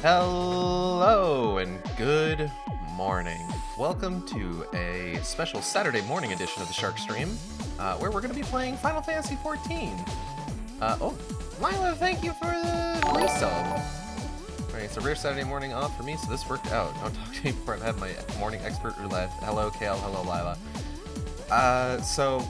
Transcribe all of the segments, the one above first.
Hello and good morning. Welcome to a special Saturday morning edition of the Shark Stream, where we're going to be playing Final Fantasy XIV. Oh, Lila, thank you for the resub. Alright, it's a rare Saturday morning off for me, so this worked out. Don't talk to me before I've had my morning expert roulette. Hello, Kale. Hello, Lila.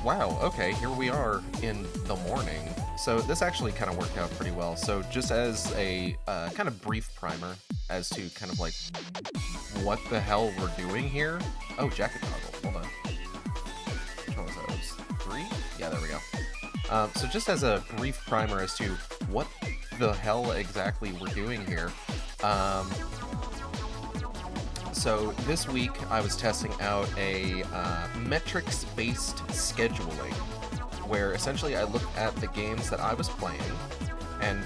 Wow, okay, here we are in the morning. So this actually kind of worked out pretty well. So just as a kind of brief primer as to kind of like what the hell we're doing here. Oh, jacket toggle, hold on. Which one was that? It was 3? Yeah, there we go. So just as a brief primer as to what the hell exactly we're doing here. So this week I was testing out a metrics-based scheduling, where essentially I looked at the games that I was playing and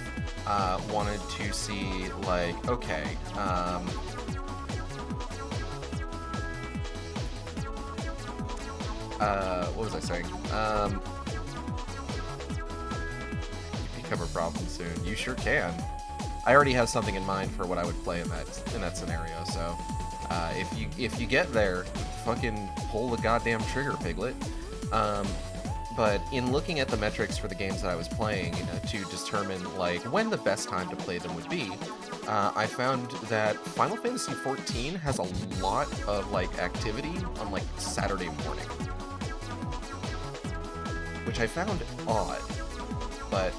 wanted to see, like, okay, what was I saying? You can cover problems soon. You sure can. I already have something in mind for what I would play in that scenario, so if you get there, fucking pull the goddamn trigger, Piglet. But in looking at the metrics for the games that I was playing to determine like when the best time to play them would be, I found that Final Fantasy XIV has a lot of like activity on like Saturday morning, which I found odd. But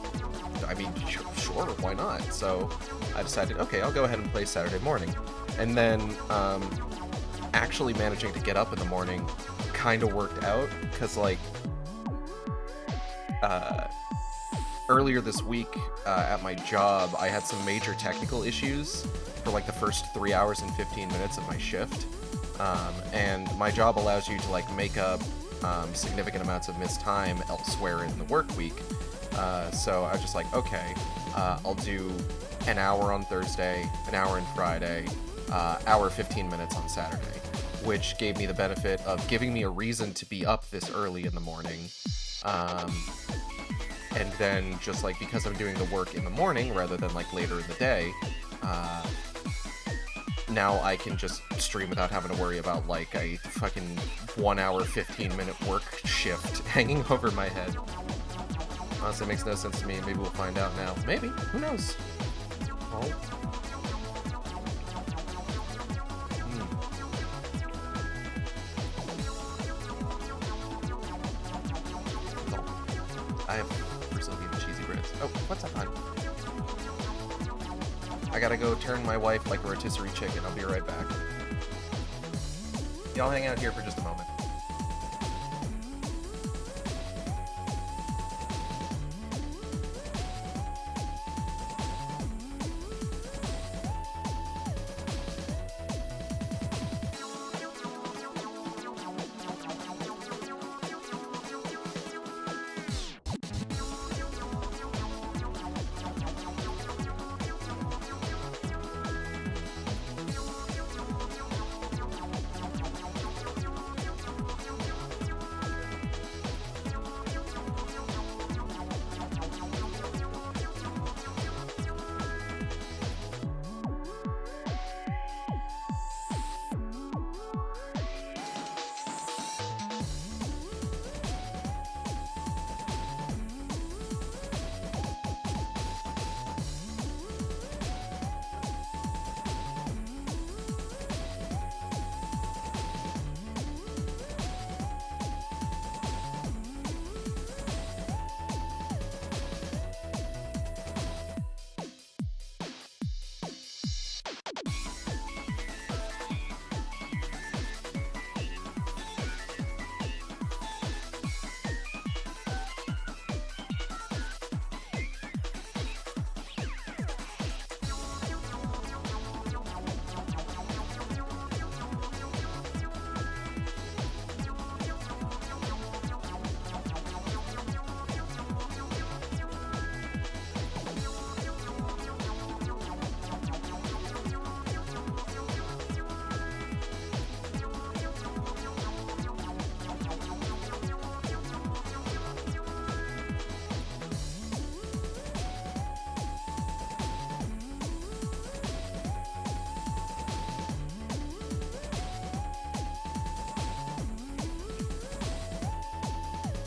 I mean, sure, why not? So I decided, okay, I'll go ahead and play Saturday morning, and then actually managing to get up in the morning kind of worked out because like. Earlier this week at my job, I had some major technical issues for like the first 3 hours and 15 minutes of my shift, and my job allows you to like make up significant amounts of missed time elsewhere in the work week. So I was just like, okay, I'll do an hour on Thursday, an hour on Friday, hour 15 minutes on Saturday, which gave me the benefit of giving me a reason to be up this early in the morning. And then just like because I'm doing the work in the morning rather than like later in the day, now I can just stream without having to worry about like a fucking 1 hour 15-minute work shift hanging over my head. Honestly, it makes no sense to me. Maybe we'll find out now. Maybe. Who knows? Oh. I have Brazilian cheesy breads. Oh, what's up, hon? I gotta go turn my wife like a rotisserie chicken. I'll be right back. Y'all hang out here for just a moment.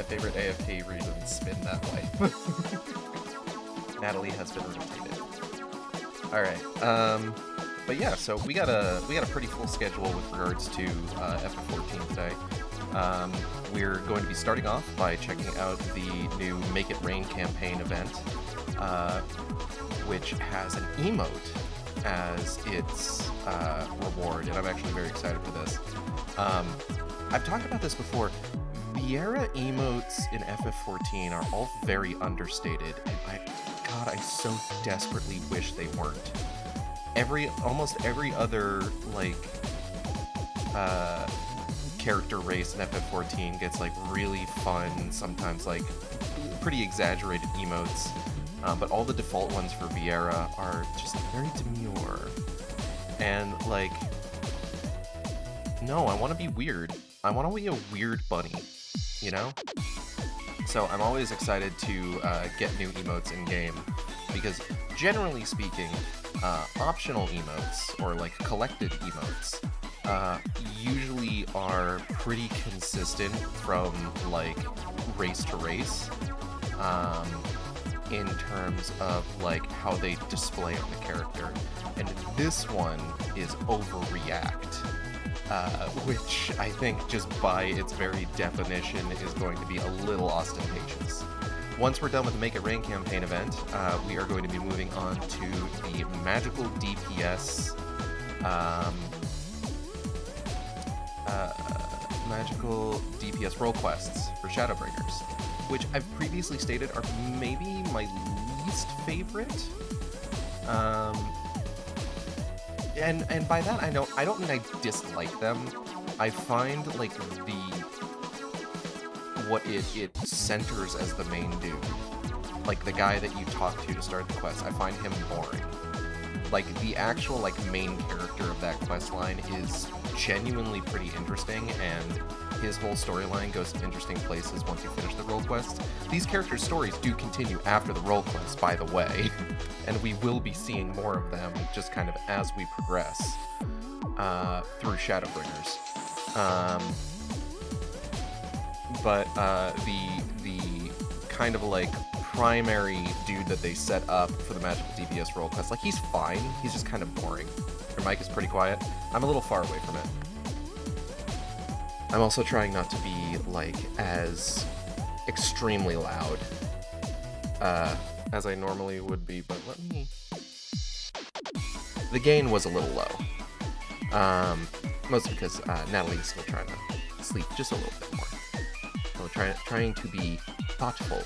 favorite AFK reasons spin that way. Natalie has been rotated. Alright, but yeah, so we got a pretty full schedule with regards to FF14 today. We're going to be starting off by checking out the new Make It Rain campaign event, which has an emote as its reward, and I'm actually very excited for this. I've talked about this before. Viera emotes in FF14 are all very understated, and I so desperately wish they weren't. Almost every other, like, character race in FF14 gets, like, really fun, sometimes, like, pretty exaggerated emotes, but all the default ones for Viera are just very demure. And, like, no, I want to be weird. I want to be a weird bunny, you know? So I'm always excited to get new emotes in-game, because generally speaking, optional emotes, or like collected emotes, usually are pretty consistent from like race to race, in terms of like how they display on the character. And this one is overreact, which I think just by its very definition is going to be a little ostentatious. Once we're done with the Make It Rain campaign event, we are going to be moving on to the magical DPS, role quests for Shadowbringers, which I've previously stated are maybe my least favorite. And by that I don't mean I dislike them. I find like what it centers as the main dude, like the guy that you talk to start the quest, I find him boring. Like the actual like main character of that quest line is genuinely pretty interesting, and his whole storyline goes to interesting places once you finish the role quests. These characters' stories do continue after the role quests, by the way, and we will be seeing more of them just kind of as we progress through Shadowbringers. But the kind of like primary dude that they set up for the magical DPS role quest, like he's fine, he's just kind of boring. Your mic is pretty quiet. I'm a little far away from it. I'm also trying not to be like as extremely loud as I normally would be, but let me... The gain was a little low. Mostly because Natalie's still trying to sleep just a little bit more. So trying to be thoughtful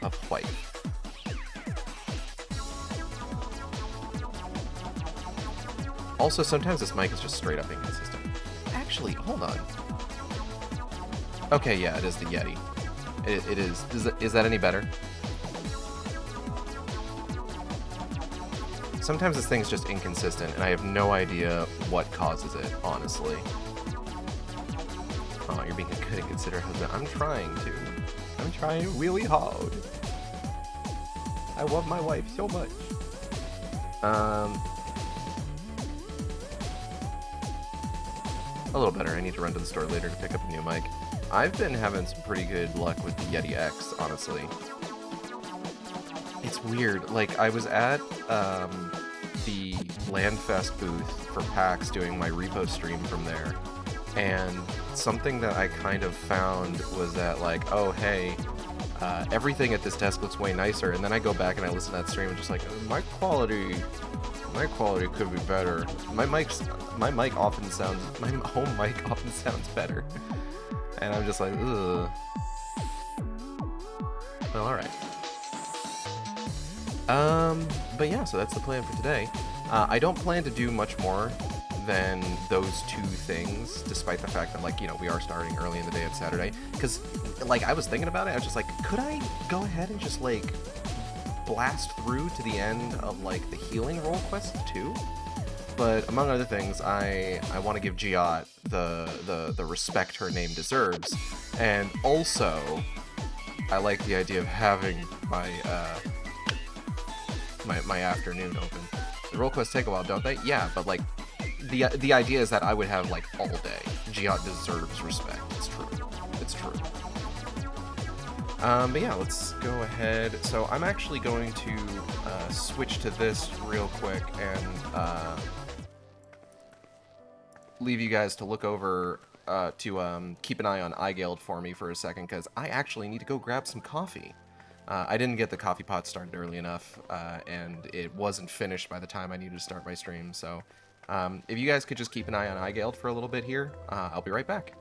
of White. Also, sometimes this mic is just straight up inconsistent. Actually, hold on. Okay, yeah, it is the Yeti. It is. Is that any better? Sometimes this thing's just inconsistent, and I have no idea what causes it, honestly. Oh, you're being a good and considerate husband. I'm trying really hard. I love my wife so much. A little better. I need to run to the store later to pick up a new mic. I've been having some pretty good luck with the Yeti X, honestly. It's weird. Like, I was at the Landfest booth for PAX doing my repo stream from there, and something that I kind of found was that, like, oh, hey, everything at this desk looks way nicer, and then I go back and I listen to that stream and just like, my quality could be better. My home mic often sounds better. And I'm just like, ugh. Well, alright. But yeah, so that's the plan for today. I don't plan to do much more than those two things, despite the fact that, like, you know, we are starting early in the day on Saturday. Because, like, I was thinking about it, I was just like, could I go ahead and just, like, blast through to the end of, like, the healing role quest too? But among other things, I want to give Giot the respect her name deserves, and also I like the idea of having my my afternoon open. The role quests take a while, don't they? Yeah, but like the idea is that I would have like all day. Giot deserves respect. It's true. It's true. But yeah, let's go ahead. So I'm actually going to switch to this real quick and leave you guys to look over, to keep an eye on iGuild for me for a second, because I actually need to go grab some coffee. I didn't get the coffee pot started early enough, and it wasn't finished by the time I needed to start my stream, so if you guys could just keep an eye on iGuild for a little bit here, I'll be right back.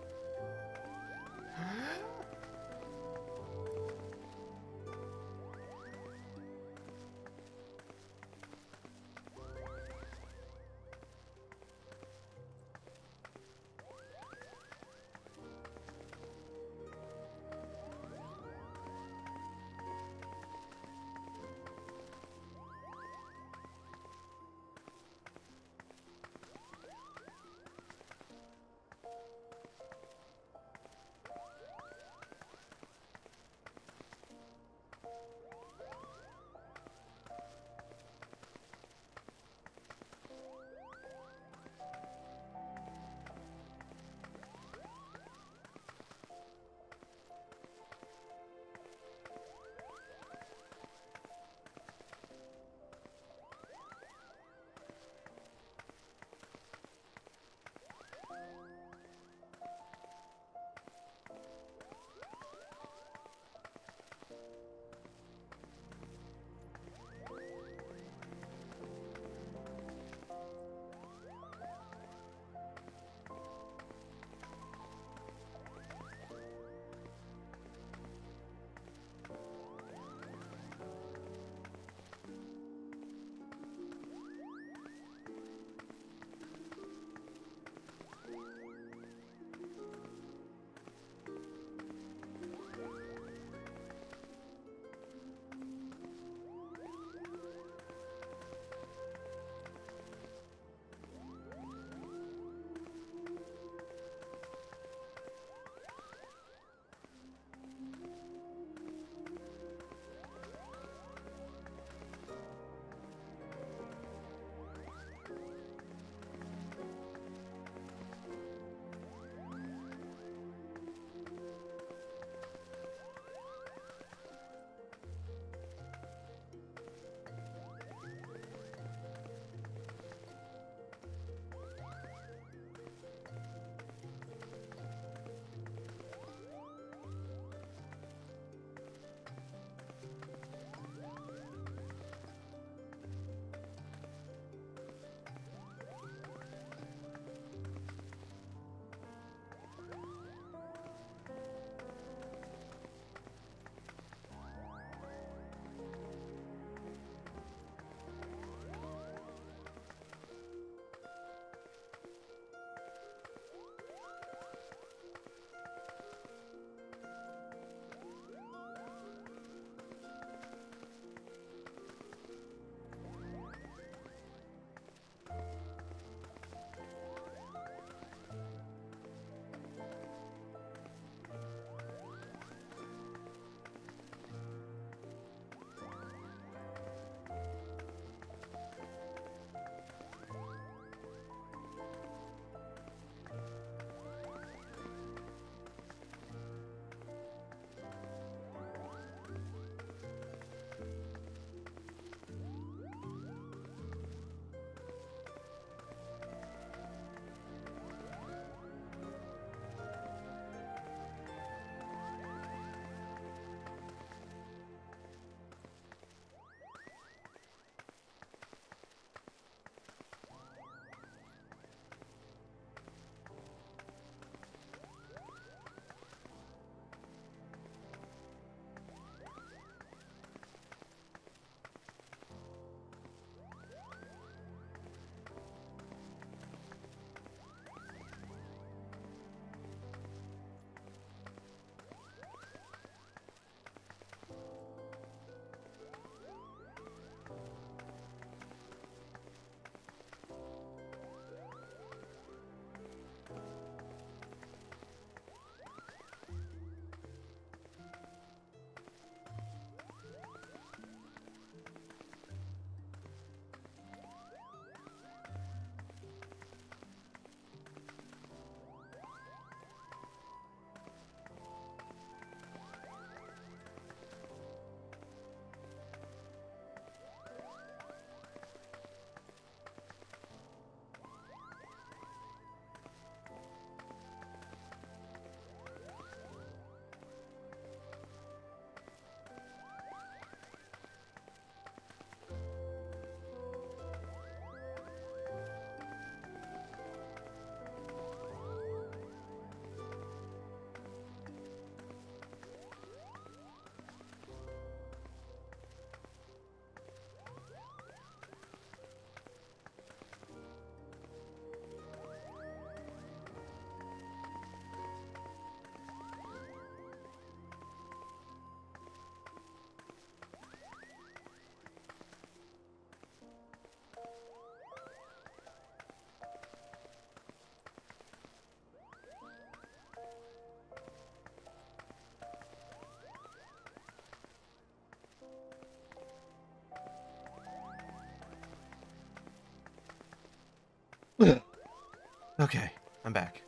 Okay, I'm back.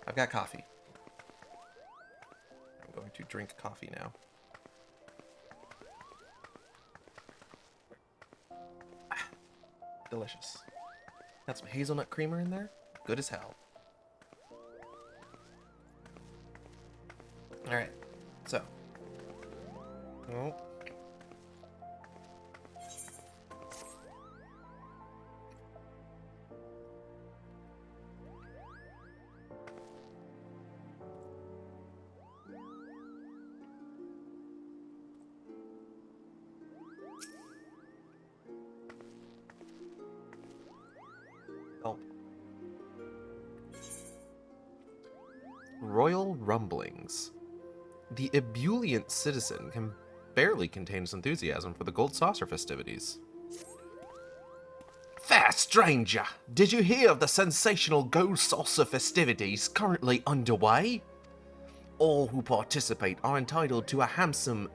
I've got coffee. I'm going to drink coffee now. Ah, delicious. Got some hazelnut creamer in there. Good as hell. Alright, so. Oh. Oh. Royal rumblings. The ebullient citizen can barely contain his enthusiasm for the gold saucer festivities. Fair stranger, did you hear of the sensational gold saucer festivities currently underway? All who participate are entitled to a handsome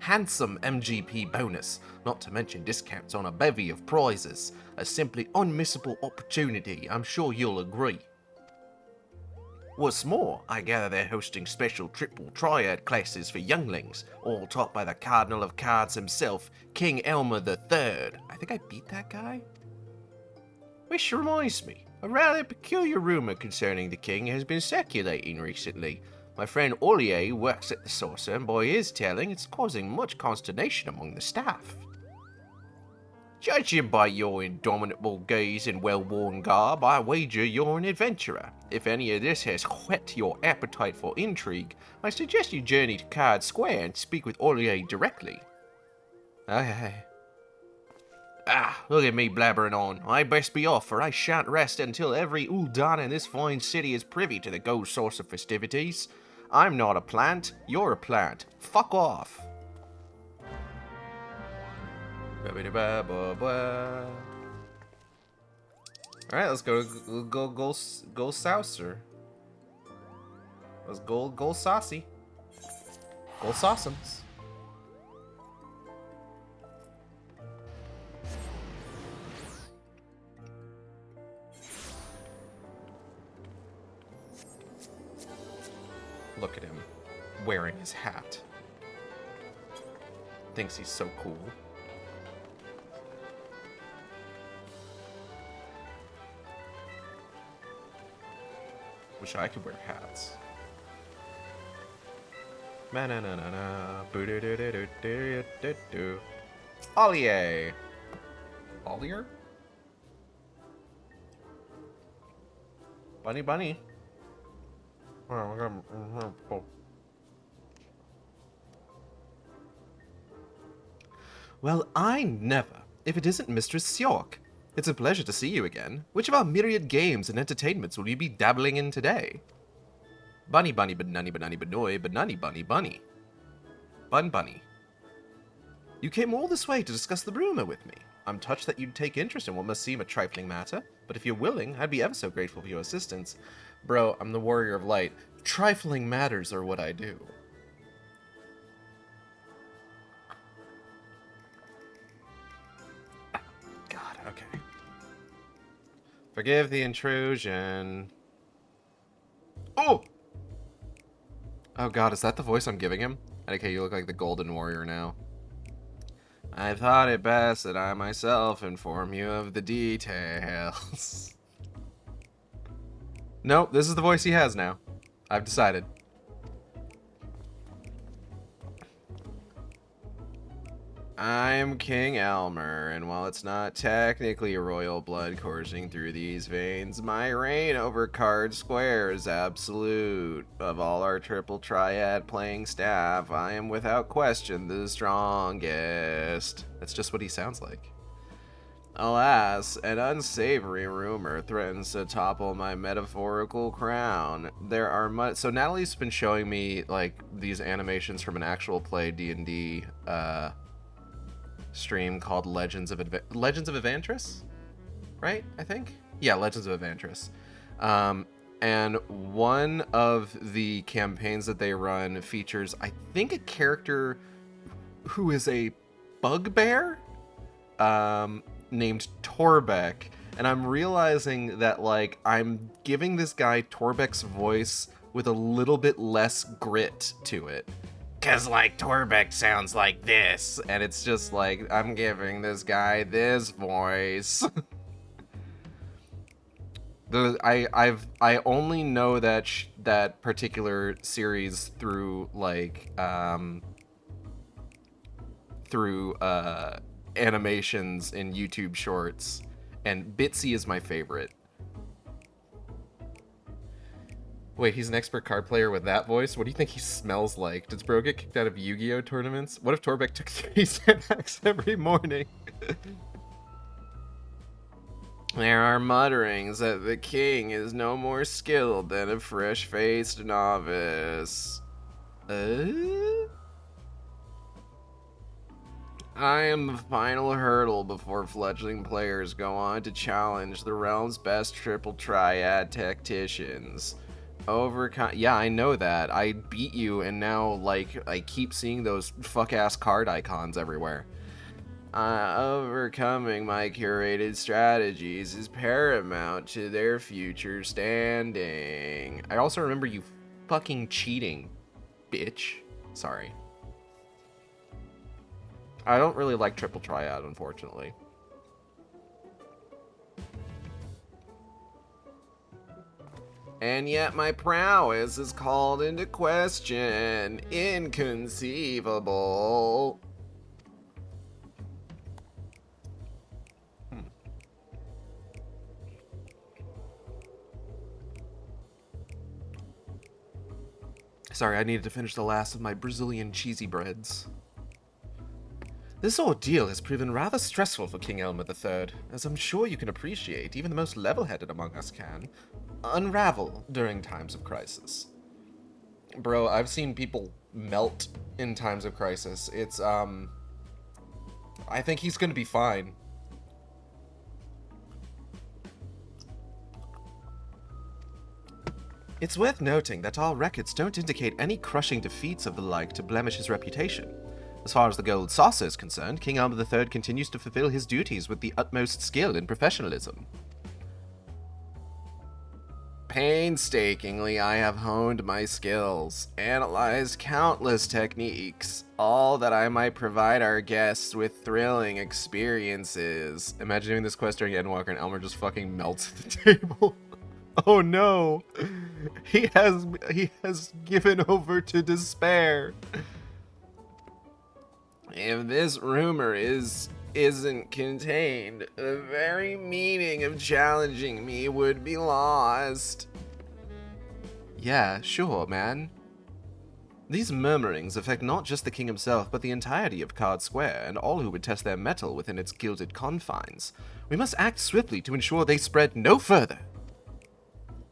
MGP bonus, not to mention discounts on a bevy of prizes. A simply unmissable opportunity, I'm sure you'll agree. What's more, I gather they're hosting special triple triad classes for younglings, all taught by the Cardinal of Cards himself, King Elmer III. I think I beat that guy? Which reminds me, a rather peculiar rumor concerning the king has been circulating recently. My friend Ollier works at the saucer, and by his telling, it's causing much consternation among the staff. Judging by your indomitable gaze and well-worn garb, I wager you're an adventurer. If any of this has whet your appetite for intrigue, I suggest you journey to Card Square and speak with Ollier directly. Okay. Look at me blabbering on. I best be off, for I shan't rest until every Ul'dan in this fine city is privy to the gold saucer festivities. I'm not a plant, you're a plant. Fuck off. Alright, let's go saucer. Let's go saucy. Go sauceums. Look at him, wearing his hat. Thinks he's so cool. Wish I could wear hats. Ollier. Ollier? Bunny. Well, I never. If it isn't Mistress Sjork. It's a pleasure to see you again. Which of our myriad games and entertainments will you be dabbling in today? Bunny, banani, banoy, banani, bunny. Bun bunny. You came all this way to discuss the rumor with me. I'm touched that you'd take interest in what must seem a trifling matter, but if you're willing, I'd be ever so grateful for your assistance. Bro, I'm the warrior of light. Trifling matters are what I do. God, okay. Forgive the intrusion. Oh! Oh god, is that the voice I'm giving him? Okay, you look like the Golden Warrior now. I thought it best that I myself inform you of the details. Nope, this is the voice he has now. I've decided. I'm King Elmer, and while it's not technically royal blood coursing through these veins, my reign over Card Square is absolute. Of all our triple triad playing staff, I am without question the strongest. That's just what he sounds like. Alas, an unsavory rumor threatens to topple my metaphorical crown. There are so Natalie's been showing me like these animations from an actual play D&D stream called Legends of Evantris, right? I think, yeah, Legends of Evantris. And one of the campaigns that they run features, I think, a character who is a bugbear, named Torbeck, And I'm realizing that, like, I'm giving this guy Torbeck's voice with a little bit less grit to it. Cause, like, Torbeck sounds like this. And it's just like, I'm giving this guy this voice. I only know that particular series through, like, through animations in YouTube shorts, and Bitsy is my favorite. Wait, he's an expert card player with that voice? What do you think he smells like? Does bro get kicked out of Yu-Gi-Oh tournaments? What if Torbeck took 3 Xanax every morning? There are mutterings that the king is no more skilled than a fresh-faced novice. I am the final hurdle before fledgling players go on to challenge the realm's best triple triad tacticians. Yeah, I know that. I beat you, and now, like, I keep seeing those fuck-ass card icons everywhere. Overcoming my curated strategies is paramount to their future standing. I also remember you fucking cheating, bitch. Sorry. I don't really like triple triad, unfortunately. And yet my prowess is called into question. Inconceivable. Sorry, I needed to finish the last of my Brazilian cheesy breads. This ordeal has proven rather stressful for King Elmer III, as I'm sure you can appreciate, even the most level-headed among us can unravel during times of crisis. Bro, I've seen people melt in times of crisis. It's, I think he's gonna be fine. It's worth noting that our records don't indicate any crushing defeats of the like to blemish his reputation. As far as the gold saucer is concerned, King Elmer III continues to fulfill his duties with the utmost skill and professionalism. Painstakingly, I have honed my skills, analyzed countless techniques, all that I might provide our guests with thrilling experiences. Imagine doing this quest during Endwalker and Elmer just fucking melts at the table. Oh no! He has given over to despair. If this rumor isn't contained, the very meaning of challenging me would be lost. Yeah, sure, man. These murmurings affect not just the king himself, but the entirety of Card Square, and all who would test their mettle within its gilded confines. We must act swiftly to ensure they spread no further.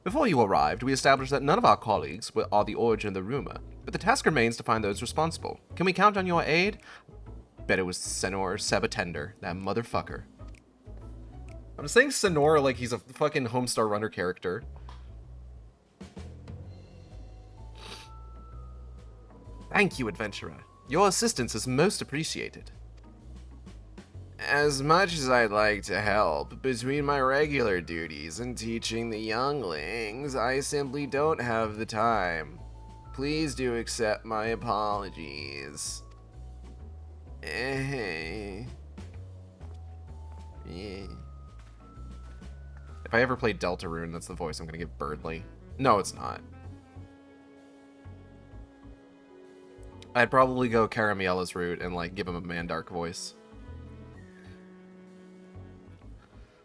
Before you arrived, we established that none of our colleagues are the origin of the rumor, but the task remains to find those responsible. Can we count on your aid? Bet it was Senor Sabatender, that motherfucker. I'm saying Senor like he's a fucking Homestar Runner character. Thank you, adventurer. Your assistance is most appreciated. As much as I'd like to help, between my regular duties and teaching the younglings, I simply don't have the time. Please do accept my apologies. Yeah. If I ever play Deltarune, that's the voice I'm gonna give Birdly. No, it's not. I'd probably go Caramiella's route and, like, give him a Mandark voice.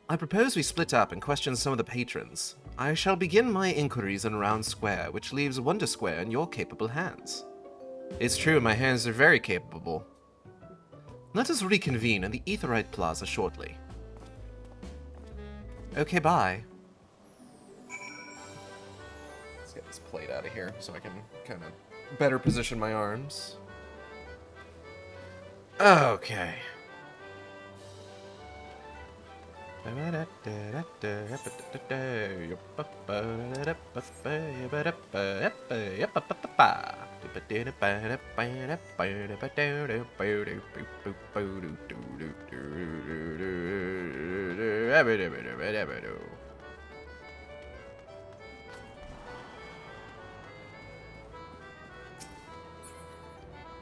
I propose we split up and question some of the patrons. I shall begin my inquiries on Round Square, which leaves Wonder Square in your capable hands. It's true, my hands are very capable. Let us reconvene in the Aetheryte Plaza shortly. Okay, bye. Let's get this plate out of here so I can kind of better position my arms. Okay.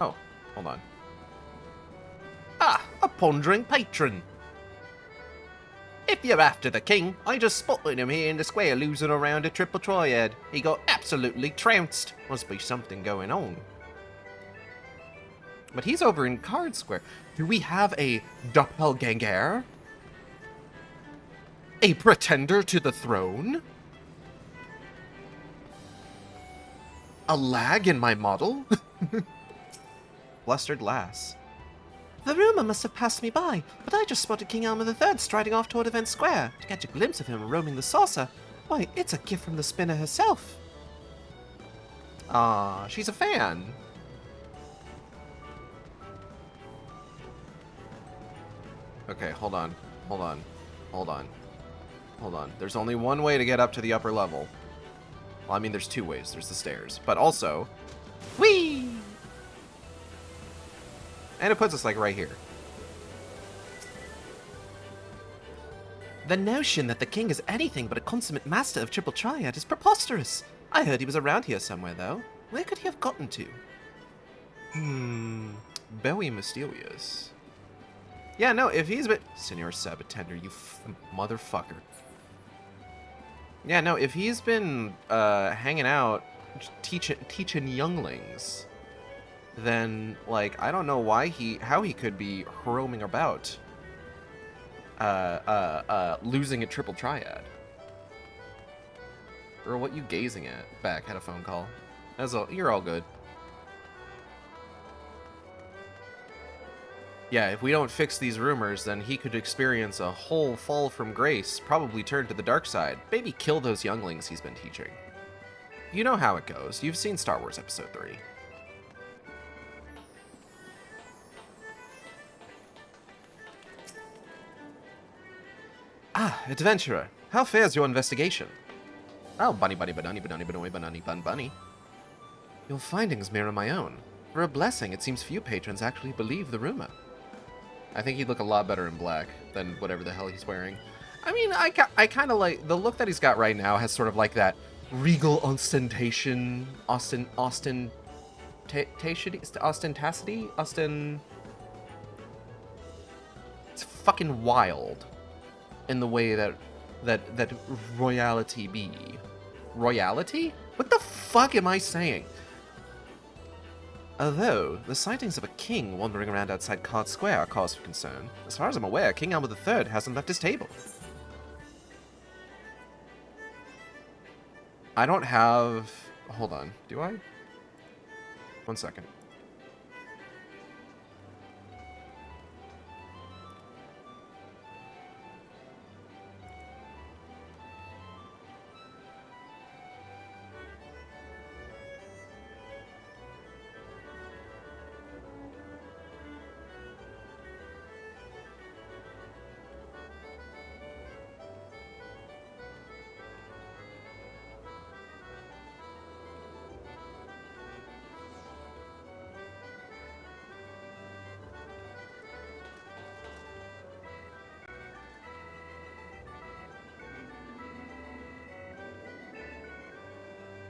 Oh, hold on. Ah, a pondering patron. If you're after the king, I just spotted him here in the square losing around a triple triad. He got absolutely trounced. Must be something going on. But he's over in Card Square. Do we have a doppelganger? A pretender to the throne? A lag in my model? Blustered lass. The rumor must have passed me by, but I just spotted King Elmer III striding off toward Event Square. To catch a glimpse of him roaming the saucer, why, it's a gift from the spinner herself. Ah, she's a fan. Okay, hold on. There's only one way to get up to the upper level. Well, I mean, there's two ways. There's the stairs. But also... Whee! And it puts us, like, right here. The notion that the king is anything but a consummate master of triple triad is preposterous. I heard he was around here somewhere, though. Where could he have gotten to? Very mysterious. Yeah, no, if he's been... Senor Sabatender, you motherfucker. Yeah, no, if he's been hanging out, teaching younglings, then, like, I don't know how he could be roaming about, losing a triple triad. Or what you gazing at? Back, had a phone call. You're all good. Yeah, if we don't fix these rumors, then he could experience a whole fall from grace, probably turn to the dark side, maybe kill those younglings he's been teaching. You know how it goes. You've seen Star Wars Episode 3. Ah, adventurer. How fares your investigation? Oh, bunny, bunny. Your findings mirror my own. For a blessing, it seems few patrons actually believe the rumor. I think he'd look a lot better in black than whatever the hell he's wearing. I mean, I kind of like... The look that he's got right now has sort of like that regal ostentation... Ostentacity? It's fucking wild in the way that royalty be. Royalty? What the fuck am I saying? Although, the sightings of a king wandering around outside Card Square are cause for concern. As far as I'm aware, King Elmer III hasn't left his table. I don't have... Hold on. Do I? 1 second.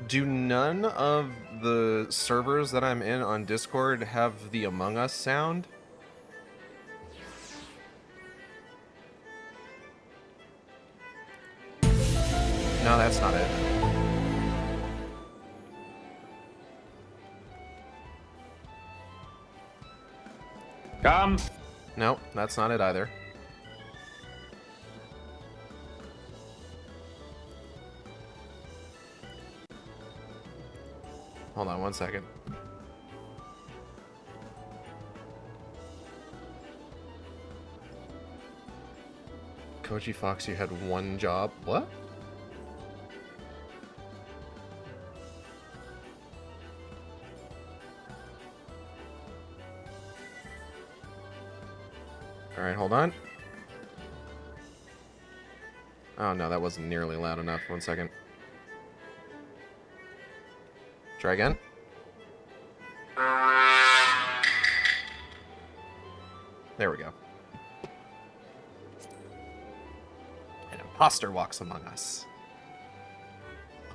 Do none of the servers that I'm in on Discord have the Among Us sound? No, that's not it. Come. No, that's not it either. Hold on 1 second. Koji Fox, you had one job? What? Alright, hold on. Oh no, that wasn't nearly loud enough. 1 second. Try again. There we go. I know. imposter walks among us.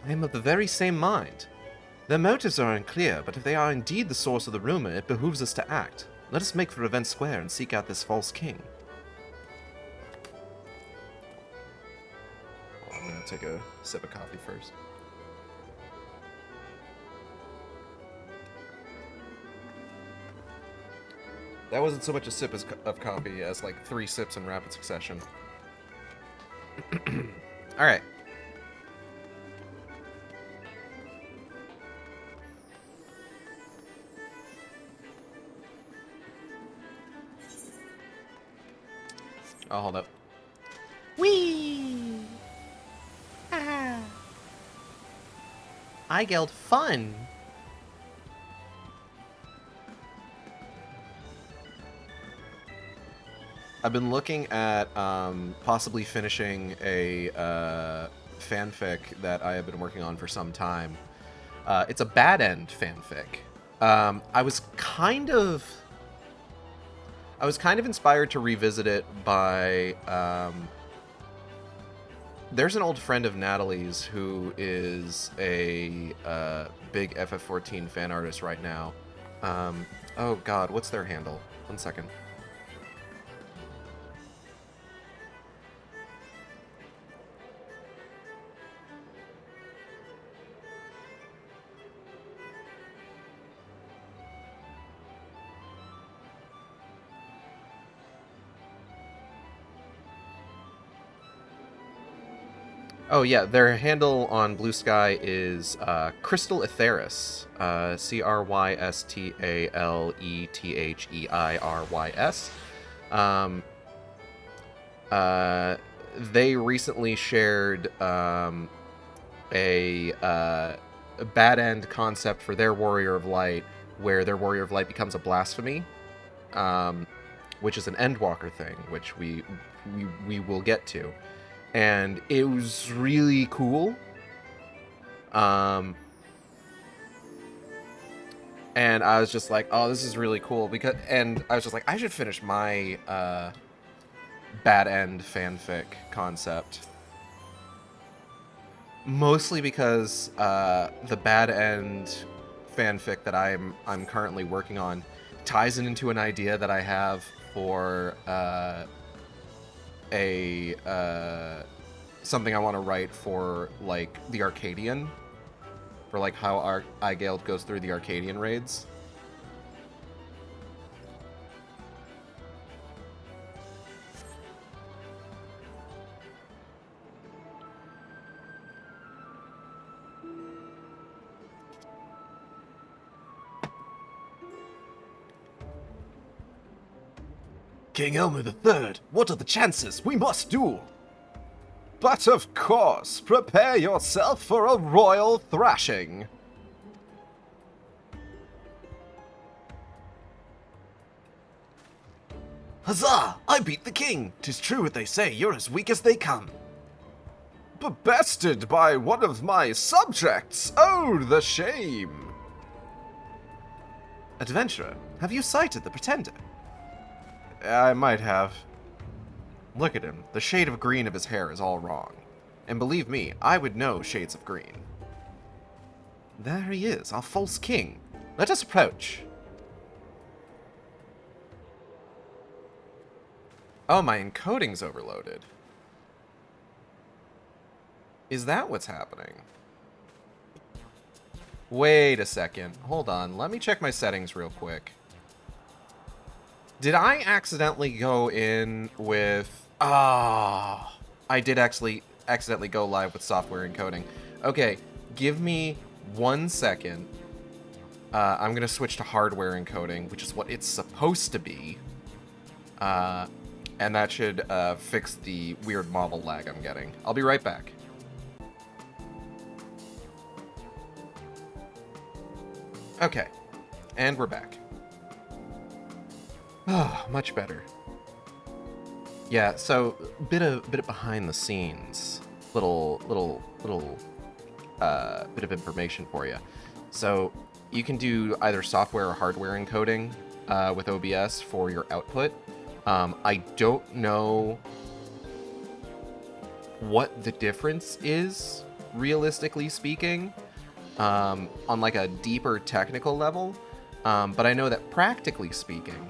I am of the very same mind. Their motives are unclear, but if they are indeed the source of the rumor, it behooves us to act. Let us make for Event Square and seek out this false king. I'm gonna take a sip of coffee first. That wasn't so much a sip of coffee as like 3 sips in rapid succession. Alright. Oh, hold up. Whee! Ah! I yelled fun! I've been looking at possibly finishing a fanfic that I have been working on for some time. It's a bad end fanfic. I was kind of inspired to revisit it by there's an old friend of Natalie's who is a big FF14 fan artist right now. Oh god, what's their handle? 1 second. Oh yeah, their handle on Blue Sky is Crystal Etheris, CrystalEtheirys. They recently shared a bad end concept for their Warrior of Light, where their Warrior of Light becomes a blasphemy, which is an Endwalker thing, which we will get to. And it was really cool. And I was just like, oh, this is really cool. And I was just like, I should finish my bad end fanfic concept. Mostly because the bad end fanfic that I'm currently working on ties into an idea that I have for something I want to write for like the Arcadian, for like how Igeld goes through the Arcadian raids. King Elmer III, what are the chances? We must duel! But of course, prepare yourself for a royal thrashing. Huzzah! I beat the king! 'Tis true what they say, you're as weak as they come. But bested by one of my subjects! Oh, the shame! Adventurer, have you sighted the pretender? I might have. Look at him. The shade of green of his hair is all wrong. And believe me, I would know shades of green. There he is, our false king. Let us approach. Oh, my encoding's overloaded. Is that what's happening? Wait a second. Hold on. Let me check my settings real quick. Did I accidentally go in with... Ah, I did actually accidentally go live with software encoding. Okay, give me 1 second. I'm going to switch to hardware encoding, which is what it's supposed to be. And that should fix the weird model lag I'm getting. I'll be right back. Okay, and we're back. Oh, much better. Yeah, so bit of behind the scenes, little bit of information for you. So you can do either software or hardware encoding with OBS for your output. I don't know what the difference is, realistically speaking, on like a deeper technical level. But I know that practically speaking,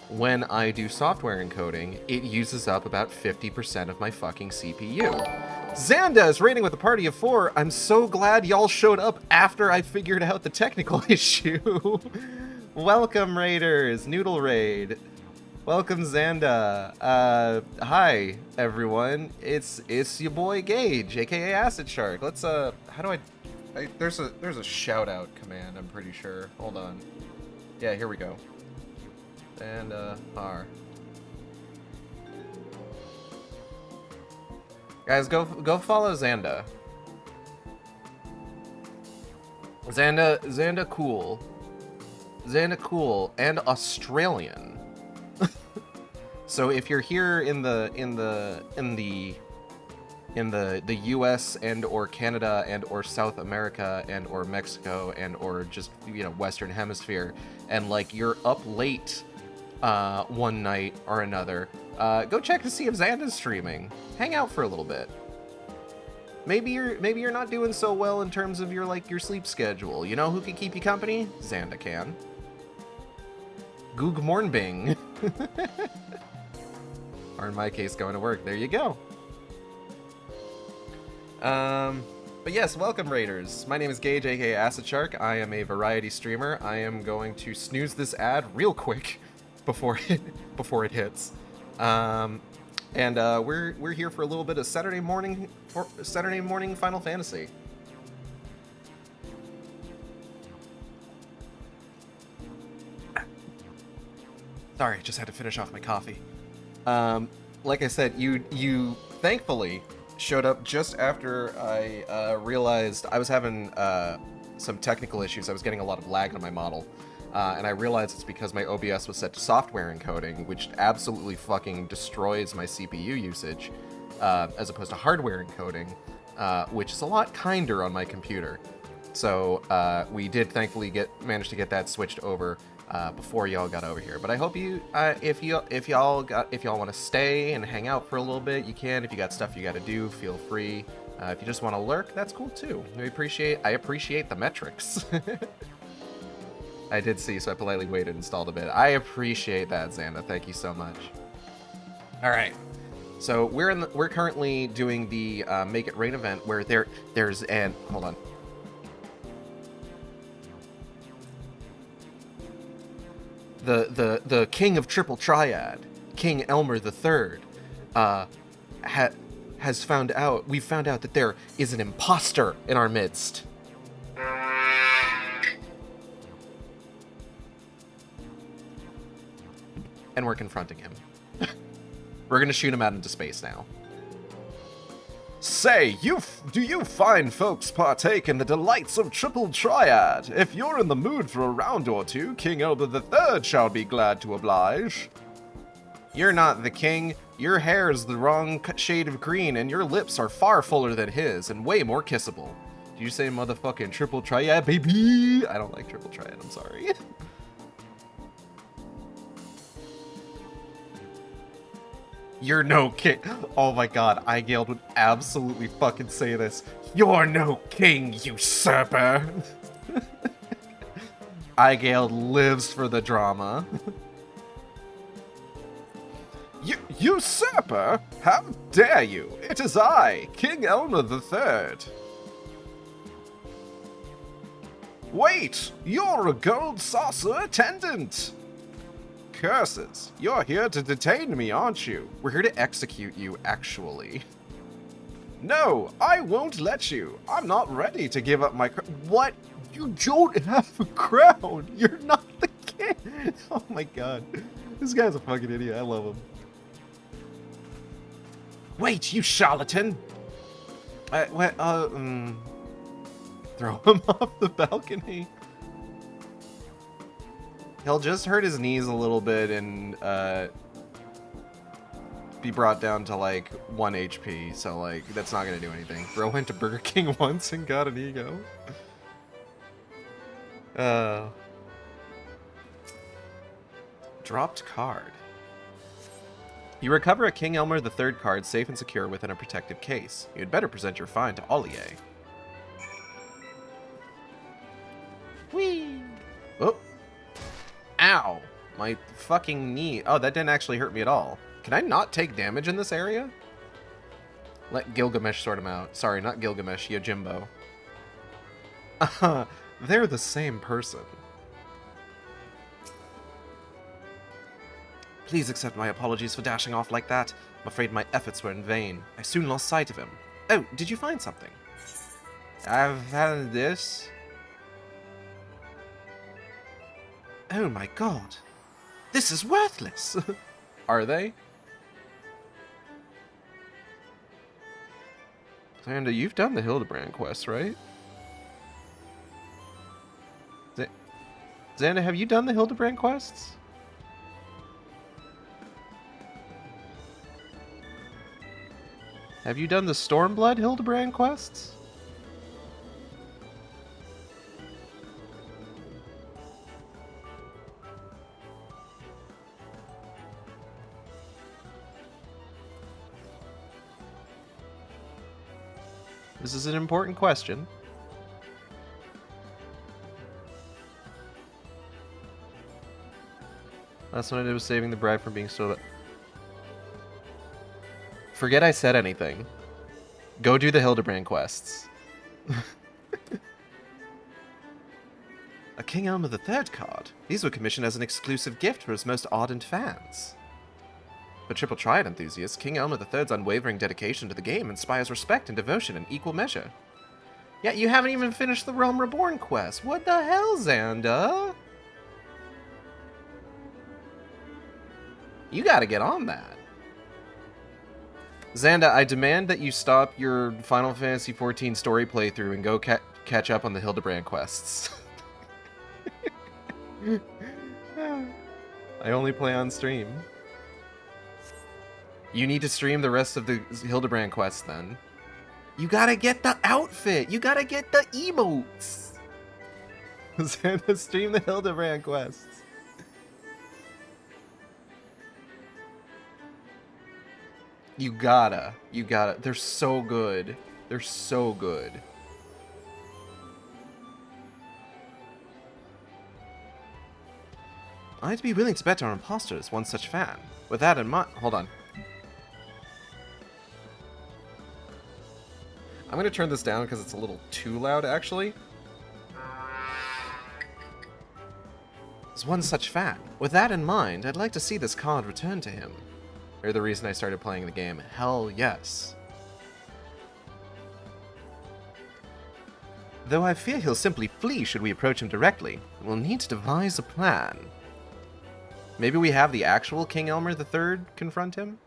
when I do software encoding, it uses up about 50% of my fucking CPU. Xanda is raiding with a party of 4. I'm so glad y'all showed up after I figured out the technical issue. Welcome, Raiders. Noodle Raid. Welcome, Xanda. Hi, everyone. It's your boy Gage, aka Acid Shark. Let's how do there's a shout out command, I'm pretty sure. Hold on. Yeah, here we go. And R. Guys, go follow Xanda. Xanda cool. Xanda cool and Australian. So if you're here in the US and or Canada and or South America and or Mexico and or just, you know, Western Hemisphere, and like you're up late one night or another, go check to see if Xanda's streaming. Hang out for a little bit. Maybe you're not doing so well in terms of your sleep schedule. You know who can keep you company? Xanda can. Goog Mornbing. Or in my case, going to work. There you go. But yes, welcome, Raiders. My name is Gage, aka Acid Shark. I am a variety streamer. I am going to snooze this ad real quick before it hits. And we're here for a little bit of Saturday morning Final Fantasy. Sorry, just had to finish off my coffee. Like I said, you thankfully showed up just after I realized I was having some technical issues. I was getting a lot of lag on my model, and I realized it's because my OBS was set to software encoding, which absolutely fucking destroys my CPU usage, as opposed to hardware encoding, which is a lot kinder on my computer. So we did thankfully manage to get that switched over before y'all got over here. But I hope you, if y'all want to stay and hang out for a little bit, you can. If you got stuff you got to do, feel free. If you just want to lurk, that's cool too. I appreciate the metrics. I did see, so I politely waited and stalled a bit. I appreciate that, Xanda. Thank you so much. All right. So we're currently doing the Make It Rain event where there's an hold on. The king of Triple Triad, King Elmer III, we've found out that there is an imposter in our midst. And we're confronting him. We're gonna shoot him out into space now. Say, do you fine folks partake in the delights of Triple Triad? If you're in the mood for a round or two, King Elmer III shall be glad to oblige. You're not the king. Your hair's the wrong shade of green, and your lips are far fuller than his, and way more kissable. Did you say motherfucking Triple Triad, baby? I don't like Triple Triad, I'm sorry. You're no king. Oh my god, Igeld would absolutely fucking say this. You're no king, usurper. Igeld lives for the drama. Usurper? How dare you? It is I, King Elmer III. Wait, you're a gold saucer attendant. Curses, you're here to detain me, aren't you? We're here to execute you, actually. No, I won't let you. I'm not ready to give up my What? You don't have a crown. You're not the king. Oh my god. This guy's a fucking idiot. I love him. Wait, you charlatan. Throw him off the balcony. He'll just hurt his knees a little bit and be brought down to like 1 HP, so like that's not gonna do anything. Bro went to Burger King once and got an ego. Dropped card. You recover a King Elmer III card safe and secure within a protective case. You'd better present your find to Ollier. Whee! Oh! Ow! My fucking knee. Oh, that didn't actually hurt me at all. Can I not take damage in this area? Let Gilgamesh sort him out. Sorry, not Gilgamesh, Yojimbo. They're the same person. Please accept my apologies for dashing off like that. I'm afraid my efforts were in vain. I soon lost sight of him. Oh, did you find something? I've found this. Oh my god. This is worthless! Are they? Xander, you've done the Hildebrand quest, right? Xander, have you done the Hildebrand quests? Have you done the Stormblood Hildebrand quests? This is an important question. Last one I did was saving the bride from being stolen. Forget I said anything. Go do the Hildebrand quests. A King Elmer III card. These were commissioned as an exclusive gift for his most ardent fans. For Triple Triad enthusiasts, King Elmer III's unwavering dedication to the game inspires respect and devotion in equal measure. Yet you haven't even finished the Realm Reborn quest. What the hell, Xander? You gotta get on that. Xanda, I demand that you stop your Final Fantasy XIV story playthrough and go catch up on the Hildebrand quests. I only play on stream. You need to stream the rest of the Hildebrand quests then. You gotta get the outfit! You gotta get the emotes! Xanda, stream the Hildebrand quests. You gotta. They're so good. They're so good. I'd be willing to bet on Imposter as one such fan. With that in mind, hold on. I'm gonna turn this down because it's a little too loud, actually. As one such fan. With that in mind, I'd like to see this card returned to him. You're the reason I started playing the game. Hell yes. Though I fear he'll simply flee should we approach him directly, we'll need to devise a plan. Maybe we have the actual King Elmer III confront him?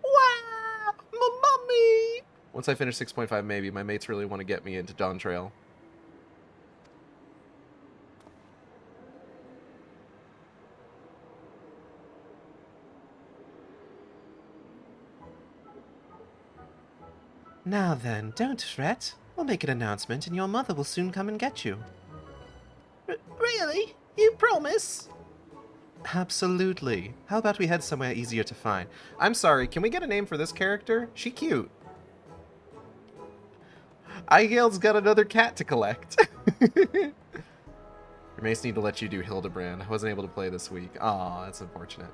Wow! My mummy! Once I finish 6.5, maybe. My mates really want to get me into Dawn Trail. Now then, don't fret. We'll make an announcement and your mother will soon come and get you. Really? You promise? Absolutely. How about we head somewhere easier to find? I'm sorry, can we get a name for this character? She cute. Igail's got another cat to collect. Your mates need to let you do Hildebrand. I wasn't able to play this week. Aw, that's unfortunate.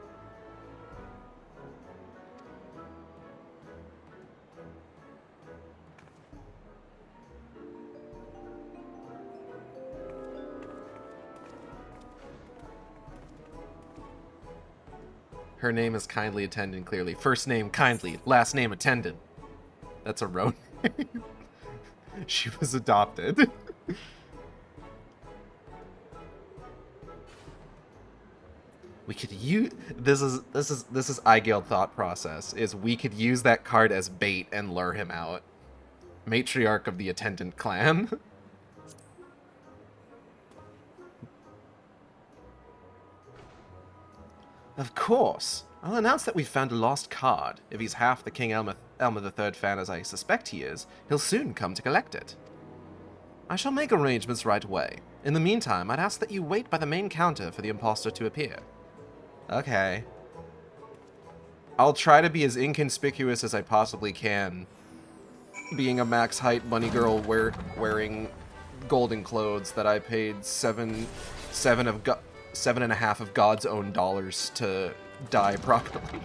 Her name is Kindly Attendant, clearly. First name, Kindly. Last name, Attendant. That's a road. She was adopted. We could use... This is Igail thought process, is we could use that card as bait and lure him out. Matriarch of the Attendant clan. Of course. I'll announce that we've found a lost card. If he's half the King Elmer III fan as I suspect he is, he'll soon come to collect it. I shall make arrangements right away. In the meantime, I'd ask that you wait by the main counter for the imposter to appear. Okay. I'll try to be as inconspicuous as I possibly can, being a max height bunny girl wearing golden clothes that I paid seven and a half of God's own dollars to dye properly.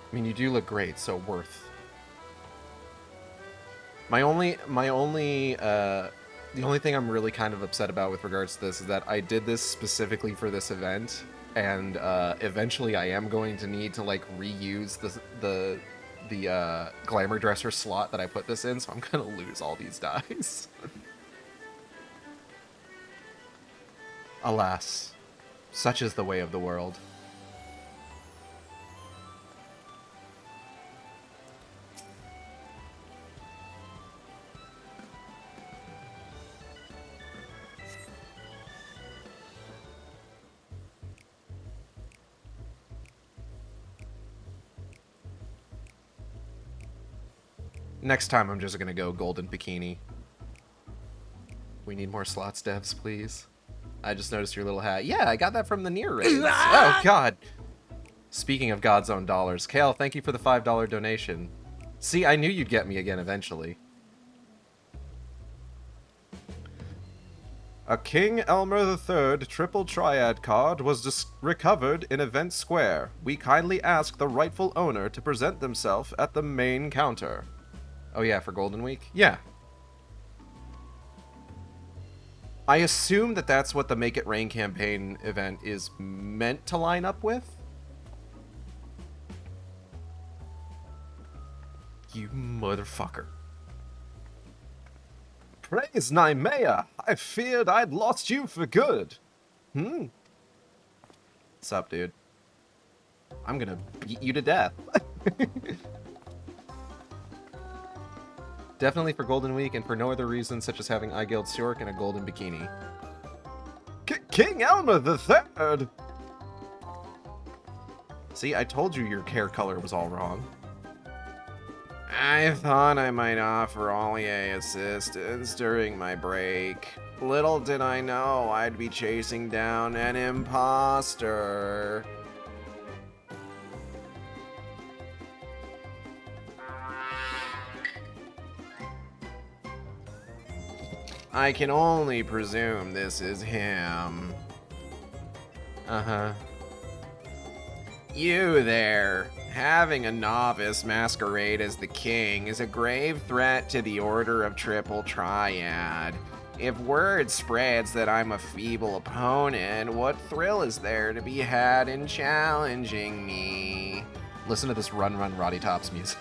I mean, you do look great, so worth. The only thing I'm really kind of upset about with regards to this is that I did this specifically for this event, and eventually I am going to need to like reuse the glamour dresser slot that I put this in, so I'm gonna lose all these dies. Alas, such is the way of the world. Next time, I'm just gonna go golden bikini. We need more slots, devs, please. I just noticed your little hat. Yeah, I got that from the near raids. Oh, God. Speaking of God's own dollars, Kale, thank you for the $5 donation. See, I knew you'd get me again eventually. A King Elmer III triple triad card was recovered in Event Square. We kindly ask the rightful owner to present themselves at the main counter. Oh yeah, for Golden Week? Yeah. I assume that that's what the Make It Rain campaign event is meant to line up with? You motherfucker. Praise Nymea! I feared I'd lost you for good. What's up, dude? I'm gonna beat you to death. Definitely for Golden Week, and for no other reason, such as having iGuild Sjork and a golden bikini. King Elmer III! See, I told you your hair color was all wrong. I thought I might offer Ollier assistance during my break. Little did I know I'd be chasing down an imposter. I can only presume this is him. Uh-huh. You there. Having a novice masquerade as the king is a grave threat to the Order of Triple Triad. If word spreads that I'm a feeble opponent, what thrill is there to be had in challenging me? Listen to this Run Run Roddy Tops music.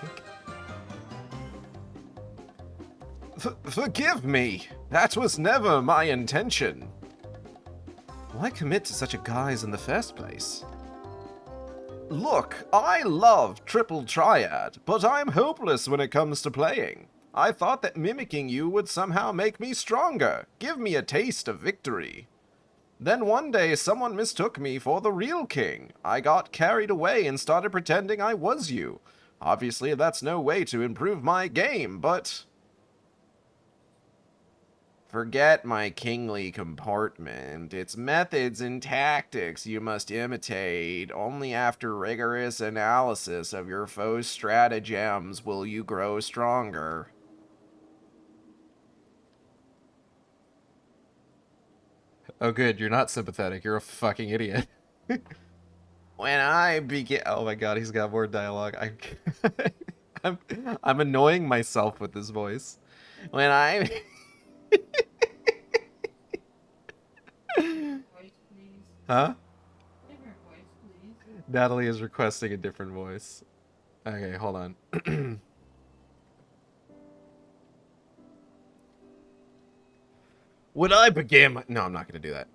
Forgive me. That was never my intention. Why commit to such a guise in the first place? Look, I love Triple Triad, but I'm hopeless when it comes to playing. I thought that mimicking you would somehow make me stronger, give me a taste of victory. Then one day someone mistook me for the real king. I got carried away and started pretending I was you. Obviously, that's no way to improve my game, but... Forget my kingly comportment. It's methods and tactics you must imitate. Only after rigorous analysis of your foe's stratagems will you grow stronger. Oh good, you're not sympathetic. You're a fucking idiot. When I begin... Oh my god, he's got more dialogue. I'm annoying myself with this voice. When I... Huh? Different voice, please. Natalie is requesting a different voice. Okay, hold on. Would I begin my... No, I'm not going to do that.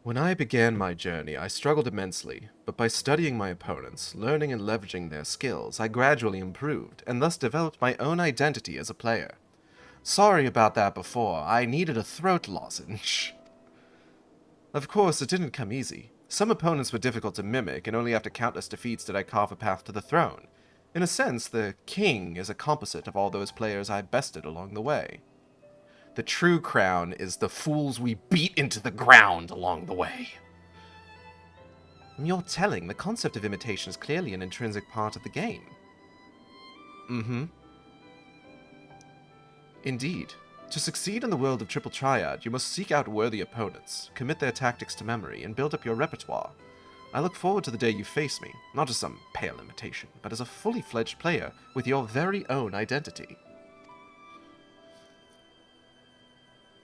When I began my journey, I struggled immensely, but by studying my opponents, learning and leveraging their skills, I gradually improved, and thus developed my own identity as a player. Sorry about that before, I needed a throat lozenge. Of course, it didn't come easy. Some opponents were difficult to mimic, and only after countless defeats did I carve a path to the throne. In a sense, the king is a composite of all those players I bested along the way. The true crown is the fools we beat into the ground along the way. You're telling, the concept of imitation is clearly an intrinsic part of the game. Mm-hmm. Indeed. To succeed in the world of Triple Triad, you must seek out worthy opponents, commit their tactics to memory, and build up your repertoire. I look forward to the day you face me, not as some pale imitation, but as a fully fledged player with your very own identity.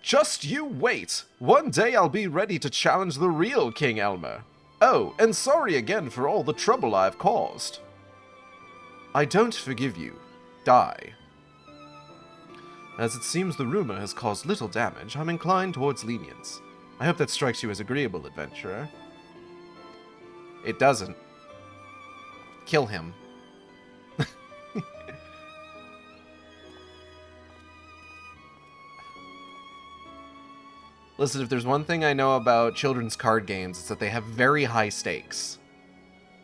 Just you wait! One day I'll be ready to challenge the real King Elmer. Oh, and sorry again for all the trouble I've caused. I don't forgive you. Die. As it seems the rumor has caused little damage, I'm inclined towards lenience. I hope that strikes you as agreeable, adventurer. It doesn't. Kill him. Listen, if there's one thing I know about children's card games, it's that they have very high stakes.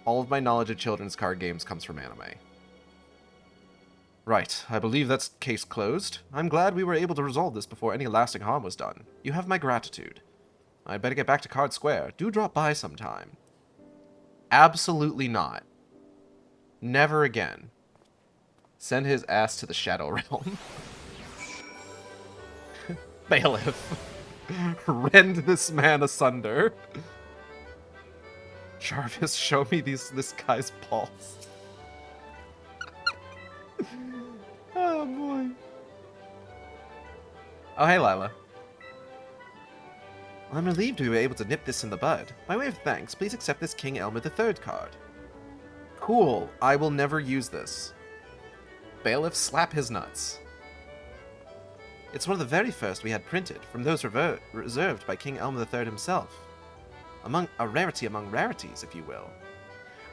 All of my knowledge of children's card games comes from anime. Right, I believe that's case closed. I'm glad we were able to resolve this before any lasting harm was done. You have my gratitude. I'd better get back to Card Square. Do drop by sometime. Absolutely not. Never again. Send his ass to the Shadow Realm. Bailiff. Rend this man asunder. Jarvis, show me this guy's pulse. Oh boy. Oh hey Lila. I'm relieved we were able to nip this in the bud. By way of thanks, please accept this King Elmer III card. Cool. I will never use this. Bailiff, slap his nuts. It's one of the very first we had printed, from those reserved by King Elmer III himself. A rarity among rarities, if you will.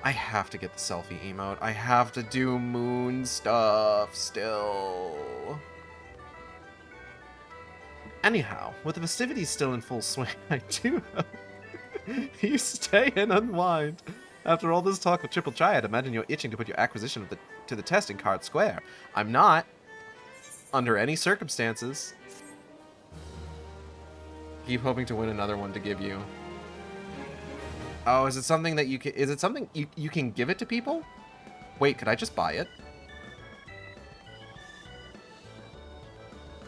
I have to get the selfie emote. I have to do moon stuff still. Anyhow, with the festivities still in full swing, I do hope you stay and unwind. After all this talk of Triple Triad, imagine you're itching to put your acquisition to the test in Card Square. I'm not. Under any circumstances. Keep hoping to win another one to give you. Oh, is it something that you can... Is it something you can give it to people? Wait, could I just buy it?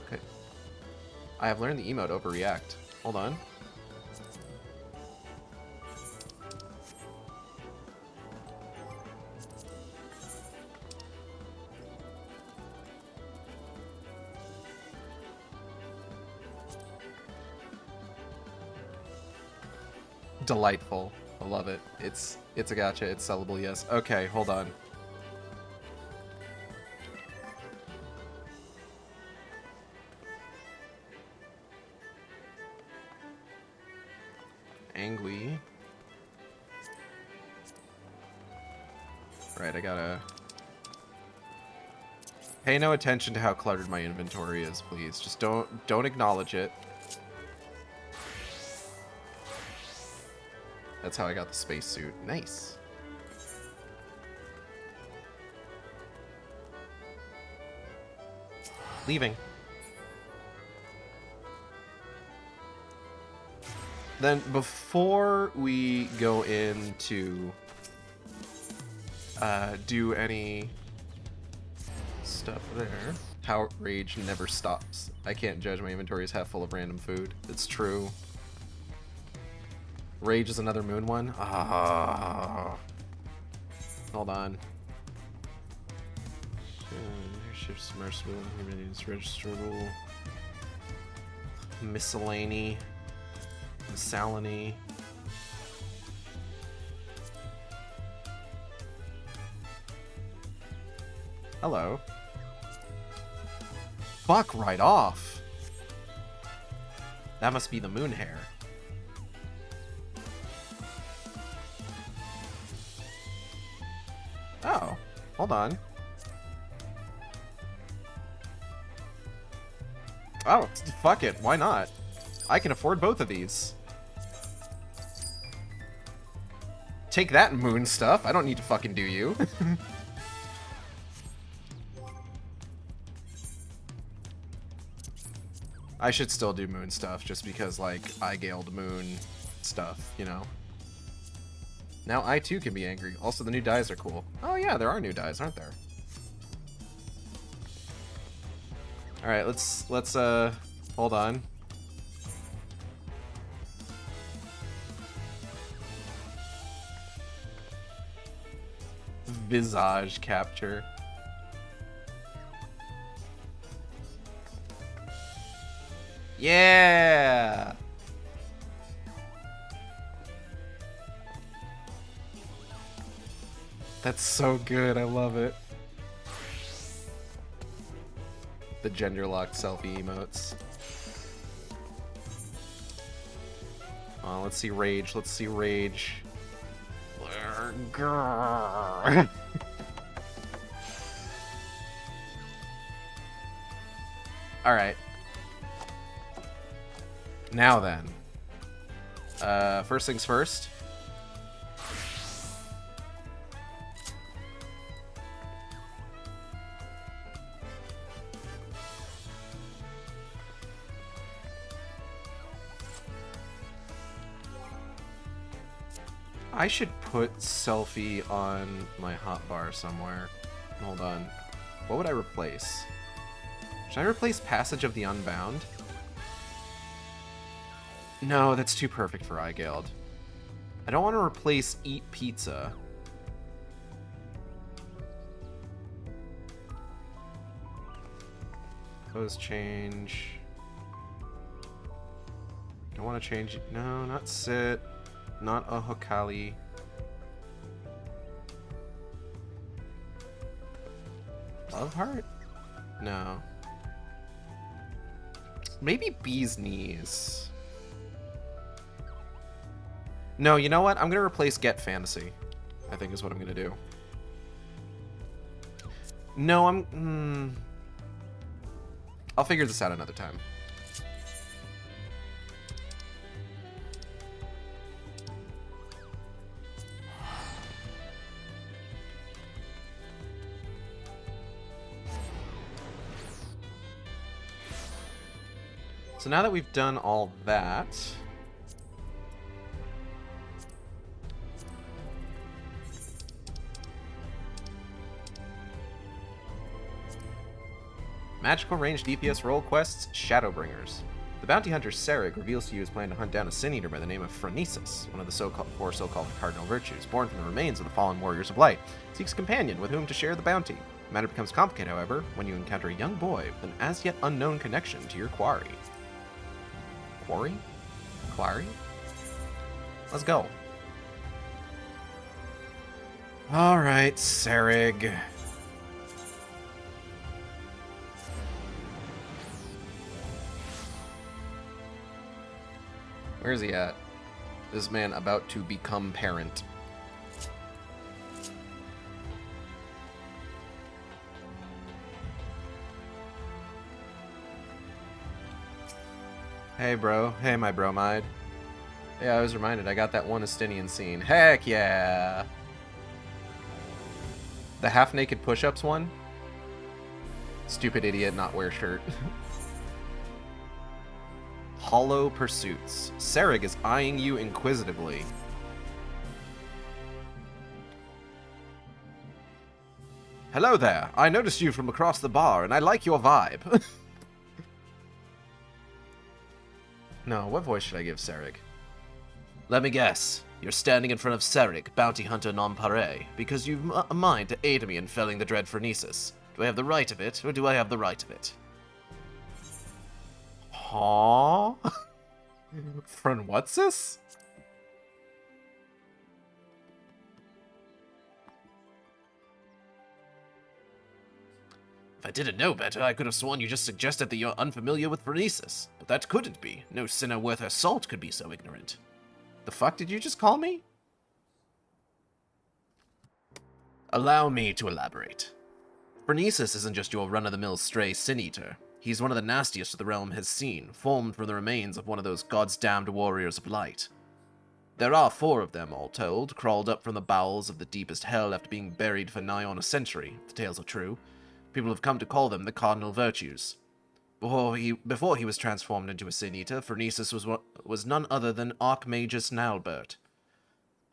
Okay. I have learned the emote overreact. Hold on. Delightful. I love it. It's a gacha. It's sellable, yes. Okay, hold on. Angry. Right, I gotta... Pay no attention to how cluttered my inventory is, please. Just don't acknowledge it. That's how I got the spacesuit. Nice. Leaving. Then, before we go into do any stuff there, how rage never stops. I can't judge, my inventory is half full of random food. It's true. Rage is another moon one? Ah. Hold on. Shift submersible, humidity is registerable. Miscellany. Miscellany. Hello. Fuck right off. That must be the moon hair. Hold on. Oh, fuck it. Why not? I can afford both of these. Take that, moon stuff. I don't need to fucking do you. I should still do moon stuff just because, like, I galed moon stuff, you know? Now I too can be angry. Also, the new dyes are cool. Oh yeah, there are new dyes, aren't there? Alright, let's hold on. Visage capture. Yeah! That's so good, I love it. The gender-locked selfie emotes. Oh, let's see rage, let's see rage. Grrr. Alright. Now then. First things first. I should put selfie on my hotbar somewhere. Hold on. What would I replace? Should I replace Passage of the Unbound? No, that's too perfect for iGailed. I don't want to replace Eat Pizza. Pose change. Don't want to change. No, not sit. Not a Hokali. Love Heart? No. Maybe Bee's Knees. No, you know what? I'm going to replace Get Fantasy. I think is what I'm going to do. No, I'll figure this out another time. So now that we've done all that, magical range DPS role quests, Shadowbringers. The bounty hunter Serig reveals to you his plan to hunt down a sin eater by the name of Phronesis, one of the four so-called cardinal virtues, born from the remains of the fallen warriors of light. Seeks a companion with whom to share the bounty. The matter becomes complicated, however, when you encounter a young boy with an as yet unknown connection to your quarry. Quarry? Quarry? Let's go. Alright, Serig. Where is he at? This man about to become parent. Hey, bro. Hey, my bromide. Yeah, I was reminded. I got that one Estinian scene. Heck yeah! The half-naked push-ups one? Stupid idiot, not wear shirt. Hollow Pursuits. Serig is eyeing you inquisitively. Hello there. I noticed you from across the bar, and I like your vibe. No, what voice should I give Serig? Let me guess. You're standing in front of Serig, bounty hunter nonpareil, because you've a mind to aid me in felling the dread Phronesis. Do I have the right of it, or do I have the right of it? Huh? From what's this? If I didn't know better, I could have sworn you just suggested that you're unfamiliar with Phronesis. But that couldn't be. No sinner worth her salt could be so ignorant. The fuck did you just call me? Allow me to elaborate. Phronesis isn't just your run-of-the-mill stray sin-eater. He's one of the nastiest the realm has seen, formed from the remains of one of those gods-damned warriors of light. There are 4 of them, all told, crawled up from the bowels of the deepest hell after being buried for nigh on a century, if the tales are true. People have come to call them the cardinal virtues. Before he was transformed into a sin-eater, Phronesis was none other than Archmagus Nalbert,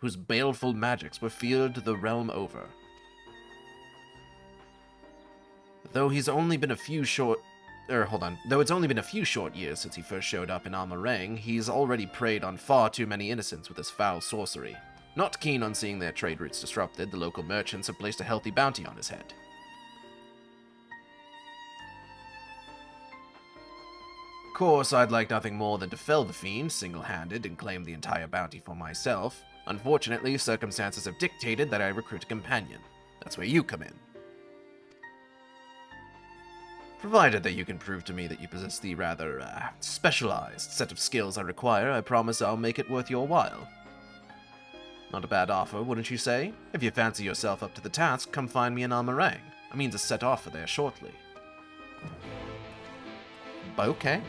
whose baleful magics were feared the realm over. Though it's only been a few short years since he first showed up in Amarang, he's already preyed on far too many innocents with his foul sorcery. Not keen on seeing their trade routes disrupted, the local merchants have placed a healthy bounty on his head. Of course, I'd like nothing more than to fell the fiend single-handed and claim the entire bounty for myself. Unfortunately, circumstances have dictated that I recruit a companion. That's where you come in. Provided that you can prove to me that you possess the rather, specialized set of skills I require, I promise I'll make it worth your while. Not a bad offer, wouldn't you say? If you fancy yourself up to the task, come find me in Amarang. I mean to set off for there shortly. Okay.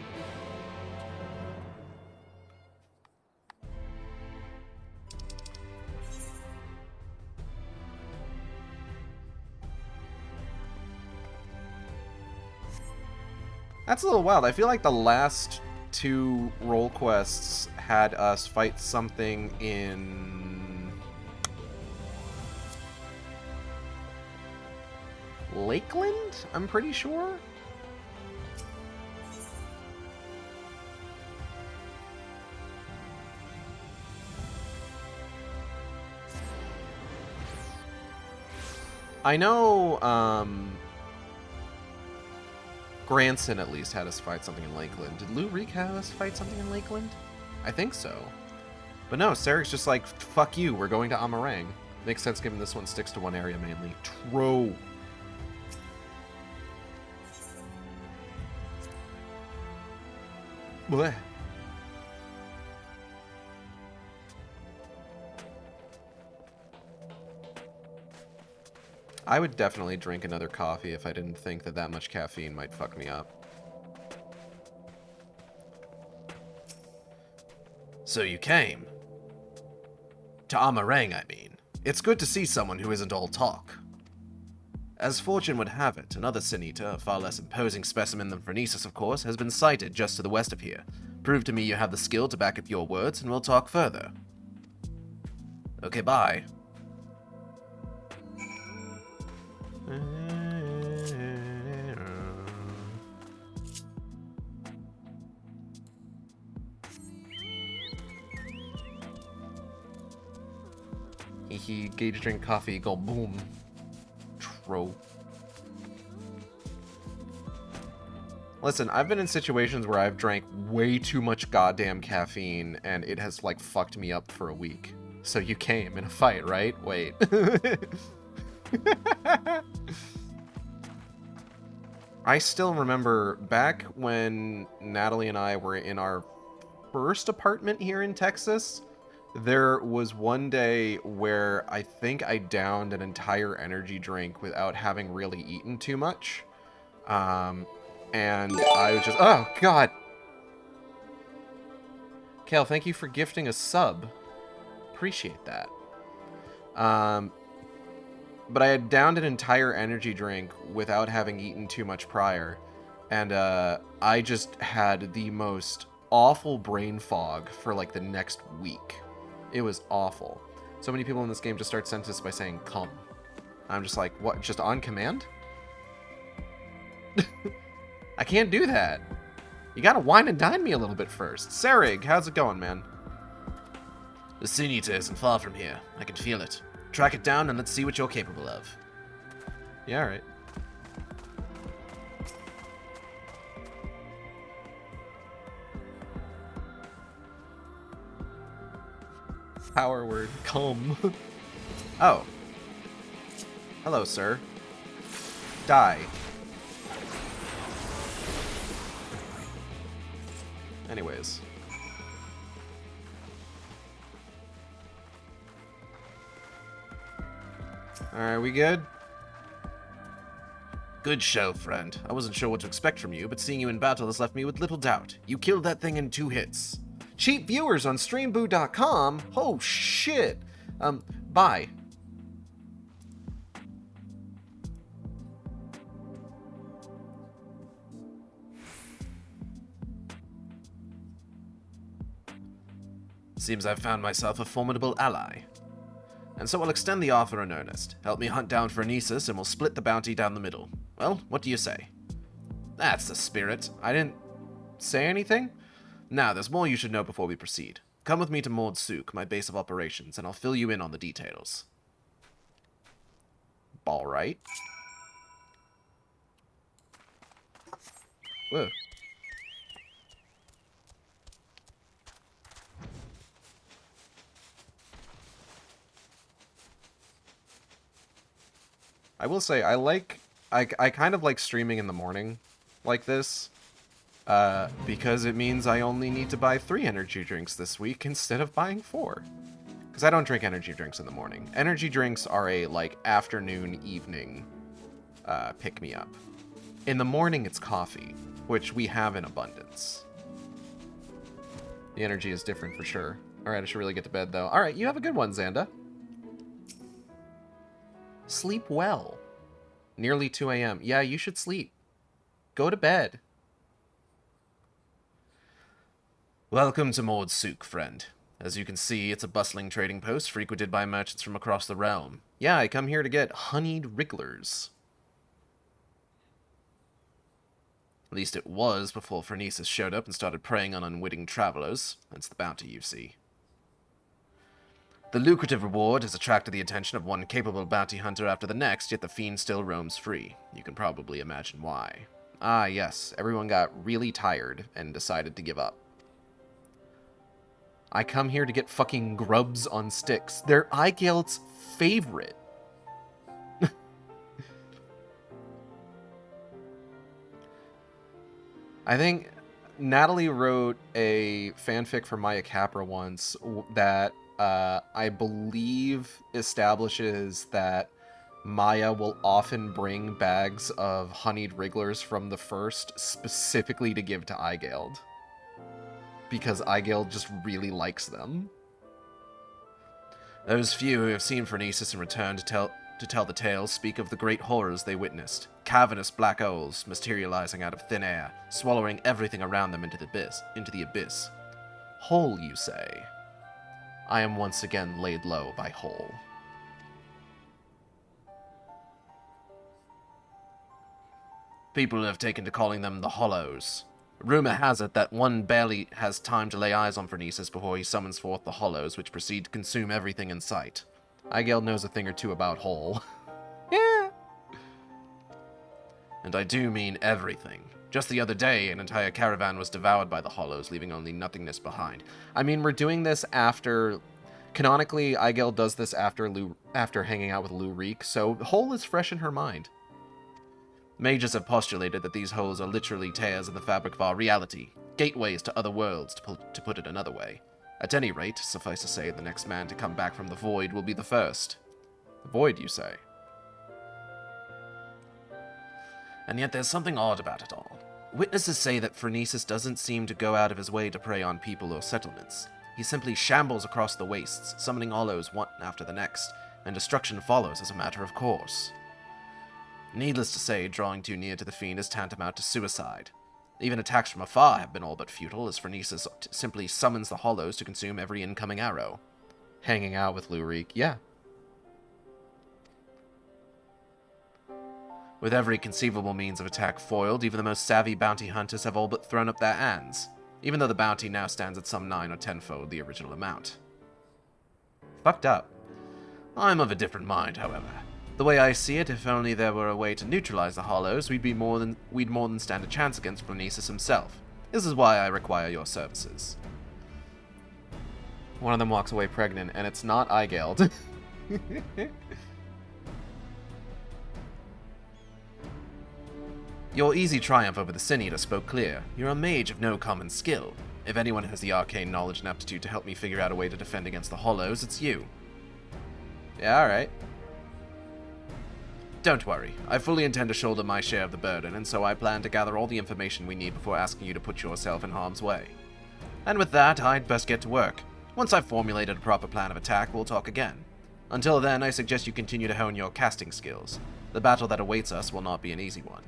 That's a little wild. I feel like the last 2 role quests had us fight something in Lakeland, I'm pretty sure. I know, Granson at least had us fight something in Lakeland. Did Lou Reek have us fight something in Lakeland? I think so. But no, Sarek's just like, fuck you, we're going to Amarang. Makes sense given this one sticks to one area mainly. True. Blech. I would definitely drink another coffee if I didn't think that much caffeine might fuck me up. So you came. To Amarang, I mean. It's good to see someone who isn't all talk. As fortune would have it, another sin-eater, a far less imposing specimen than Phronesis, of course, has been sighted just to the west of here. Prove to me you have the skill to back up your words, and we'll talk further. Okay, bye. He gauge drink coffee, go boom. Tro. Listen, I've been in situations where I've drank way too much goddamn caffeine, and it has, like, fucked me up for a week. So you came in a fight, right? Wait. I still remember back when Natalie and I were in our first apartment here in Texas, there was one day where I think I downed an entire energy drink without having really eaten too much. And I was just, oh god. Kale, thank you for gifting a sub. Appreciate that. But I had downed an entire energy drink without having eaten too much prior. And I just had the most awful brain fog for like the next week. It was awful. So many people in this game just start sentences by saying come. I'm just like, what, just on command? I can't do that. You gotta wine and dine me a little bit first. Sarig, how's it going, man? The Sin-Eater isn't far from here. I can feel it. Track it down and let's see what you're capable of. Yeah, alright. Power word, come. Oh. Hello, sir. Die. Anyways. Alright, we good? Good show, friend. I wasn't sure what to expect from you, but seeing you in battle has left me with little doubt. You killed that thing in 2 hits. Cheap viewers on streamboo.com? Oh shit! Bye. Seems I've found myself a formidable ally. And so I'll extend the offer in earnest. Help me hunt down Phronesis and we'll split the bounty down the middle. Well, what do you say? That's the spirit. I didn't say anything? Now, there's more you should know before we proceed. Come with me to Mord Sook, my base of operations, and I'll fill you in on the details. Alright. Whoa. I will say, I kind of like streaming in the morning like this, because it means I only need to buy 3 energy drinks this week instead of buying 4. Because I don't drink energy drinks in the morning. Energy drinks are a, like, afternoon, evening, pick-me-up. In the morning, it's coffee, which we have in abundance. The energy is different for sure. Alright, I should really get to bed, though. Alright, you have a good one, Xanda. Sleep well. Nearly 2 a.m. Yeah, you should sleep. Go to bed. Welcome to Mord Sook, friend. As you can see, it's a bustling trading post frequented by merchants from across the realm. Yeah, I come here to get honeyed wrigglers. At least it was before Phronesis showed up and started preying on unwitting travelers. That's the bounty, you see. The lucrative reward has attracted the attention of one capable bounty hunter after the next, yet the fiend still roams free. You can probably imagine why. Ah, yes. Everyone got really tired and decided to give up. I come here to get fucking grubs on sticks. They're Eigeld's favorite. I think Natalie wrote a fanfic for Maya Capra once that I believe establishes that Maya will often bring bags of honeyed wrigglers from the first specifically to give to Eigeld. Because Eigeld just really likes them. Those few who have seen Phronesis and returned to tell the tale speak of the great horrors they witnessed. Cavernous black owls materializing out of thin air, swallowing everything around them into the abyss. Hole, you say? I am once again laid low by Hole. People have taken to calling them the Hollows. Rumor has it that one barely has time to lay eyes on Phronesis before he summons forth the Hollows, which proceed to consume everything in sight. Eigeld knows a thing or two about Hole. Yeah. And I do mean everything. Just the other day, an entire caravan was devoured by the Hollows, leaving only nothingness behind. I mean, we're doing this after... Canonically, Eigeld does this after hanging out with Lou Reek, so Hole is fresh in her mind. Mages have postulated that these holes are literally tears in the fabric of our reality, gateways to other worlds, to put it another way. At any rate, suffice to say, the next man to come back from the void will be the first. The void, you say? And yet there's something odd about it all. Witnesses say that Phronesis doesn't seem to go out of his way to prey on people or settlements. He simply shambles across the wastes, summoning hollows one after the next, and destruction follows as a matter of course. Needless to say, drawing too near to the fiend is tantamount to suicide. Even attacks from afar have been all but futile, as Phronesis simply summons the hollows to consume every incoming arrow. Hanging out with Lou Reek, yeah. With every conceivable means of attack foiled, even the most savvy bounty hunters have all but thrown up their hands, even though the bounty now stands at some 9 or 10-fold the original amount. Fucked up. I'm of a different mind, however. The way I see it, if only there were a way to neutralize the hollows, we'd more than stand a chance against Phronesis himself. This is why I require your services. One of them walks away pregnant, and it's not Eigeld. Your easy triumph over the Sin Eater spoke clear. You're a mage of no common skill. If anyone has the arcane knowledge and aptitude to help me figure out a way to defend against the hollows, it's you. Yeah, alright. Don't worry. I fully intend to shoulder my share of the burden, and so I plan to gather all the information we need before asking you to put yourself in harm's way. And with that, I'd best get to work. Once I've formulated a proper plan of attack, we'll talk again. Until then, I suggest you continue to hone your casting skills. The battle that awaits us will not be an easy one.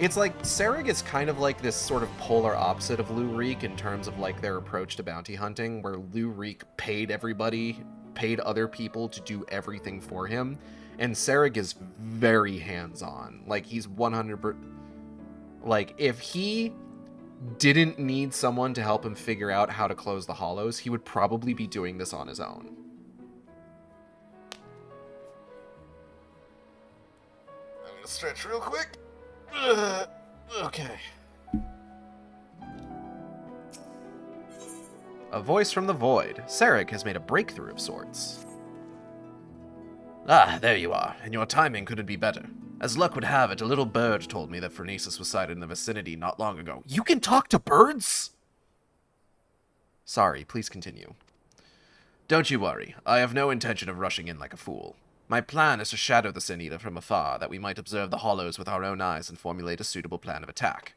It's like, Serrig is kind of like this sort of polar opposite of Lou Reek in terms of like their approach to bounty hunting, where Lou Reek paid other people to do everything for him, and Serrig is very hands-on. Like, he's 100%... Like, if he didn't need someone to help him figure out how to close the hollows, he would probably be doing this on his own. I'm gonna stretch real quick. Okay. A voice from the void. Serrig has made a breakthrough of sorts. Ah, there you are, and your timing couldn't be better. As luck would have it, a little bird told me that Phronesis was sighted in the vicinity not long ago. You can talk to birds? Sorry, please continue. Don't you worry, I have no intention of rushing in like a fool. My plan is to shadow the Sin Eater from afar, that we might observe the hollows with our own eyes and formulate a suitable plan of attack.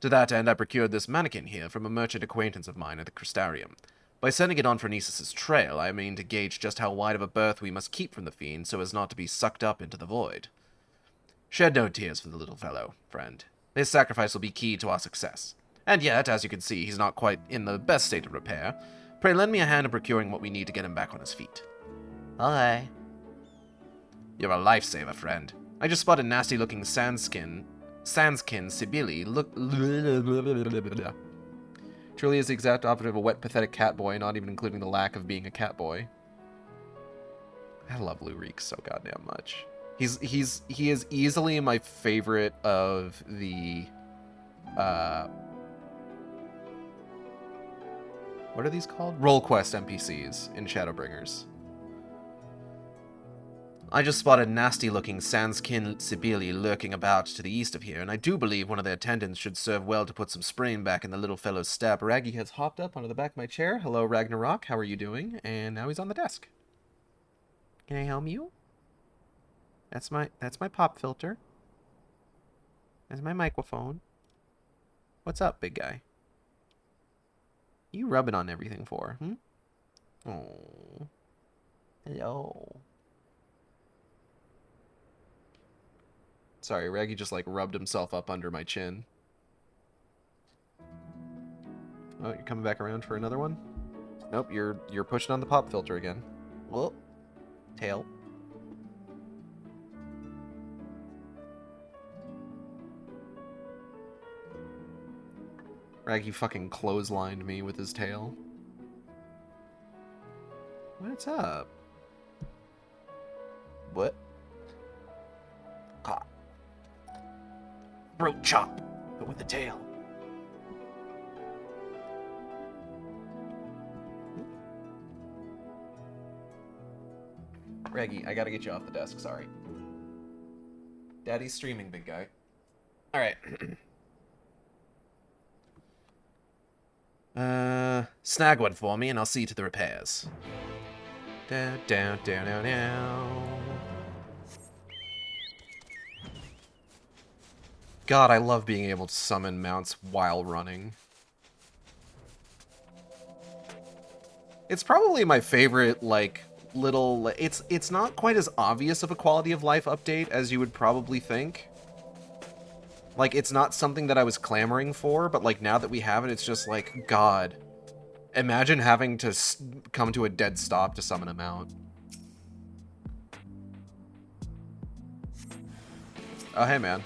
To that end, I procured this mannequin here from a merchant acquaintance of mine at the Crystarium. By sending it on Phronesis' trail, I mean to gauge just how wide of a berth we must keep from the fiend so as not to be sucked up into the void. Shed no tears for the little fellow, friend. His sacrifice will be key to our success. And yet, as you can see, he's not quite in the best state of repair. Pray lend me a hand in procuring what we need to get him back on his feet. Okay. You're a lifesaver, friend. I just spotted nasty-looking Sandskin Sibili Truly is the exact opposite of a wet, pathetic cat boy, not even including the lack of being a cat boy. I love Lou Reek so goddamn much. He is easily my favorite of the what are these called? Roll quest NPCs in Shadowbringers. I just spotted nasty-looking Sandskin Sibili lurking about to the east of here, and I do believe one of their attendants should serve well to put some spring back in the little fellow's step. Raggy has hopped up onto the back of my chair. Hello, Ragnarok. How are you doing? And now he's on the desk. Can I help you? That's my pop filter. That's my microphone. What's up, big guy? You rubbing on everything for? Oh. Hello. Sorry, Raggy just like rubbed himself up under my chin. Oh, you're coming back around for another one? Nope, you're pushing on the pop filter again. Whoa. Tail. Raggy fucking clotheslined me with his tail. What's up? What? Ah. Throat chop, but with the tail. Raggy, I gotta get you off the desk, sorry. Daddy's streaming, big guy. Alright. Snag one for me and I'll see to the repairs. Down, down, down, down, down. God, I love being able to summon mounts while running. It's probably my favorite, like, little... It's not quite as obvious of a quality of life update as you would probably think. Like, it's not something that I was clamoring for, but, like, now that we have it, it's just like, God. Imagine having to come to a dead stop to summon a mount. Oh, hey, man.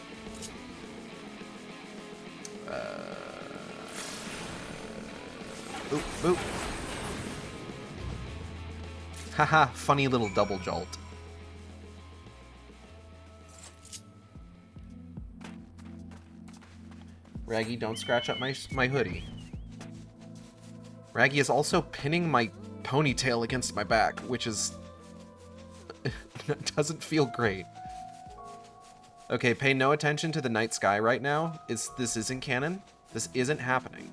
Oop, oop. Haha, funny little double jolt. Raggy, don't scratch up my hoodie. Raggy is also pinning my ponytail against my back, which is... doesn't feel great. Okay, pay no attention to the night sky right now. This isn't canon. This isn't happening.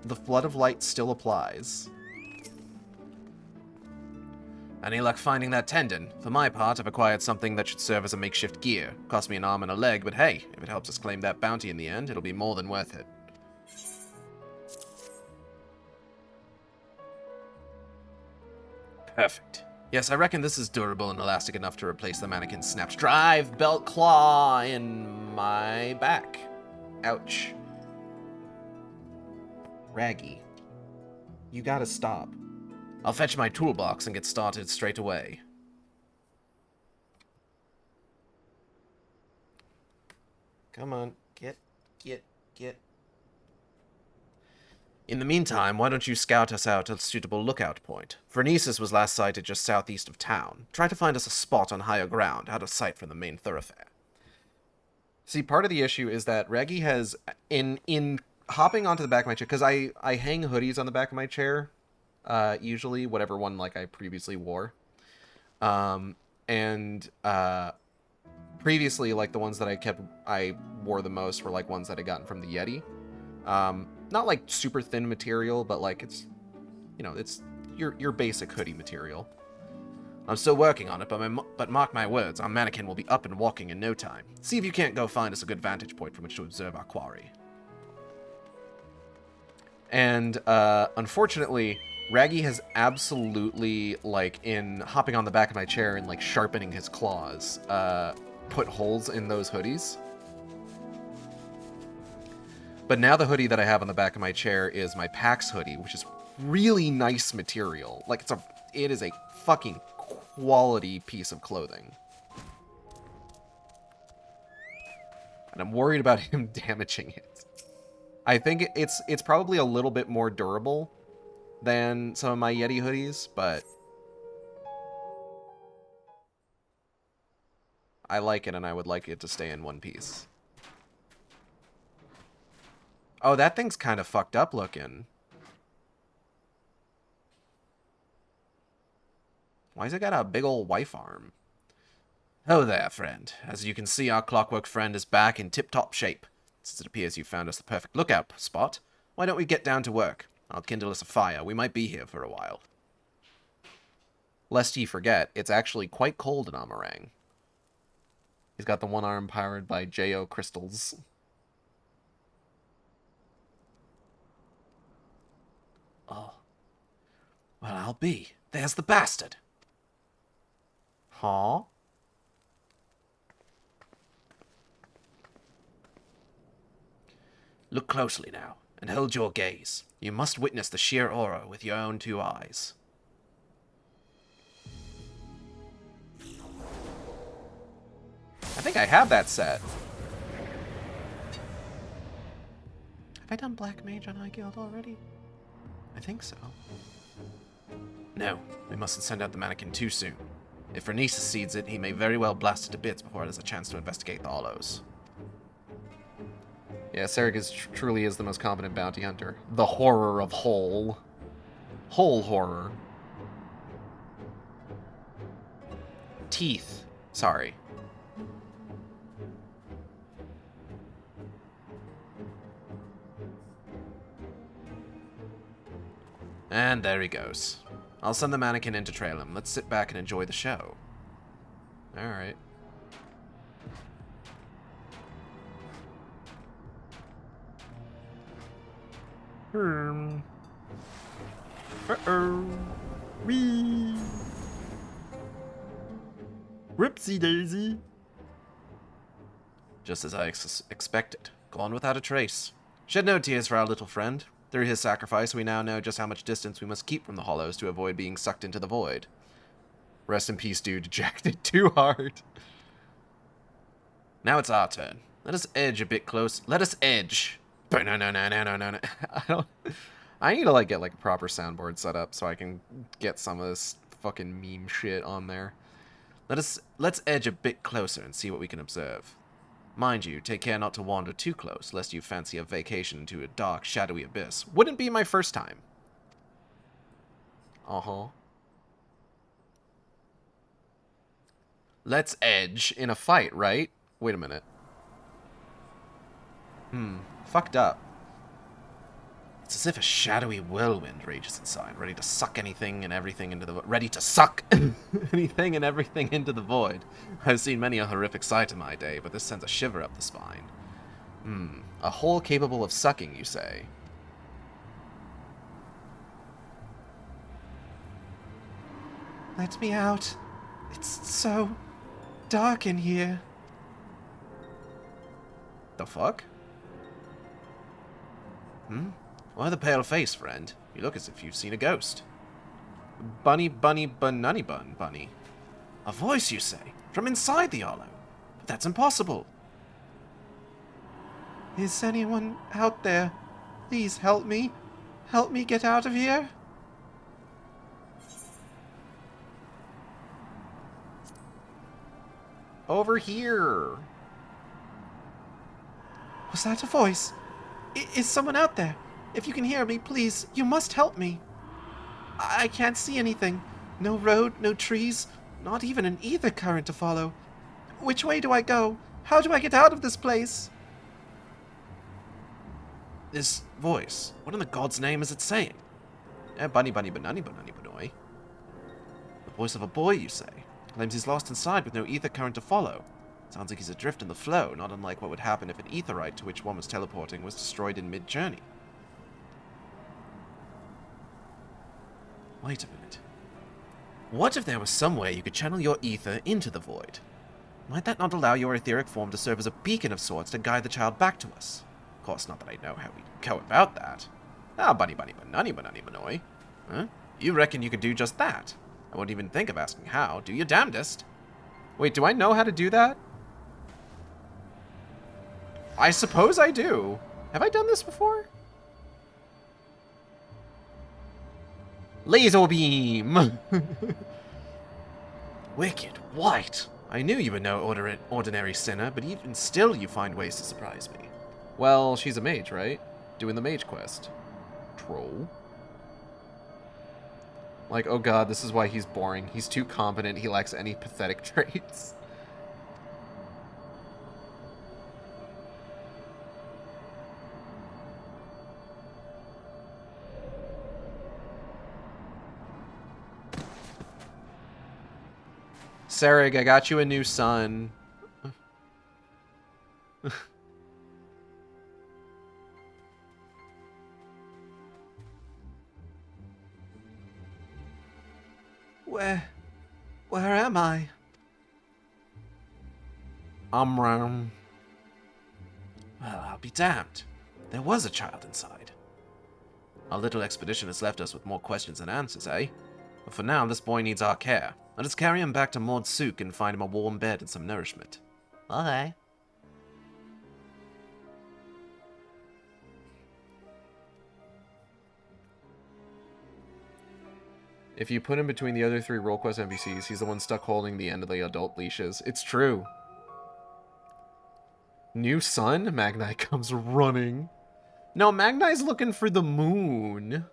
The flood of light still applies. Any luck finding that tendon? For my part, I've acquired something that should serve as a makeshift gear. Cost me an arm and a leg, but hey, if it helps us claim that bounty in the end, it'll be more than worth it. Perfect. Yes, I reckon this is durable and elastic enough to replace the mannequin's snapped drive belt claw in my back. Ouch. Raggy. You gotta stop. I'll fetch my toolbox and get started straight away. Come on. Get. In the meantime, why don't you scout us out a suitable lookout point? Phronesis was last sighted just southeast of town. Try to find us a spot on higher ground, out of sight from the main thoroughfare. See, part of the issue is that Raggy has, in hopping onto the back of my chair, because I hang hoodies on the back of my chair, usually, whatever one, like, I previously wore. Previously, like, the ones that I wore the most were, like, ones that I gotten from the Yeti. Not, like, super thin material, but, like, it's, you know, it's your basic hoodie material. I'm still working on it, but mark my words, our mannequin will be up and walking in no time. See if you can't go find us a good vantage point from which to observe our quarry. And, unfortunately, Raggy has absolutely, like, in hopping on the back of my chair and, like, sharpening his claws, put holes in those hoodies. But now the hoodie that I have on the back of my chair is my PAX hoodie, which is really nice material. Like, it is a fucking quality piece of clothing. And I'm worried about him damaging it. I think it's probably a little bit more durable than some of my Yeti hoodies, but I like it and I would like it to stay in one piece. Oh, that thing's kind of fucked up looking. Why's it got a big old wife arm? Oh there, friend. As you can see, our clockwork friend is back in tip-top shape. Since it appears you found us the perfect lookout spot, why don't we get down to work? I'll kindle us a fire. We might be here for a while. Lest ye forget, it's actually quite cold in Amarang. He's got the one arm powered by J.O. crystals. Oh. Well, I'll be. There's the bastard. Huh? Look closely now, and hold your gaze. You must witness the sheer aura with your own two eyes. I think I have that set. Have I done Black Mage on iGuild already? I think so. No, we mustn't send out the mannequin too soon. If Phronesis sees it, he may very well blast it to bits before it has a chance to investigate the hollows. Yeah, Sarek truly is the most competent bounty hunter. The horror of Hole. Hole horror. Teeth. Sorry. And there he goes. I'll send the mannequin in to trail him. Let's sit back and enjoy the show. Alright. Uh-oh. Whee! Whoopsie daisy. Just as I expected. Gone without a trace. Shed no tears for our little friend. Through his sacrifice, we now know just how much distance we must keep from the hollows to avoid being sucked into the void. Rest in peace, dude. Dejected too hard. Now it's our turn. Let us edge a bit close. Let us edge. No. I need to, like, get, like, a proper soundboard set up so I can get some of this fucking meme shit on there. Let's edge a bit closer and see what we can observe. Mind you, take care not to wander too close, lest you fancy a vacation into a dark, shadowy abyss. Wouldn't be my first time. Uh-huh. Let's edge. In a fight, right? Wait a minute. Fucked up. It's as if a shadowy whirlwind rages inside, ready to suck anything and everything into the ready to suck anything and everything into the void. I've seen many a horrific sight in my day, but this sends a shiver up the spine. A hole capable of sucking, you say? Let me out. It's so dark in here. The fuck? Why the pale face, friend? You look as if you've seen a ghost. Bunny, bunny, bunny, bunny. A voice, you say? From inside the hollow? But that's impossible. Is anyone out there? Please help me. Help me get out of here. Over here. Was that a voice? Is someone out there? If you can hear me, please, you must help me. I can't see anything. No road, no trees, not even an ether current to follow. Which way do I go? How do I get out of this place? This voice, what in the god's name is it saying? Bunny, bunny, banani, banani, banoy. The voice of a boy, you say? Claims he's lost inside with no ether current to follow. Sounds like he's adrift in the flow, not unlike what would happen if an etherite to which one was teleporting was destroyed in mid-journey. Wait a minute. What if there was some way you could channel your ether into the void? Might that not allow your etheric form to serve as a beacon of sorts to guide the child back to us? Of course, not that I know how we'd go about that. Bunny, bunny, banani, banani, banoy. Huh? You reckon you could do just that? I won't even think of asking how. Do your damnedest. Wait, do I know how to do that? I suppose I do. Have I done this before? Laser beam! Wicked white! I knew you were no ordinary sinner, but even still you find ways to surprise me. Well, she's a mage, right? Doing the mage quest. Troll. Like, oh god, this is why he's boring. He's too competent, he lacks any pathetic traits. Sarag, I got you a new son. Where am I? Well, I'll be damned. There was a child inside. Our little expedition has left us with more questions than answers, eh? But for now, this boy needs our care. Let us carry him back to Maud Sook and find him a warm bed and some nourishment. Okay. If you put him between the other 3 role quest NPCs, he's the one stuck holding the end of the adult leashes. It's true. New son? Magnai comes running. No, Magnai's looking for the moon.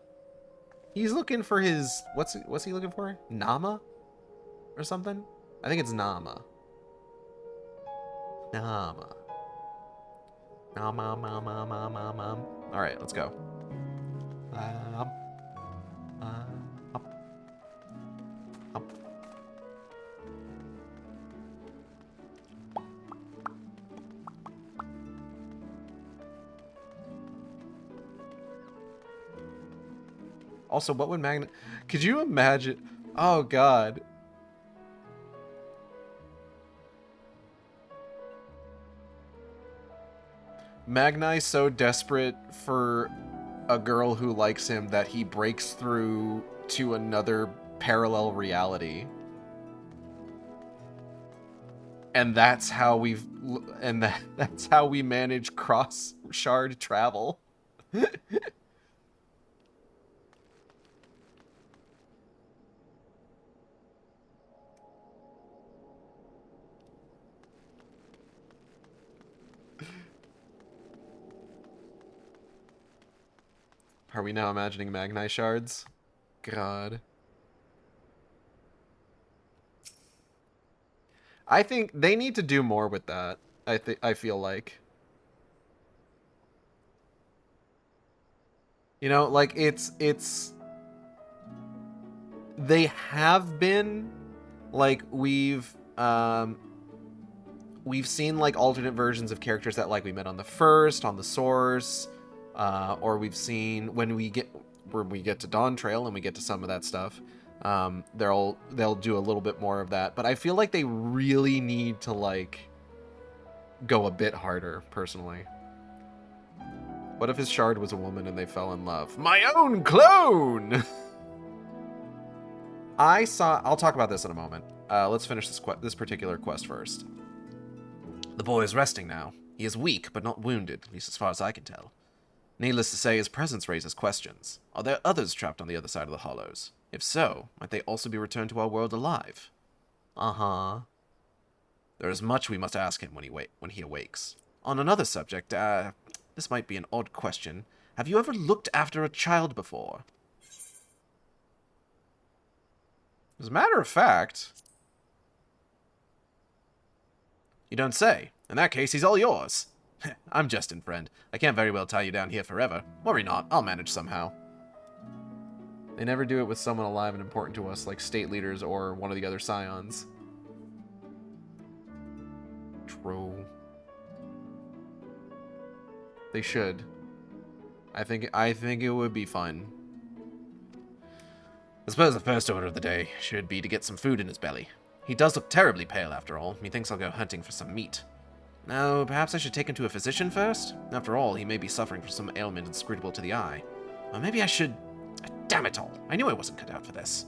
He's looking for his... What's he looking for? Nama? Or something? I think it's Nama. Nama. Nama. Alright, let's go. Also, what would Magna... Could you imagine... Oh, God. Magnai's so desperate for a girl who likes him that he breaks through to another parallel reality. And that's how we've... And that's how we manage cross-shard travel. Are we now imagining Magnai shards? God. I think they need to do more with that. I feel like. You know, like, they have been, like, we've seen, like, alternate versions of characters that, like, we met on the first, on the source, or we've seen when we get to Dawn Trail and we get to some of that stuff, they'll do a little bit more of that. But I feel like they really need to, like, go a bit harder, personally. What if his shard was a woman and they fell in love? My own clone! I'll talk about this in a moment. Let's finish this particular quest first. The boy is resting now. He is weak, but not wounded, at least as far as I can tell. Needless to say, his presence raises questions. Are there others trapped on the other side of the hollows? If so, might they also be returned to our world alive? Uh-huh. There is much we must ask him when he awakes. On another subject, this might be an odd question. Have you ever looked after a child before? As a matter of fact... You don't say. In that case, he's all yours. I'm jesting, friend. I can't very well tie you down here forever. Worry not, I'll manage somehow. They never do it with someone alive and important to us, like state leaders or one of the other scions. True. They should. I think it would be fun. I suppose the first order of the day should be to get some food in his belly. He does look terribly pale, after all. Methinks I'll go hunting for some meat. Now, perhaps I should take him to a physician first? After all, he may be suffering from some ailment inscrutable to the eye. Or maybe I should... Damn it all! I knew I wasn't cut out for this.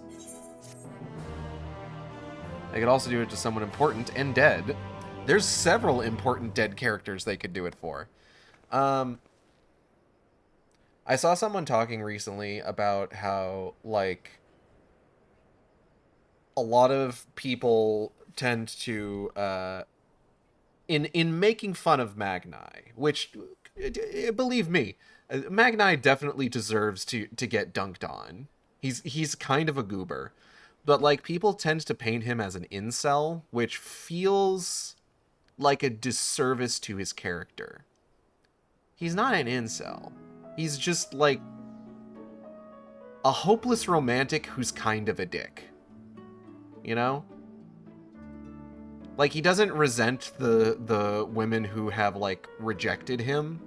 They could also do it to someone important and dead. There's several important dead characters they could do it for. I saw someone talking recently about how, like... a lot of people tend to, in making fun of Magni, which, believe me, Magni definitely deserves to get dunked on. He's kind of a goober. But, like, people tend to paint him as an incel, which feels like a disservice to his character. He's not an incel. He's just, like, a hopeless romantic who's kind of a dick. You know? Like, he doesn't resent the women who have, like, rejected him.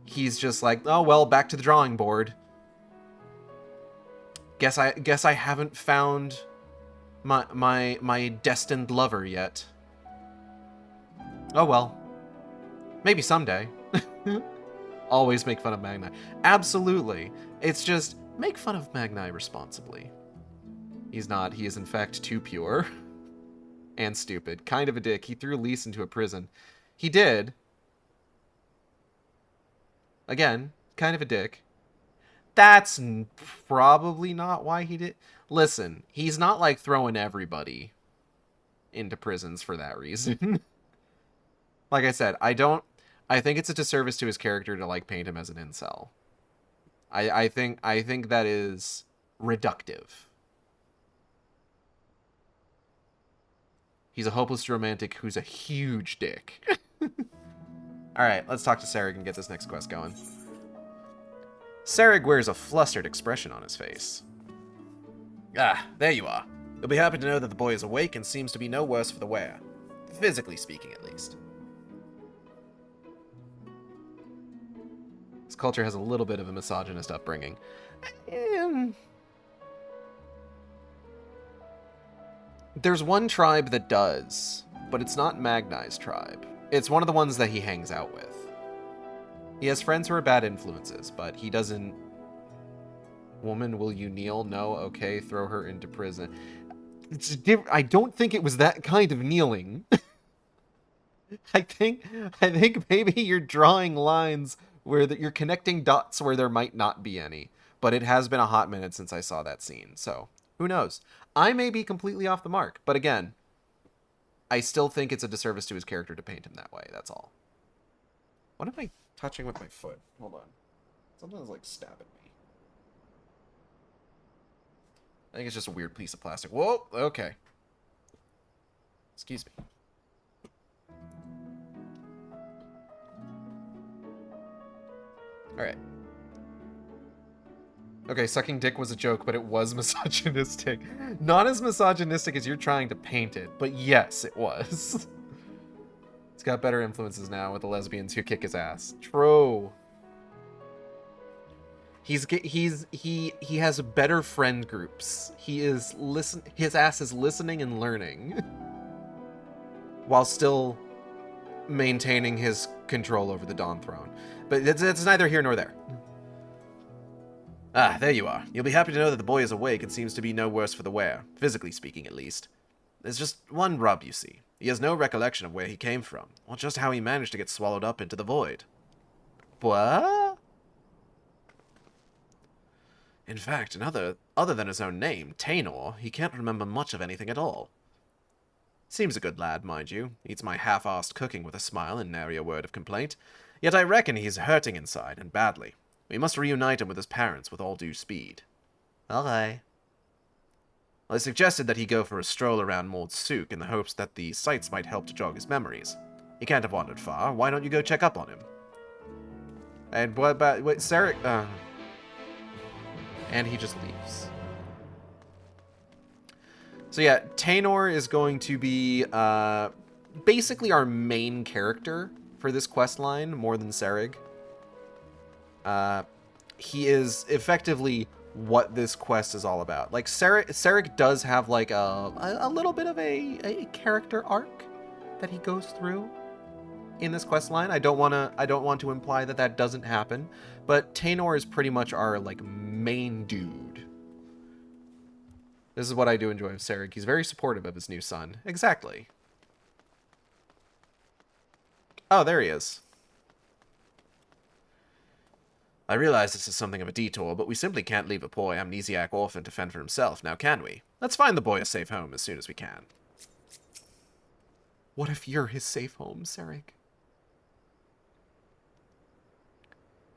He's just like, oh, well, back to the drawing board. Guess I haven't found my destined lover yet. Oh, well. Maybe someday. Always make fun of Magni. Absolutely. It's just, make fun of Magni responsibly. He's not. He is, in fact, too pure. And stupid. Kind of a dick. He threw Lise into a prison. He did. Again, kind of a dick. That's probably not why he did... Listen, he's not, like, throwing everybody into prisons for that reason. Like I said, I think it's a disservice to his character to, like, paint him as an incel. I think that is reductive. He's a hopeless romantic who's a huge dick. Alright, let's talk to Sarag and get this next quest going. Sarag wears a flustered expression on his face. Ah, there you are. You'll be happy to know that the boy is awake and seems to be no worse for the wear. Physically speaking, at least. This culture has a little bit of a misogynist upbringing. There's one tribe that does, but it's not Magni's tribe. It's one of the ones that he hangs out with. He has friends who are bad influences, but he doesn't... Woman, will you kneel? No? Okay, throw her into prison. I don't think it was that kind of kneeling. I think maybe you're drawing lines where you're connecting dots where there might not be any. But it has been a hot minute since I saw that scene, so who knows? I may be completely off the mark, but again, I still think it's a disservice to his character to paint him that way, that's all. What am I touching with my foot? Hold on. Something's like stabbing me. I think it's just a weird piece of plastic. Whoa, okay. Excuse me. Alright. Okay, sucking dick was a joke, but it was misogynistic. Not as misogynistic as you're trying to paint it, but yes, it was. He's got better influences now with the lesbians who kick his ass. True. He has better friend groups. His ass is listening and learning while still maintaining his control over the Dawn Throne. But it's neither here nor there. Ah, there you are. You'll be happy to know that the boy is awake and seems to be no worse for the wear, physically speaking at least. There's just one rub, you see. He has no recollection of where he came from, or just how he managed to get swallowed up into the void. What? In fact, other than his own name, Tainor, he can't remember much of anything at all. Seems a good lad, mind you. Eats my half-assed cooking with a smile and nary a word of complaint. Yet I reckon he's hurting inside, and badly. We must reunite him with his parents with all due speed. Okay. I suggested that he go for a stroll around Mold Souk in the hopes that the sights might help to jog his memories. He can't have wandered far. Why don't you go check up on him? And what about... Wait, Sarah... And he just leaves. So yeah, Tainor is going to be basically our main character for this quest line, more than Serig. He is effectively what this quest is all about. Like, Serig does have like a little bit of a character arc that he goes through in this quest line. I don't want to imply that that doesn't happen, but Tainor is pretty much our like main dude. This is what I do enjoy of Serig. He's very supportive of his new son. Exactly. Oh, there he is. I realize this is something of a detour, but we simply can't leave a poor amnesiac orphan to fend for himself, now can we? Let's find the boy a safe home as soon as we can. What if you're his safe home, Serig?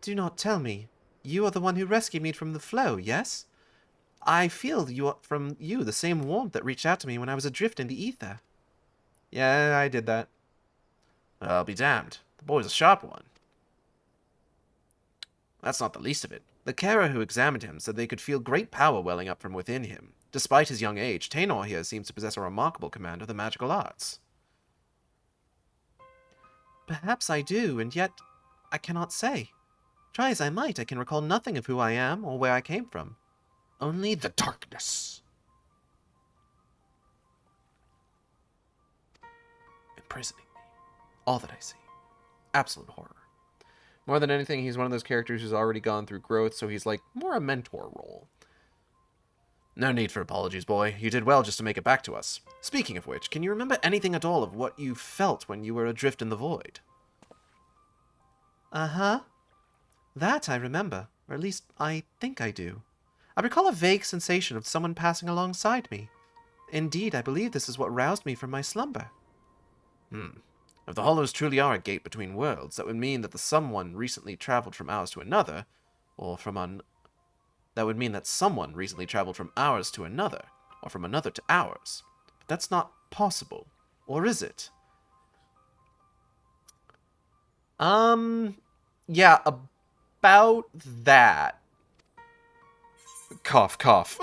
Do not tell me. You are the one who rescued me from the flow, yes? I feel from you the same warmth that reached out to me when I was adrift in the ether. Yeah, I did that. I'll be damned. The boy's a sharp one. That's not the least of it. The carer who examined him said they could feel great power welling up from within him. Despite his young age, Tainor here seems to possess a remarkable command of the magical arts. Perhaps I do, and yet I cannot say. Try as I might, I can recall nothing of who I am or where I came from. Only the darkness. Imprisoning me. All that I see. Absolute horror. More than anything, he's one of those characters who's already gone through growth, so he's like more a mentor role. No need for apologies, boy. You did well just to make it back to us. Speaking of which, can you remember anything at all of what you felt when you were adrift in the void? Uh-huh. That I remember, or at least I think I do. I recall a vague sensation of someone passing alongside me. Indeed, I believe this is what roused me from my slumber. If the Hollows truly are a gate between worlds, that would mean that the someone recently traveled from ours to another, or that would mean that someone recently traveled from ours to another, or from another to ours. But that's not possible. Or is it? Yeah, about that. Cough, cough.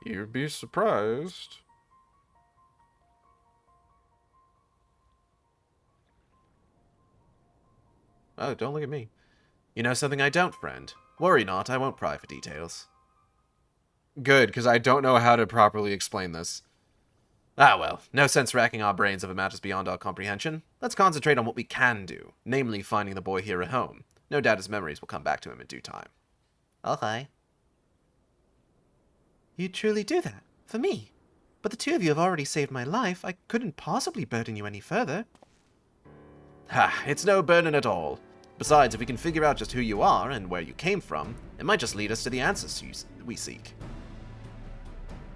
You'd be surprised. Oh, don't look at me. You know something I don't, friend. Worry not, I won't pry for details. Good, because I don't know how to properly explain this. Ah well, no sense racking our brains over matters beyond our comprehension. Let's concentrate on what we can do, namely finding the boy here a home. No doubt his memories will come back to him in due time. Okay. You truly do that? For me? But the two of you have already saved my life. I couldn't possibly burden you any further. Ha, it's no burden at all. Besides, if we can figure out just who you are and where you came from, it might just lead us to the answers we seek.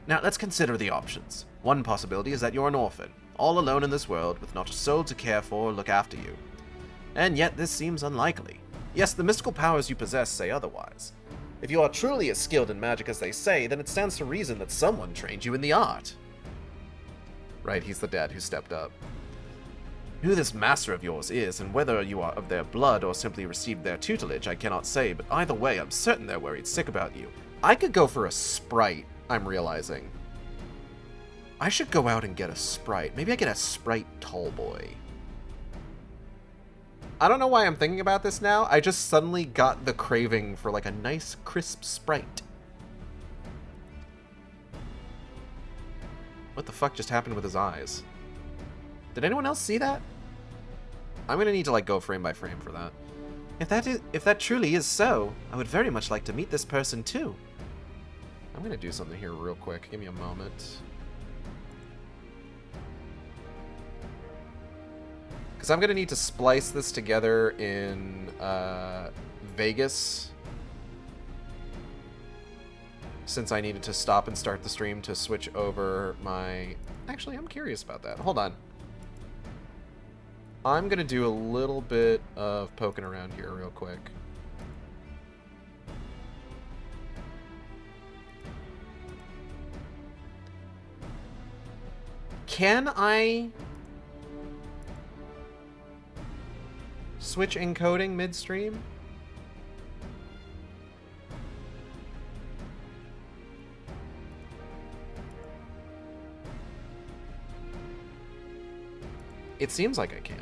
Now, let's consider the options. One possibility is that you're an orphan, all alone in this world, with not a soul to care for or look after you. And yet, this seems unlikely. Yes, the mystical powers you possess say otherwise. If you are truly as skilled in magic as they say, then it stands to reason that someone trained you in the art. Right, he's the dad who stepped up. Who this master of yours is, and whether you are of their blood or simply received their tutelage, I cannot say, but either way, I'm certain they're worried sick about you. I could go for a sprite, I'm realizing. I should go out and get a sprite. Maybe I get a sprite tall boy. I don't know why I'm thinking about this now. I just suddenly got the craving for like a nice crisp sprite. What the fuck just happened with his eyes? Did anyone else see that? I'm gonna need to like go frame by frame for that. If that truly is so, I would very much like to meet this person too. I'm gonna do something here real quick. Give me a moment. Because I'm gonna need to splice this together in Vegas. Since I needed to stop and start the stream to switch over my... Actually, I'm curious about that. Hold on. I'm going to do a little bit of poking around here real quick. Can I switch encoding midstream? It seems like I can.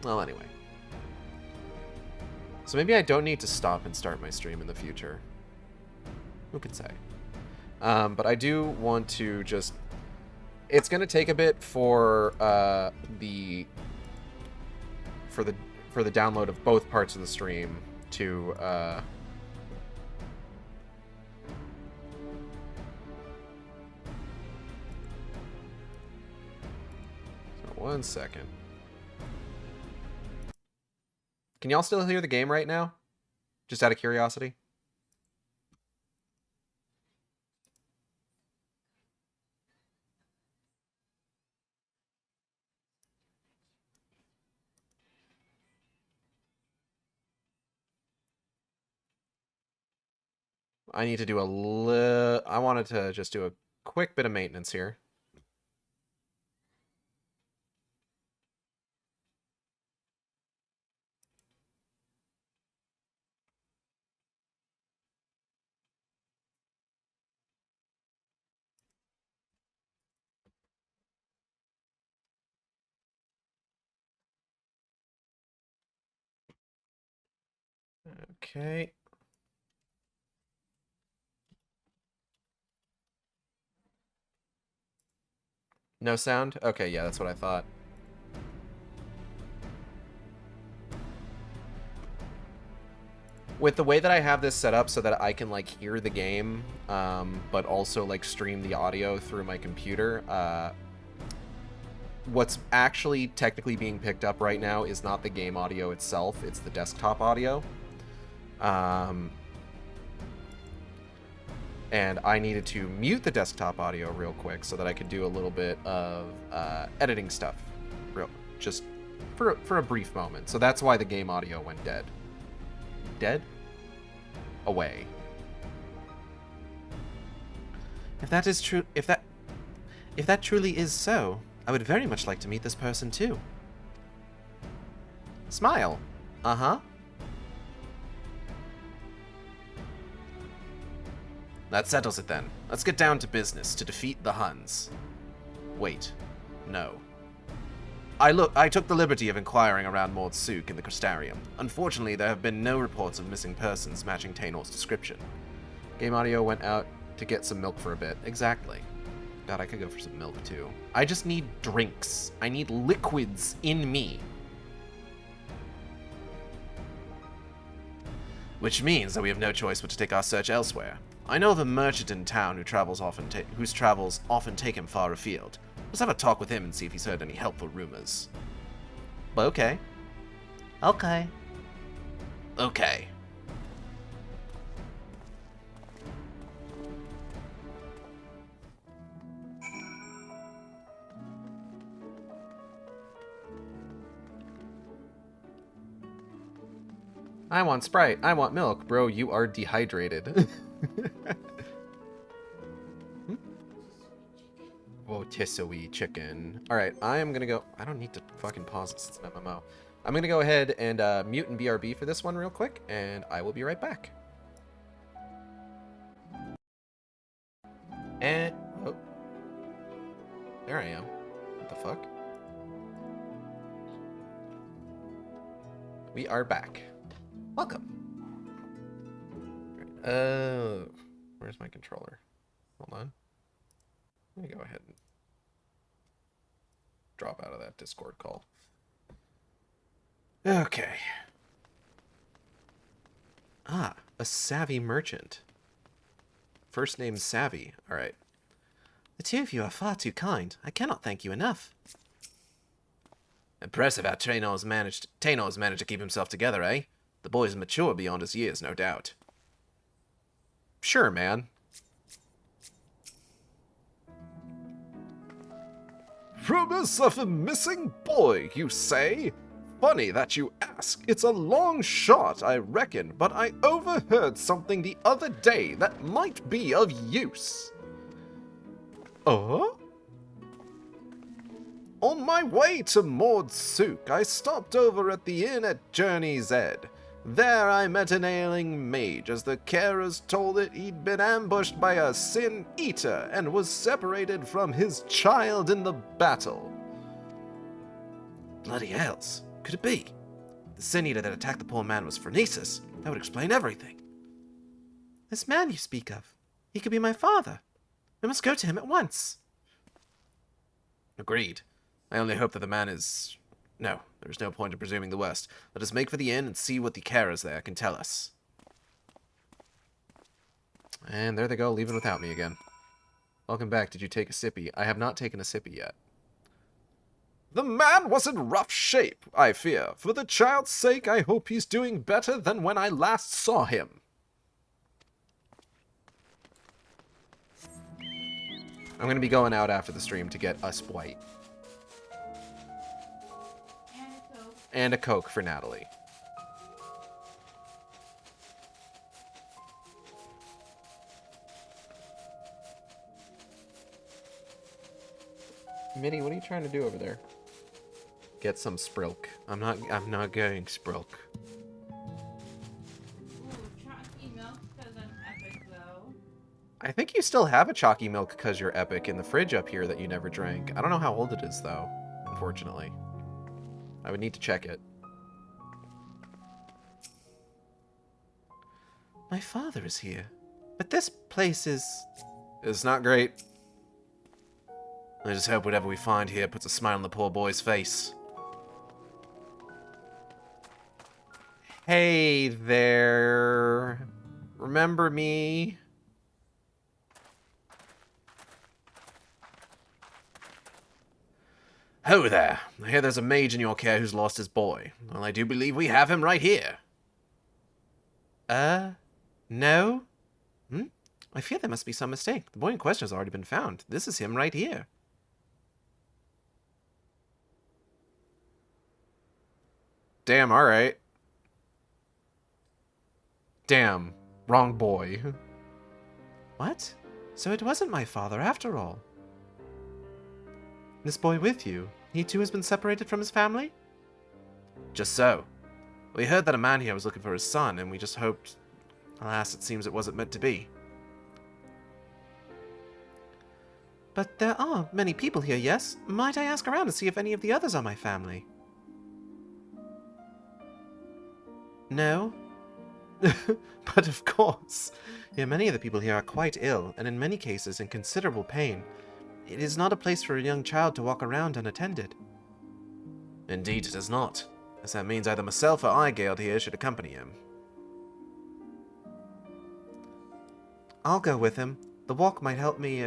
Well, anyway. So maybe I don't need to stop and start my stream in the future. Who can say? But I do want to just... It's going to take a bit for the download of both parts of the stream to... One second. Can y'all still hear the game right now? Just out of curiosity. I need to do I wanted to just do a quick bit of maintenance here. Okay. No sound? Okay, yeah, that's what I thought. With the way that I have this set up so that I can like hear the game, but also like stream the audio through my computer, what's actually technically being picked up right now is not the game audio itself, it's the desktop audio. And I needed to mute the desktop audio real quick so that I could do a little bit of editing stuff, just for a brief moment. So that's why the game audio went dead. Dead? Away. If that is true, if that truly is so, I would very much like to meet this person too. Smile. Uh-huh. That settles it then. Let's get down to business to defeat the Huns. Wait. No. I took the liberty of inquiring around Mord Sook in the Crystarium. Unfortunately, there have been no reports of missing persons matching Taenor's description. Game audio went out to get some milk for a bit. Exactly. God, I could go for some milk too. I just need drinks. I need liquids in me. Which means that we have no choice but to take our search elsewhere. I know of a merchant in town whose travels often take him far afield. Let's have a talk with him and see if he's heard any helpful rumors. Okay. Okay. Okay. I want Sprite. I want milk. Bro, you are dehydrated. Whoa, rotisserie chicken. Alright, I am gonna go... I don't need to fucking pause this. It's an MMO. I'm gonna go ahead and mute and BRB for this one real quick, and I will be right back. And... oh. There I am. What the fuck? We are back. Welcome. Where's my controller? Hold on. Let me go ahead and drop out of that Discord call. Okay. Ah, a savvy merchant. First name Savvy. Alright. The two of you are far too kind. I cannot thank you enough. Impressive how Tano's managed to keep himself together, eh? The boy's mature beyond his years, no doubt. Sure, man. Rumors of a missing boy, you say? Funny that you ask. It's a long shot, I reckon, but I overheard something the other day that might be of use. Oh? On my way to Maud Sook, I stopped over at the inn at Journey's End. There I met an ailing mage, as the carers told it he'd been ambushed by a sin eater and was separated from his child in the battle. Bloody hells. Could it be? The sin eater that attacked the poor man was Phronesis. That would explain everything. This man you speak of. He could be my father. We must go to him at once. Agreed. I only hope that the man is... No, there's no point in presuming the worst. Let us make for the inn and see what the carers there can tell us. And there they go, leaving without me again. Welcome back. Did you take a sippy? I have not taken a sippy yet. The man was in rough shape, I fear. For the child's sake, I hope he's doing better than when I last saw him. I'm going to be going out after the stream to get us white. And a Coke for Natalie. Mitty, what are you trying to do over there? Get some Sprilk. I'm not going Sprilk. Chalky milk because I'm epic, though. I think you still have a chalky milk because you're epic in the fridge up here that you never drank. I don't know how old it is, though, unfortunately. I would need to check it. My father is here. But this place is... It's not great. I just hope whatever we find here puts a smile on the poor boy's face. Hey there. Remember me? Ho there! I hear there's a mage in your care who's lost his boy. Well, I do believe we have him right here. No? I fear there must be some mistake. The boy in question has already been found. This is him right here. Damn, alright. Damn, wrong boy. What? So it wasn't my father after all. This boy with you, he too has been separated from his family? Just so. We heard that a man here was looking for his son, and we just hoped... Alas, it seems it wasn't meant to be. But there are many people here, yes? Might I ask around to see if any of the others are my family? No? But of course. Yeah, many of the people here are quite ill, and in many cases in considerable pain. It is not a place for a young child to walk around unattended. Indeed it is not, as that means either myself or Igale here should accompany him. I'll go with him. The walk might help me,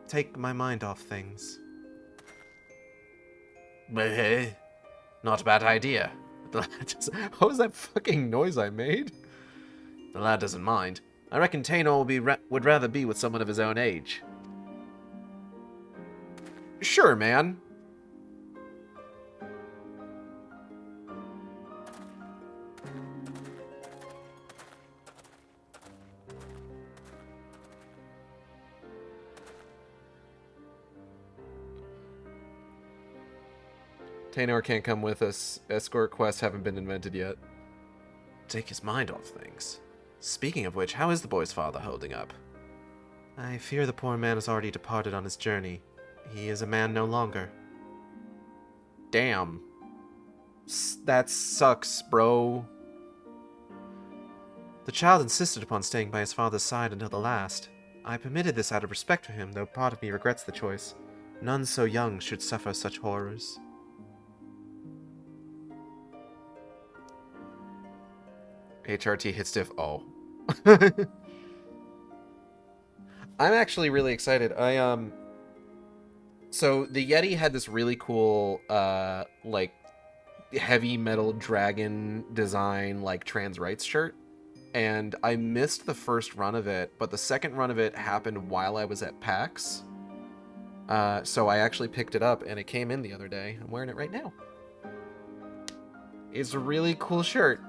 take my mind off things. Not a bad idea. What was that fucking noise I made? The lad doesn't mind. I reckon Taynor would rather be with someone of his own age. Sure, man. Taynor can't come with us. Escort quests haven't been invented yet. Take his mind off things. Speaking of which, how is the boy's father holding up? I fear the poor man has already departed on his journey. He is a man no longer. Damn. That sucks, bro. The child insisted upon staying by his father's side until the last. I permitted this out of respect for him, though part of me regrets the choice. None so young should suffer such horrors. HRT hit stiff. Oh. I'm actually really excited. So the Yeti had this really cool, like, heavy metal dragon design, like, trans rights shirt. And I missed the first run of it, but the second run of it happened while I was at PAX. So I actually picked it up, and it came in the other day. I'm wearing it right now. It's a really cool shirt.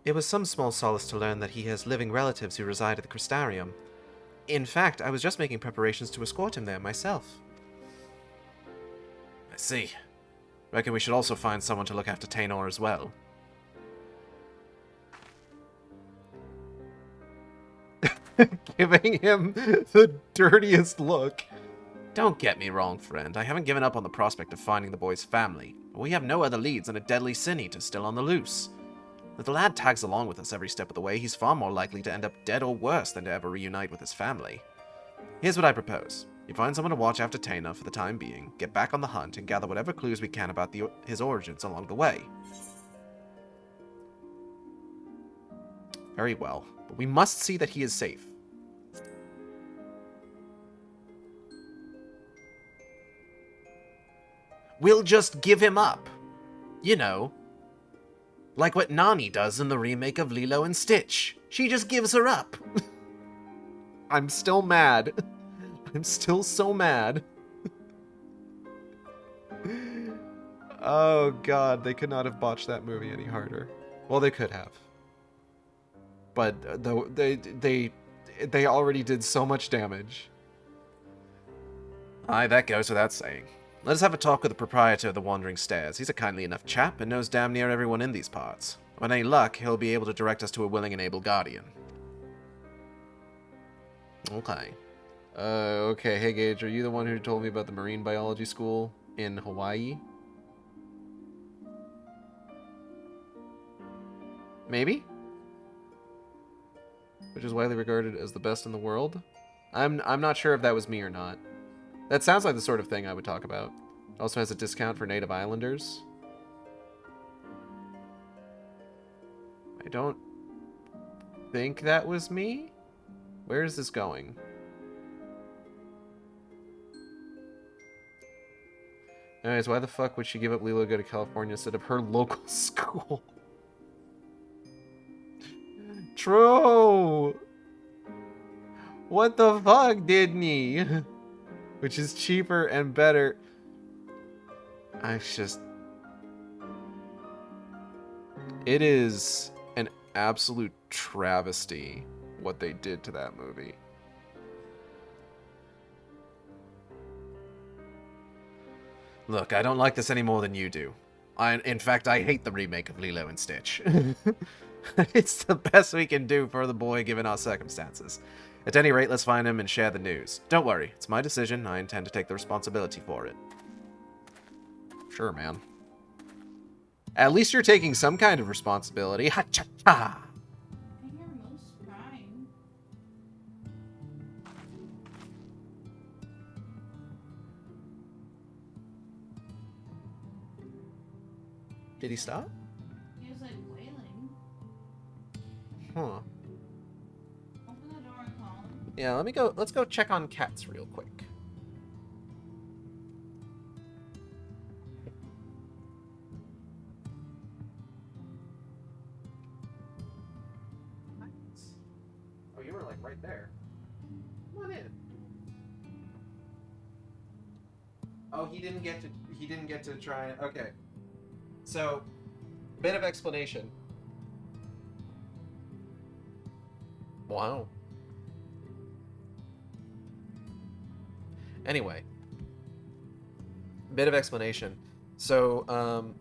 It was some small solace to learn that he has living relatives who reside at the Crystarium. In fact, I was just making preparations to escort him there myself. I see. Reckon we should also find someone to look after Taynor as well. Giving him the dirtiest look. Don't get me wrong, friend. I haven't given up on the prospect of finding the boy's family. We have no other leads and a deadly sin eater still on the loose. If the lad tags along with us every step of the way, he's far more likely to end up dead or worse than to ever reunite with his family. Here's what I propose. You find someone to watch after Taynor for the time being, get back on the hunt, and gather whatever clues we can about his origins along the way. Very well. But we must see that he is safe. We'll just give him up. You know, like what Nani does in the remake of Lilo and Stitch. She just gives her up. I'm still mad. I'm still so mad. Oh god, they could not have botched that movie any harder. Well, they could have. But though they already did so much damage. Aye, that goes without saying. Let us have a talk with the proprietor of the Wandering Stairs. He's a kindly enough chap and knows damn near everyone in these parts. With any luck, he'll be able to direct us to a willing and able guardian. Okay. Okay, hey Gage, are you the one who told me about the marine biology school in Hawaii? Maybe? Which is widely regarded as the best in the world? I'm not sure if that was me or not. That sounds like the sort of thing I would talk about. Also has a discount for native islanders. I don't think that was me. Where is this going? Anyways, why the fuck would she give up Lilo to go to California instead of her local school? True! What the fuck, Disney? Which is cheaper and better. It is an absolute travesty what they did to that movie. Look, I don't like this any more than you do. In fact, I hate the remake of Lilo and Stitch. It's the best we can do for the boy given our circumstances. At any rate, let's find him and share the news. Don't worry, it's my decision. I intend to take the responsibility for it. Sure, man. At least you're taking some kind of responsibility. Ha-cha-cha! I hear Moose crying. Did he stop? He was like wailing. Huh. Open the door and call him. Yeah, let's go check on cats real quick. Oh, you were like right there. Come on in. Oh, he didn't get to try it. Okay. So, bit of explanation. Wow. Anyway, bit of explanation. So,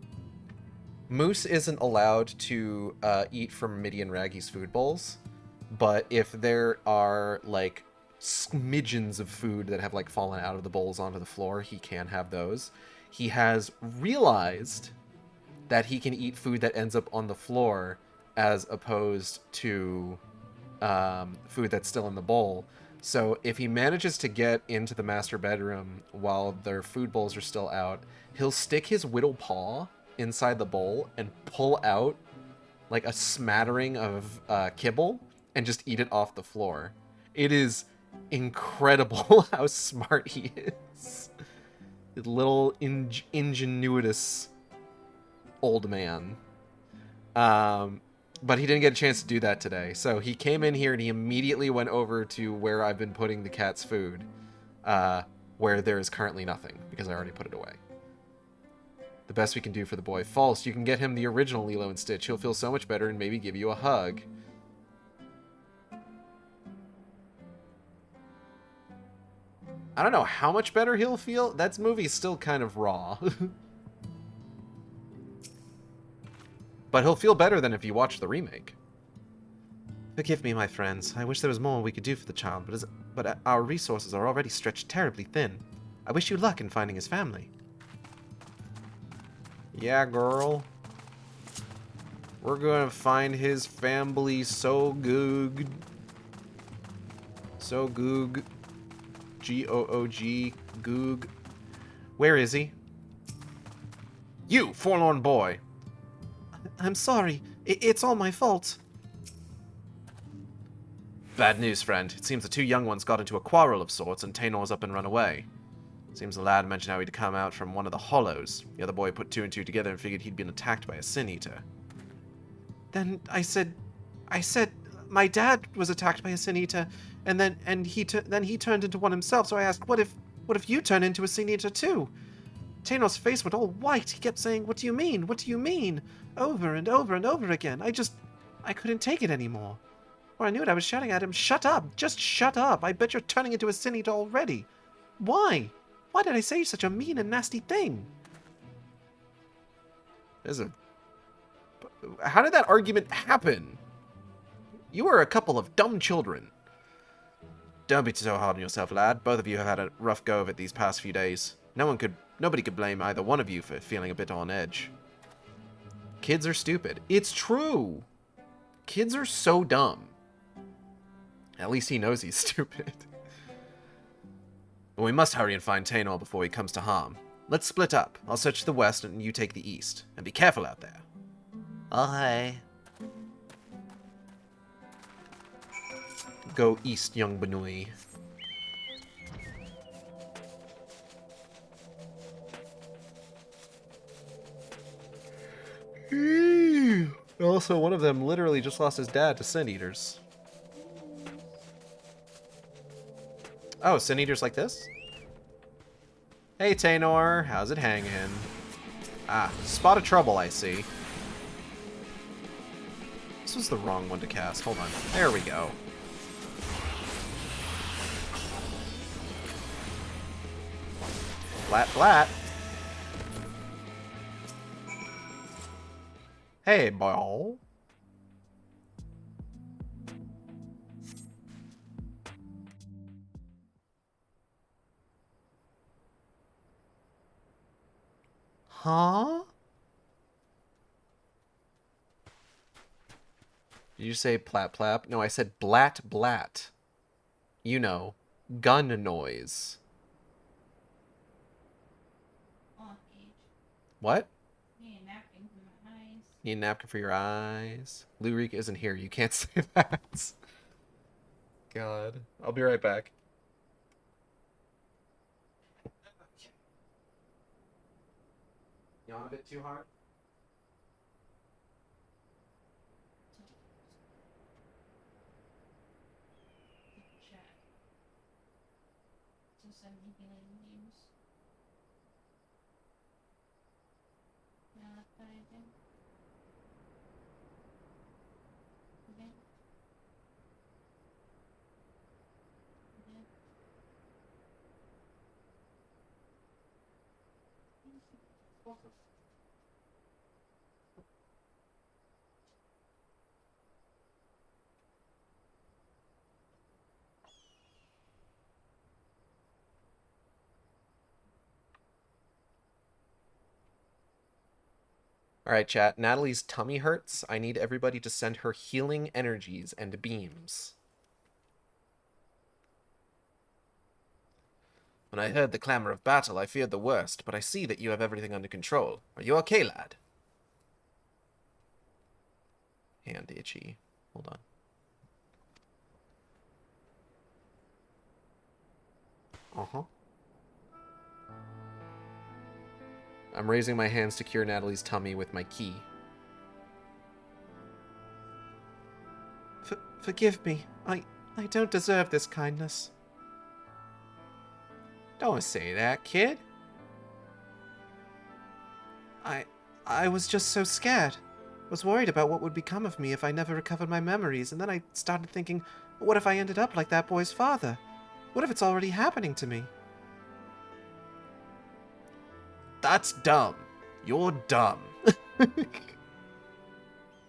Moose isn't allowed to eat from Midian Raggy's food bowls, but if there are like smidgens of food that have like fallen out of the bowls onto the floor, he can have those. He has realized that he can eat food that ends up on the floor as opposed to food that's still in the bowl. So if he manages to get into the master bedroom while their food bowls are still out, he'll stick his whittle paw inside the bowl and pull out like a smattering of kibble and just eat it off the floor. It is incredible how smart he is. Little ingenuitous old man. But he didn't get a chance to do that today. So he came in here and he immediately went over to where I've been putting the cat's food, where there is currently nothing, because I already put it away. The best we can do for the boy. False, you can get him the original Lilo and Stitch. He'll feel so much better and maybe give you a hug. I don't know how much better he'll feel. That movie's still kind of raw. But he'll feel better than if you watch the remake. Forgive me, my friends. I wish there was more we could do for the child, but our resources are already stretched terribly thin. I wish you luck in finding his family. Yeah, girl. We're gonna find his family so good. So goog. G-O-O-G. Goog. Where is he? You, forlorn boy! I'm sorry. It's all my fault. Bad news, friend. It seems the two young ones got into a quarrel of sorts, and Taenor's up and run away. Seems the lad mentioned how he'd come out from one of the hollows. The other boy put two and two together and figured he'd been attacked by a sin eater. Then I said, my dad was attacked by a sin eater, and then he turned into one himself. So I asked, what if you turn into a sin eater too? Taenor's face went all white. He kept saying, "What do you mean? What do you mean?" Over and over and over again. I couldn't take it anymore. Before I knew it, I was shouting at him, "Shut up! Just shut up! I bet you're turning into a sin eater already." Why? Why did I say such a mean and nasty thing? How did that argument happen? You are a couple of dumb children. Don't be so hard on yourself, lad. Both of you have had a rough go of it these past few days. Nobody could blame either one of you for feeling a bit on edge. Kids are stupid. It's true. Kids are so dumb. At least he knows he's stupid. But we must hurry and find Taenor before he comes to harm. Let's split up. I'll search the west and you take the east. And be careful out there. Aye. Go east, young Benui. Also, one of them literally just lost his dad to sin eaters. Oh, sin eaters like this? Hey, Taenor, how's it hanging? Ah, spot of trouble, I see. This was the wrong one to cast. Hold on. There we go. Flat, flat. Hey, boy. Huh? Did you say plap plap? No, I said blat blat. You know, gun noise. On age. What? Need a napkin for my eyes. Need a napkin for your eyes. Lurik isn't here. You can't say that. God. I'll be right back. Yawn a bit too hard? Chat. To send me healing names. Yeah, that's what I do. Okay. Okay. Alright, chat. Natalie's tummy hurts. I need everybody to send her healing energies and beams. When I heard the clamor of battle, I feared the worst, but I see that you have everything under control. Are you okay, lad? Hand itchy. Hold on. Uh-huh. I'm raising my hands to cure Natalie's tummy with my key. Forgive me. I don't deserve this kindness. Don't say that, kid. I was just so scared. Was worried about what would become of me if I never recovered my memories, and then I started thinking, what if I ended up like that boy's father? What if it's already happening to me? That's dumb. You're dumb.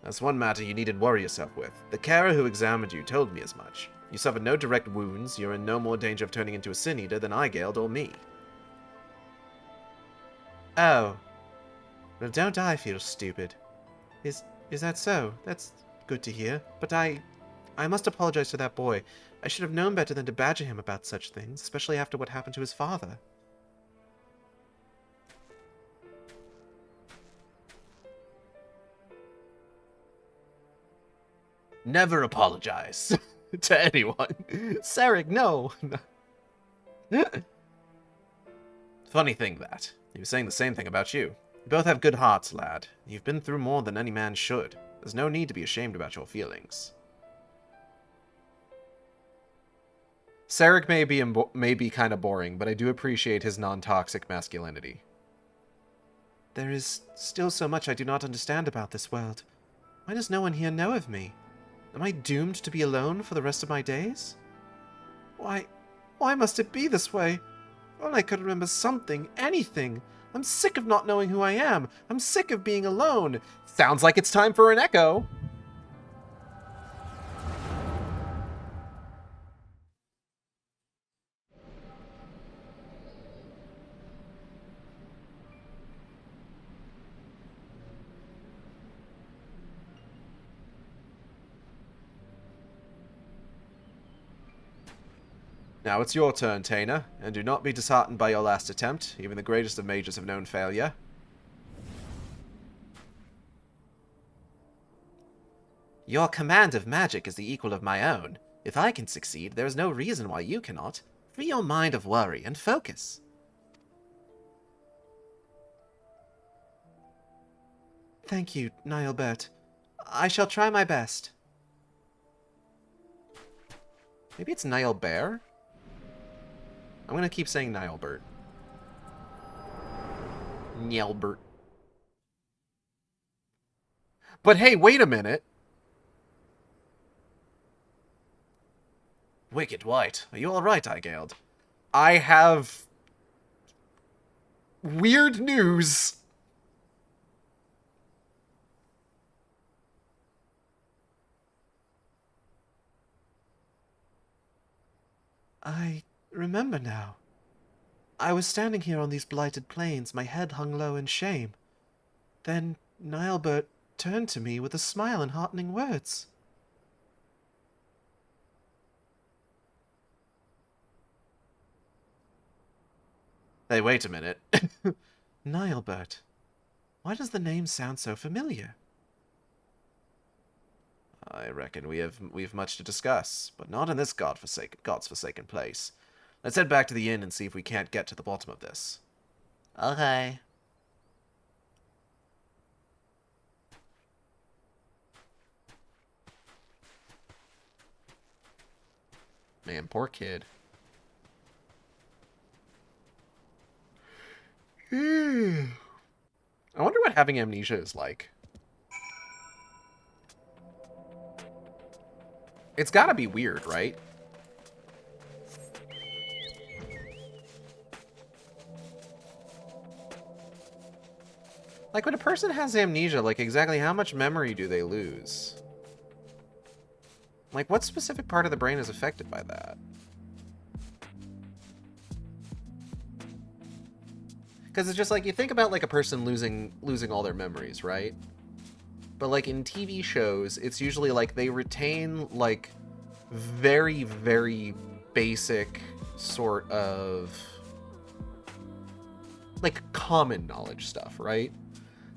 That's one matter you needn't worry yourself with. The carer who examined you told me as much. You suffered no direct wounds, you're in no more danger of turning into a sin eater than I, Gale, or me. Oh. Well, don't I feel stupid? Is that so? That's good to hear. But I must apologize to that boy. I should have known better than to badger him about such things, especially after what happened to his father. Never apologize to anyone. Sarek, no! Funny thing that. He was saying the same thing about you. You both have good hearts, lad. You've been through more than any man should. There's no need to be ashamed about your feelings. Sarek may be kind of boring, but I do appreciate his non-toxic masculinity. There is still so much I do not understand about this world. Why does no one here know of me? Am I doomed to be alone for the rest of my days? Why must it be this way? Well, I could remember something, anything. I'm sick of not knowing who I am. I'm sick of being alone. Sounds like it's time for an echo. Now it's your turn, Taina, and do not be disheartened by your last attempt. Even the greatest of mages have known failure. Your command of magic is the equal of my own. If I can succeed, there is no reason why you cannot. Free your mind of worry and focus. Thank you, Niallbert. I shall try my best. Maybe it's Niallbear? I'm gonna keep saying Niallbert. Niallbert. But hey, wait a minute! Wicked White, are you alright, Igald? I have... weird news! I remember now. I was standing here on these blighted plains, my head hung low in shame. Then Niallbert turned to me with a smile and heartening words. Hey, wait a minute. Niallbert. Why does the name sound so familiar? I reckon we've much to discuss, but not in this God's forsaken place. Let's head back to the inn and see if we can't get to the bottom of this. Okay. Man, poor kid. I wonder what having amnesia is like. It's gotta be weird, right? Like, when a person has amnesia, like, exactly how much memory do they lose? Like, what specific part of the brain is affected by that? Because it's just like, you think about, like, a person losing all their memories, right? But, like, in TV shows, it's usually, like, they retain, like, very, very basic sort of, like, common knowledge stuff, right?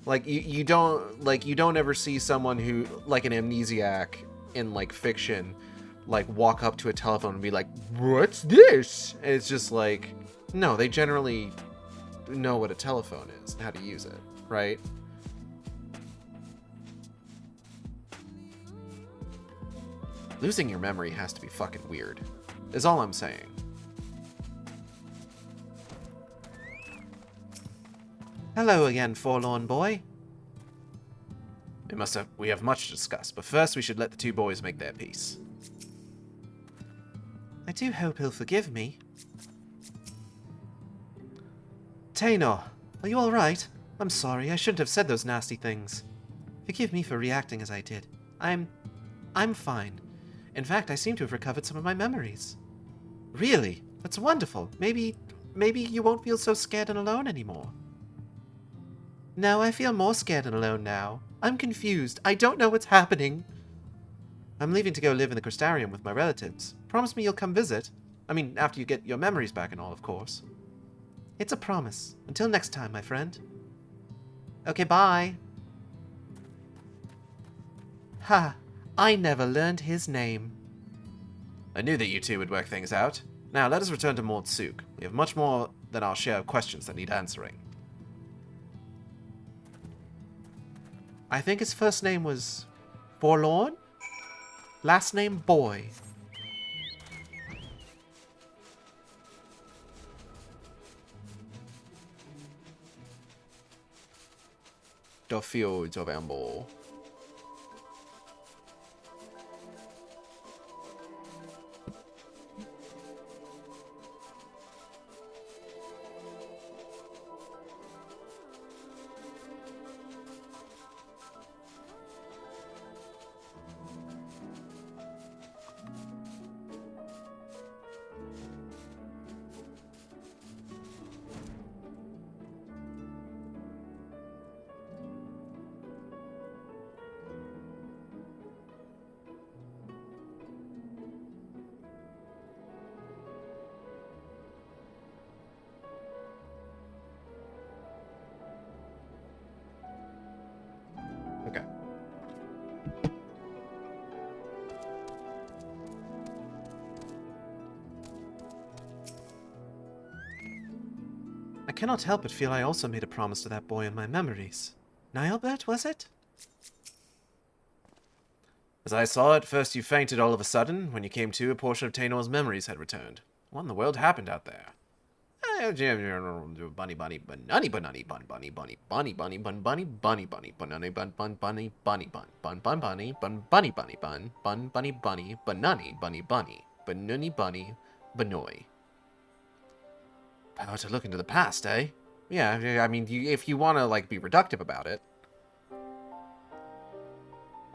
Like, you don't ever see someone who, like, an amnesiac in, like, fiction, like, walk up to a telephone and be like, "What's this?" And it's just like, no, they generally know what a telephone is and how to use it, right? Losing your memory has to be fucking weird, is all I'm saying. Hello again, forlorn boy. We have much to discuss, but first we should let the two boys make their peace. I do hope he'll forgive me. Taynor, are you alright? I'm sorry, I shouldn't have said those nasty things. Forgive me for reacting as I did. I'm fine. In fact, I seem to have recovered some of my memories. Really? That's wonderful. Maybe you won't feel so scared and alone anymore. No, I feel more scared and alone now. I'm confused. I don't know what's happening. I'm leaving to go live in the Crystarium with my relatives. Promise me you'll come visit. I mean, after you get your memories back and all, of course. It's a promise. Until next time, my friend. Okay, bye. Ha! I never learned his name. I knew that you two would work things out. Now, let us return to Mordsuk. We have much more than our share of questions that need answering. I think his first name was Forlorn? Last name Boy. The Fields of Amber. Okay. I cannot help but feel I also made a promise to that boy in my memories. Nilebert, was it? As I saw it, first you fainted all of a sudden. When you came to, a portion of Taynor's memories had returned. What in the world happened out there? Bunny bunny bunny bunny bun bunny bunny bunny bunny bun bunny bunny bunny bunny bun bun bunny bunny bun bun bun bunny bun bunny bunny bun bun bunny bunny banani bunny bunny banuni bunny banoy. Power to look into the past, eh? Yeah, I mean, if you want to, like, be reductive about it.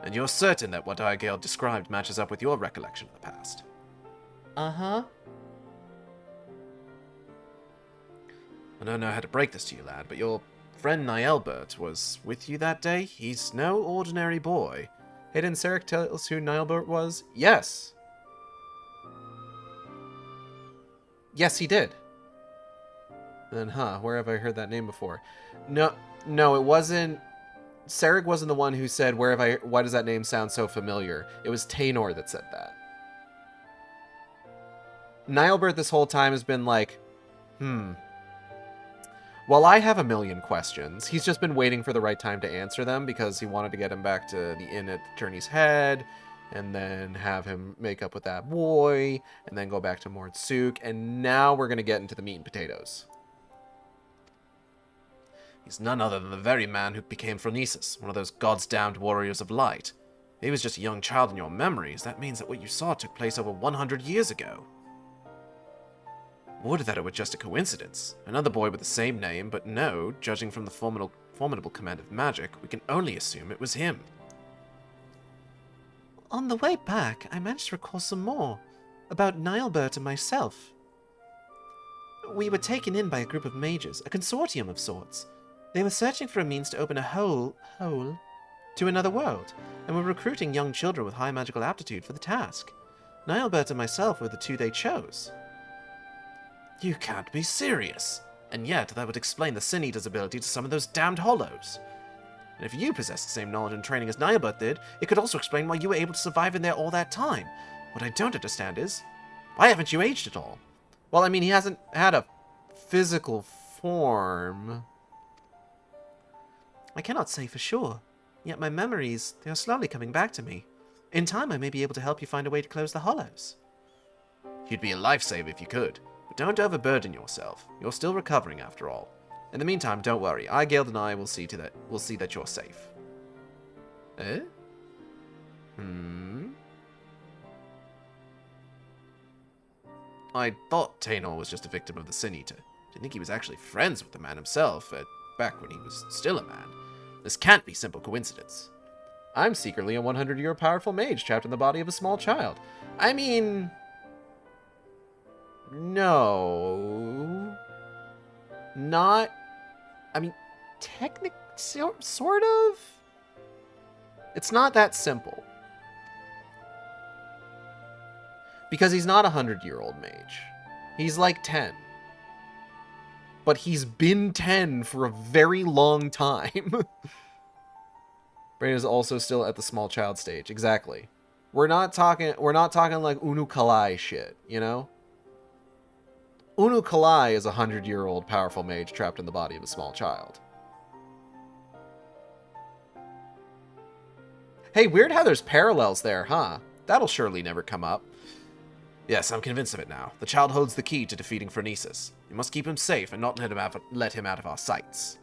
And you're certain that what Argale described matches up with your recollection of the past? Uh-huh. I don't know how to break this to you, lad, but your friend Nilebert was with you that day? He's no ordinary boy. Didn't Sarek tell us who Nilebert was? Yes. Yes, he did. Then, where have I heard that name before? No, it wasn't. Sarek wasn't the one who said, why does that name sound so familiar? It was Taynor that said that. Nilebert this whole time has been like, Well, I have a million questions. He's just been waiting for the right time to answer them because he wanted to get him back to the inn at Journey's Head, and then have him make up with that boy, and then go back to Mordsuk, and now we're going to get into the meat and potatoes. He's none other than the very man who became Phronesis, one of those God's damned warriors of light. If he was just a young child in your memories, that means that what you saw took place over 100 years ago. Would that it were just a coincidence. Another boy with the same name, but no, judging from the formidable command of magic, we can only assume it was him. On the way back, I managed to recall some more. About Nilebert and myself. We were taken in by a group of mages, a consortium of sorts. They were searching for a means to open a hole to another world, and were recruiting young children with high magical aptitude for the task. Nilebert and myself were the two they chose. You can't be serious. And yet, that would explain the Sin Eater's ability to summon those damned hollows. And if you possess the same knowledge and training as Nilebert did, it could also explain why you were able to survive in there all that time. What I don't understand is, why haven't you aged at all? Well, I mean, he hasn't had a physical form. I cannot say for sure. Yet my memories, they are slowly coming back to me. In time, I may be able to help you find a way to close the hollows. You'd be a lifesaver if you could, but don't overburden yourself. You're still recovering after all. In the meantime, don't worry. Gale and I will see that you're safe. Eh? I thought Taynor was just a victim of the Sin Eater. Didn't think he was actually friends with the man himself, back when he was still a man. This can't be simple coincidence. I'm secretly a 100-year powerful mage trapped in the body of a small child. I mean... No... Not... I mean, sort of? It's not that simple. Because he's not a 100-year-old mage. He's like 10. But he's been 10 for a very long time. Brain is also still at the small child stage. Exactly. We're not talking like Unu Kalai shit, you know? Unu Kalai is a 100-year-old powerful mage trapped in the body of a small child. Hey, weird how there's parallels there, huh? That'll surely never come up. Yes, I'm convinced of it now. The child holds the key to defeating Phronesis. You must keep him safe and not let him out of our sights.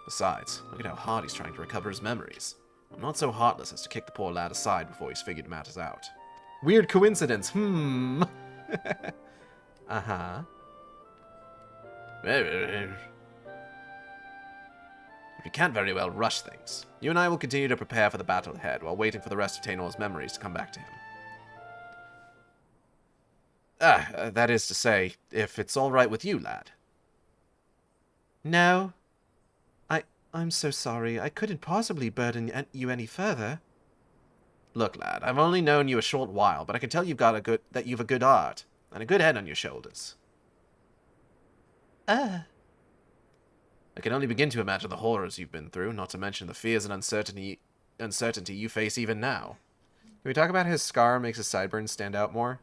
Besides, look at how hard he's trying to recover his memories. I'm not so heartless as to kick the poor lad aside before he's figured matters out. Weird coincidence, Uh-huh. We can't very well rush things. You and I will continue to prepare for the battle ahead while waiting for the rest of Taynor's memories to come back to him. That is to say, if it's all right with you, lad. No. I'm so sorry. I couldn't possibly burden you any further. Look, lad, I've only known you a short while, but I can tell you've a good heart and a good head on your shoulders. I can only begin to imagine the horrors you've been through, not to mention the fears and uncertainty you face even now. Can we talk about his scar makes his sideburns stand out more?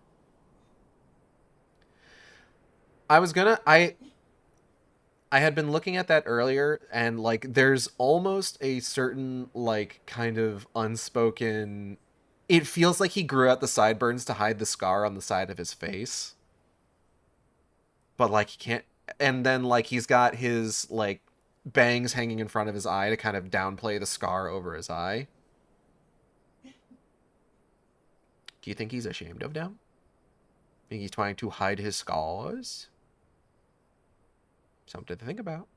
I had been looking at that earlier, and, like, there's almost a certain, like, kind of unspoken... It feels like he grew out the sideburns to hide the scar on the side of his face. But, like, he can't... And then, like, he's got his, like, bangs hanging in front of his eye to kind of downplay the scar over his eye. Do you think he's ashamed of them? Think he's trying to hide his scars? Something to think about.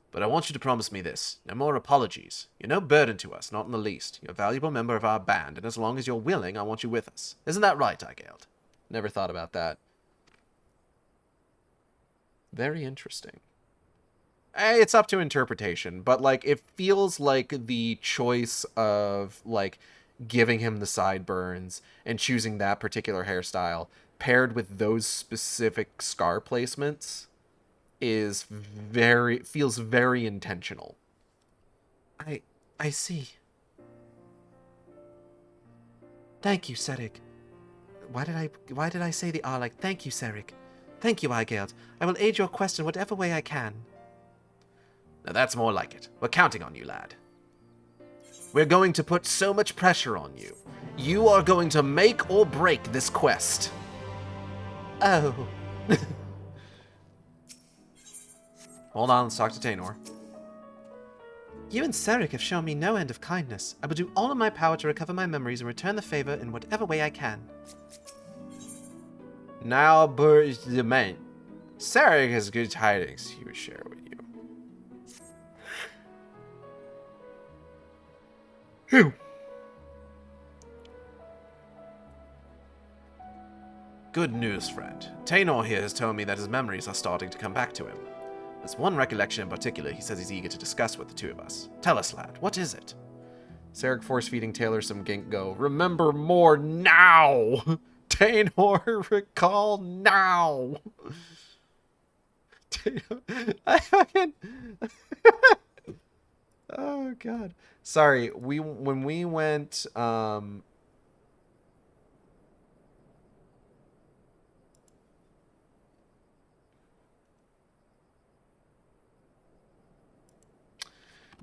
But I want you to promise me this. No more apologies. You're no burden to us, not in the least. You're a valuable member of our band, and as long as you're willing, I want you with us. Isn't that right, Igeld? Never thought about that. Very interesting. It's up to interpretation, but, like, it feels like the choice of, like, giving him the sideburns and choosing that particular hairstyle paired with those specific scar placements feels very intentional. I see. Thank you, Serik. Why did I say the R like thank you, Serik? Thank you, Igeld. I will aid your quest in whatever way I can. Now that's more like it. We're counting on you, lad. We're going to put so much pressure on you. You are going to make or break this quest. Oh. Hold on, let's talk to Taynor. You and Serik have shown me no end of kindness. I will do all in my power to recover my memories and return the favor in whatever way I can. Now, the man. Sarek has good tidings he would share with you. Phew. Good news, friend. Taynor here has told me that his memories are starting to come back to him. There's one recollection in particular he says he's eager to discuss with the two of us. Tell us, lad, what is it? Sarek force-feeding Taylor some ginkgo. Remember more now! Taynor, recall now! I fucking... Oh, God. Sorry, when we went,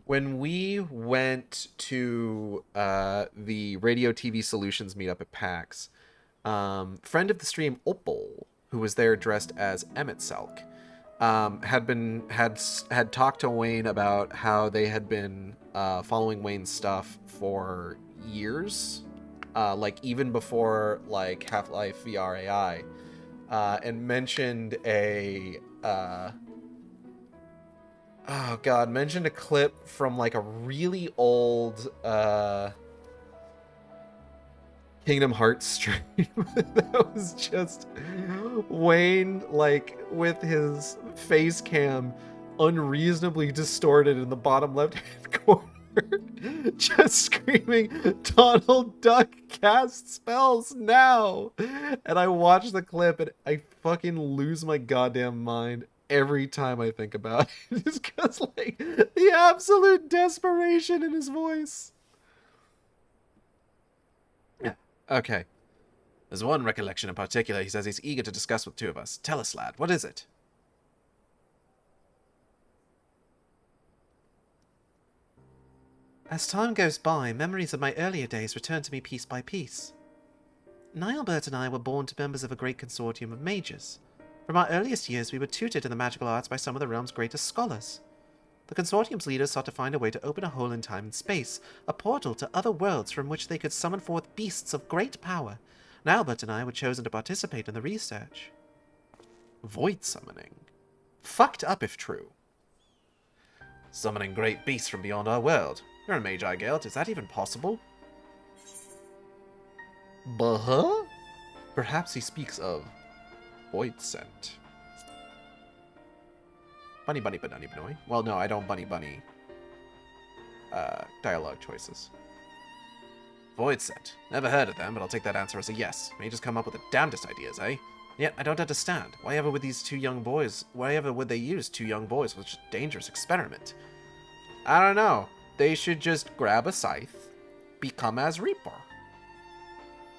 when we went to the Radio TV Solutions meetup at PAX, friend of the stream Opal, who was there dressed as Emmett Selk, had talked to Wayne about how they had been following Wayne's stuff for years, like even before like Half-Life VR AI, and mentioned mentioned a clip from like a really old Kingdom Hearts stream that was just Wayne like with his face cam unreasonably distorted in the bottom left hand corner just screaming, Donald Duck cast spells now. And I watch the clip and I fucking lose my goddamn mind every time I think about it. Just because like the absolute desperation in his voice. Okay. There's one recollection in particular he says he's eager to discuss with two of us. Tell us, lad, what is it? As time goes by, memories of my earlier days return to me piece by piece. Nilebert and I were born to members of a great consortium of mages. From our earliest years, we were tutored in the magical arts by some of the realm's greatest scholars. The consortium's leaders sought to find a way to open a hole in time and space, a portal to other worlds from which they could summon forth beasts of great power. Nilebert and I were chosen to participate in the research. Void summoning. Fucked up if true. Summoning great beasts from beyond our world. You're a mage, Gelt. Is that even possible? Buh-huh? Perhaps he speaks of Void Scent. Bunny bunny bunny bunny. Well, no, I don't bunny bunny. Dialogue choices. Void Scent. Never heard of them, but I'll take that answer as a yes. May just come up with the damnedest ideas, eh? Yet, I don't understand. Why ever would they use two young boys for such a dangerous experiment? I don't know. They should just grab a scythe, become as Reaper.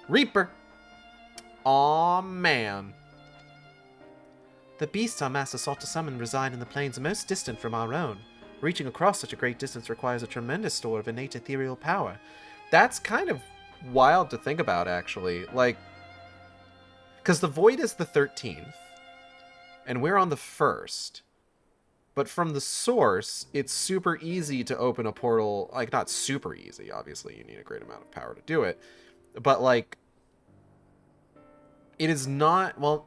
Reaper! Aw, man. The beasts our master sought to summon reside in the planes most distant from our own. Reaching across such a great distance requires a tremendous store of innate ethereal power. That's kind of wild to think about, actually. Like, because the Void is the 13th, and we're on the 1st. But from the source, it's super easy to open a portal. Like, not super easy, obviously. You need a great amount of power to do it. But, like, it is not, well,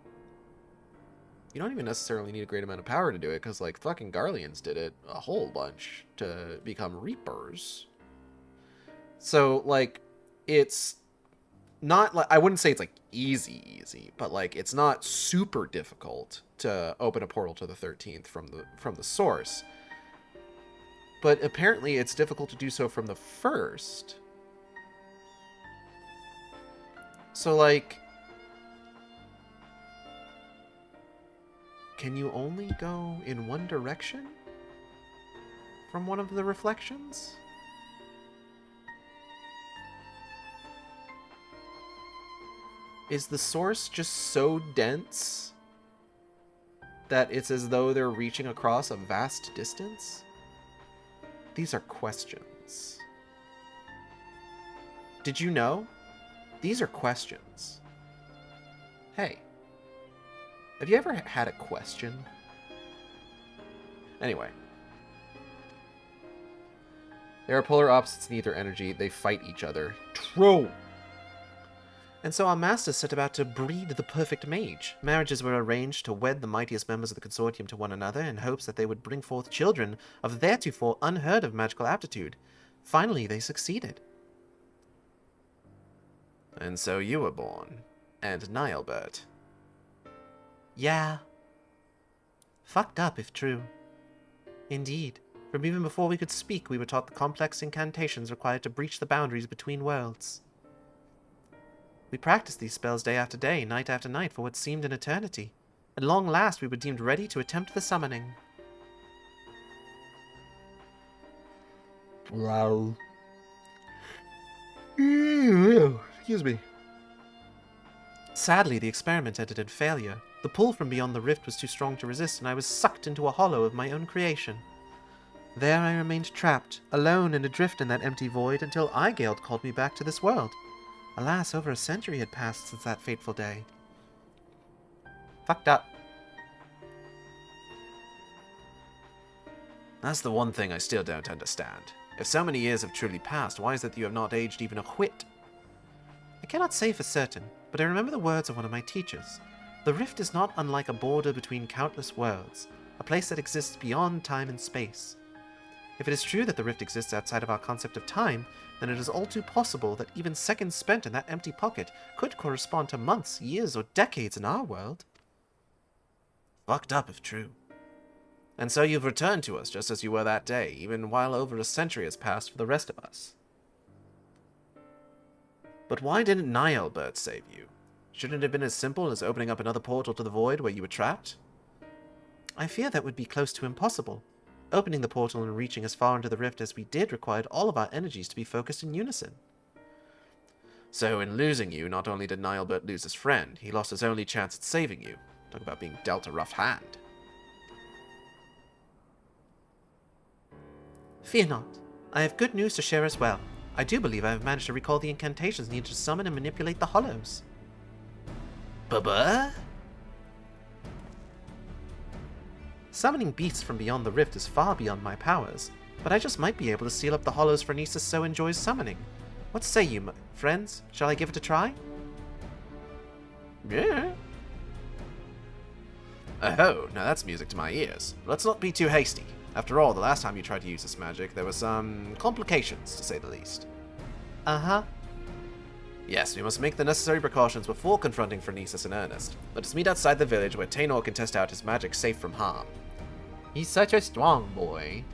you don't even necessarily need a great amount of power to do it, because, like, fucking Garleans did it a whole bunch to become Reapers. So, like, it's not, like, I wouldn't say it's, like, easy, but, like, it's not super difficult to open a portal to the 13th from the source. But apparently it's difficult to do so from the 1st. So, like, can you only go in one direction from one of the reflections? Is the source just so dense that it's as though they're reaching across a vast distance? These are questions. Did you know? These are questions. Hey, have you ever had a question? Anyway. There are polar opposites in ether energy. They fight each other. True! And so our masters set about to breed the perfect mage. Marriages were arranged to wed the mightiest members of the consortium to one another in hopes that they would bring forth children of theretofore unheard of magical aptitude. Finally, they succeeded. And so you were born. And Nilebert. Yeah. Fucked up, if true. Indeed. From even before we could speak, we were taught the complex incantations required to breach the boundaries between worlds. We practiced these spells day after day, night after night, for what seemed an eternity. At long last, we were deemed ready to attempt the summoning. Wow. Excuse me. Sadly, the experiment ended in failure. The pull from beyond the rift was too strong to resist, and I was sucked into a hollow of my own creation. There I remained trapped, alone and adrift in that empty void, until Igeld called me back to this world. Alas, over a century had passed since that fateful day. Fucked up. That's the one thing I still don't understand. If so many years have truly passed, why is it that you have not aged even a whit? I cannot say for certain, but I remember the words of one of my teachers. The rift is not unlike a border between countless worlds, a place that exists beyond time and space. If it is true that the rift exists outside of our concept of time, then it is all too possible that even seconds spent in that empty pocket could correspond to months, years, or decades in our world. Fucked up if true. And so you've returned to us just as you were that day, even while over a century has passed for the rest of us. But why didn't Nilebert save you? Shouldn't it have been as simple as opening up another portal to the void where you were trapped? I fear that would be close to impossible. Opening the portal and reaching as far into the rift as we did required all of our energies to be focused in unison. So in losing you, not only did Nilebert lose his friend, he lost his only chance at saving you. Talk about being dealt a rough hand. Fear not. I have good news to share as well. I do believe I have managed to recall the incantations needed to summon and manipulate the hollows. Bubba? Summoning beasts from beyond the rift is far beyond my powers, but I just might be able to seal up the hollows Phronesis so enjoys summoning. What say you, friends? Shall I give it a try? Yeah. Oh, now that's music to my ears. Let's not be too hasty. After all, the last time you tried to use this magic, there were some complications, to say the least. Uh-huh. Yes, we must make the necessary precautions before confronting Phronesis in earnest. Let us meet outside the village where Taynor can test out his magic safe from harm. He's such a strong boy.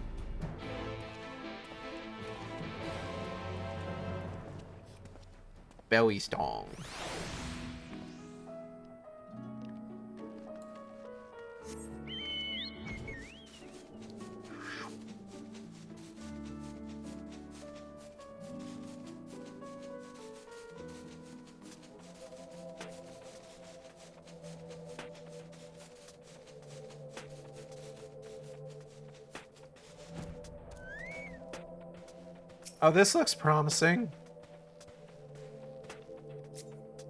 Very strong. Oh, this looks promising.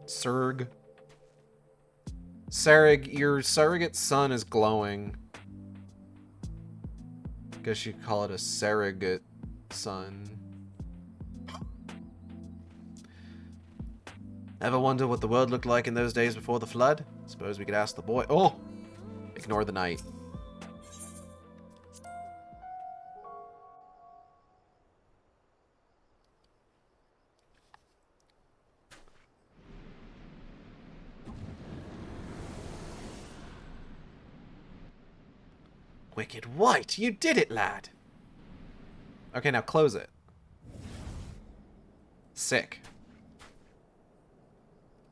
Surg. Sarag, your surrogate son is glowing. Guess you could call it a surrogate son. Ever wonder what the world looked like in those days before the flood? Suppose we could ask the boy. Oh! Ignore the night. Wicked White, you did it, lad! Okay, now close it. Sick.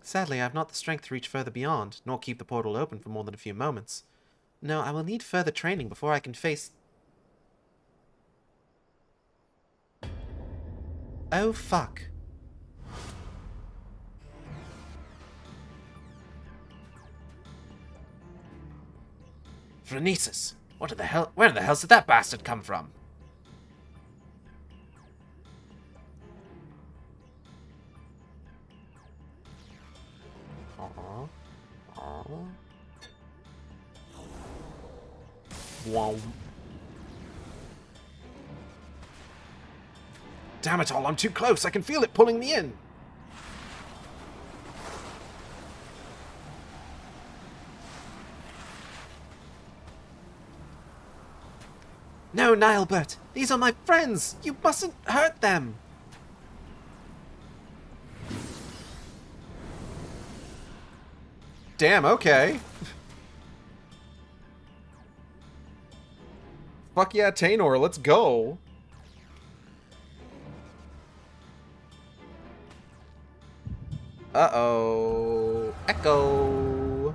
Sadly, I have not the strength to reach further beyond, nor keep the portal open for more than a few moments. No, I will need further training before I can face... Oh, fuck. Phronesis! What the hell? Where the hell did that bastard come from? Wow. Damn it all, I'm too close. I can feel it pulling me in. No, Nilebert! These are my friends! You mustn't hurt them! Damn, okay. Fuck yeah, Taynor, let's go. Uh-oh. Echo.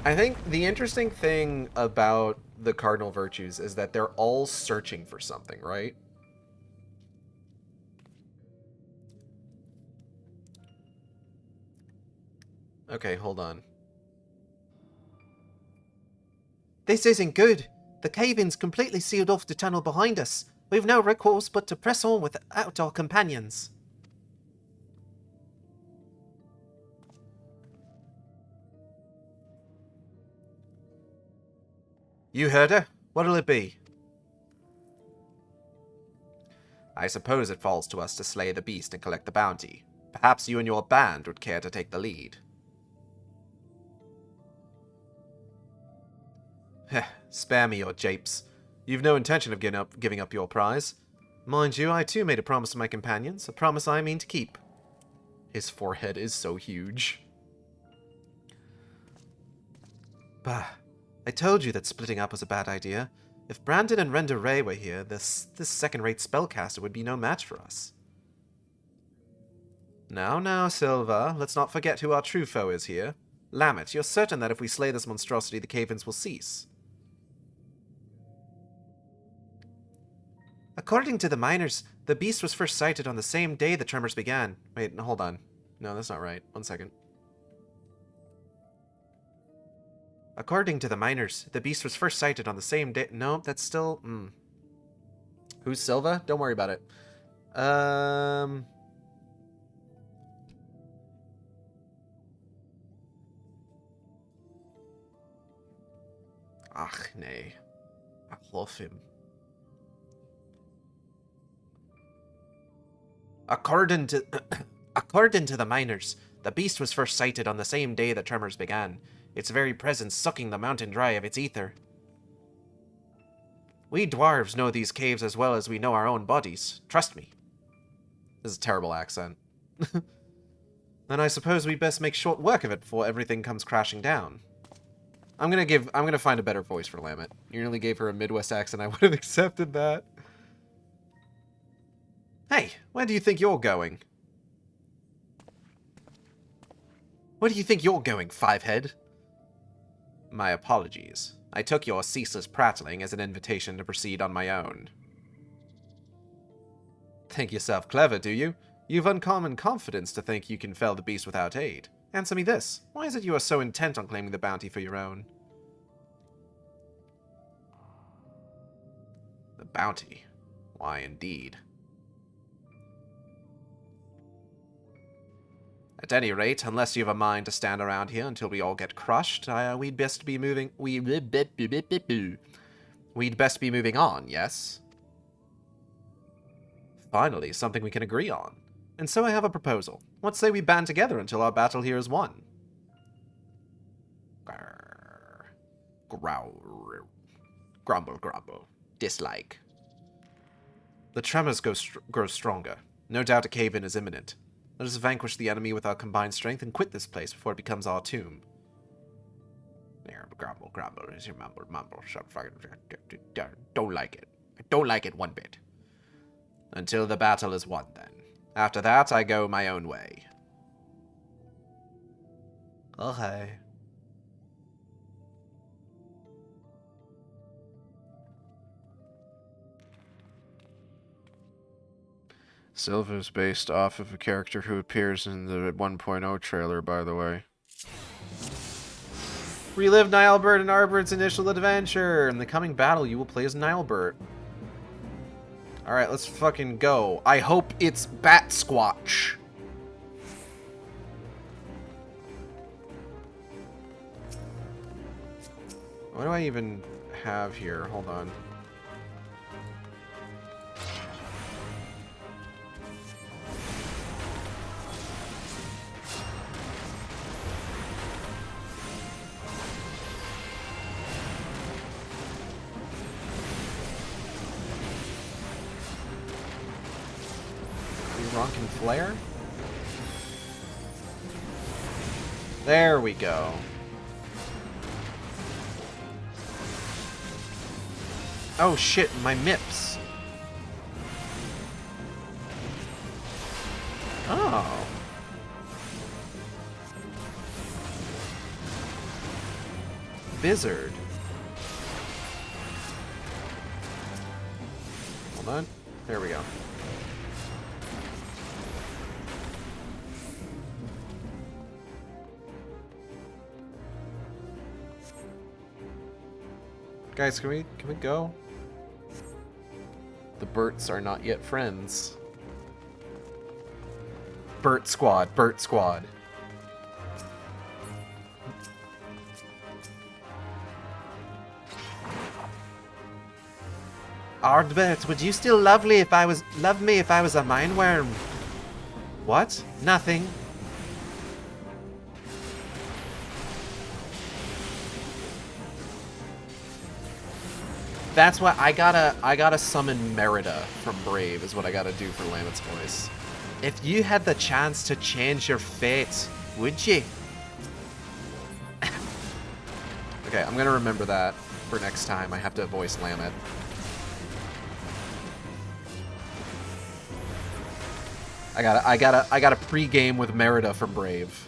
I think the interesting thing about the cardinal virtues is that they're all searching for something, right? Okay, hold on. This isn't good. The cave-in's completely sealed off the tunnel behind us. We've no recourse but to press on without our companions. You heard her? What'll it be? I suppose it falls to us to slay the beast and collect the bounty. Perhaps you and your band would care to take the lead. Heh, spare me your japes. You've no intention of giving up your prize. Mind you, I too made a promise to my companions, a promise I mean to keep. His forehead is so huge. Bah, I told you that splitting up was a bad idea. If Brandon and Render Ray were here, this second-rate spellcaster would be no match for us. Now, Silva, let's not forget who our true foe is here. Lamet, you're certain that if we slay this monstrosity, the cave-ins will cease? According to the miners, the beast was first sighted on the same day the tremors began. Wait, hold on. No, that's not right. 1 second. According to the miners, the beast was first sighted on the same day. No, that's still... Who's Silva? Don't worry about it. Ach, nee. I love him. According to the miners, the beast was first sighted on the same day the tremors began, its very presence sucking the mountain dry of its ether. We dwarves know these caves as well as we know our own bodies. Trust me. This is a terrible accent. Then I suppose we best make short work of it before everything comes crashing down. I'm gonna find a better voice for Lamet. You nearly gave her a Midwest accent, I would have accepted that. Hey, where do you think you're going? Where do you think you're going, Fivehead? My apologies. I took your ceaseless prattling as an invitation to proceed on my own. Think yourself clever, do you? You've uncommon confidence to think you can fell the beast without aid. Answer me this. Why is it you are so intent on claiming the bounty for your own? The bounty? Why, indeed. At any rate, unless you have a mind to stand around here until we all get crushed, we'd best be moving... We'd best be moving on, yes? Finally, something we can agree on. And so I have a proposal. What say we band together until our battle here is won? Growl. Grumble, grumble. Dislike. The tremors grow stronger. No doubt a cave-in is imminent. Let us vanquish the enemy with our combined strength and quit this place before it becomes our tomb. Grumble, grumble. Mumble. Don't like it. I don't like it one bit. Until the battle is won, then. After that, I go my own way. Okay. Silva's based off of a character who appears in the 1.0 trailer, by the way. Relive Nilebert and Arbert's initial adventure. In the coming battle, you will play as Nilebert. Alright, let's fucking go. I hope it's Bat Squatch. What do I even have here? Hold on. Ronkin Flare? There we go. Oh shit, my MIPS. Oh. Blizzard. Hold on. There we go. Guys, can we go? The Berts are not yet friends. Bert Squad, Bert Squad. Ardbert, would you still love me if I was a mine worm? What? Nothing. That's what I gotta summon Merida from Brave is what I gotta do for Lamet's voice. If you had the chance to change your fate, would you? Okay, I'm gonna remember that for next time I have to voice Lamet. I gotta pre-game with Merida from Brave.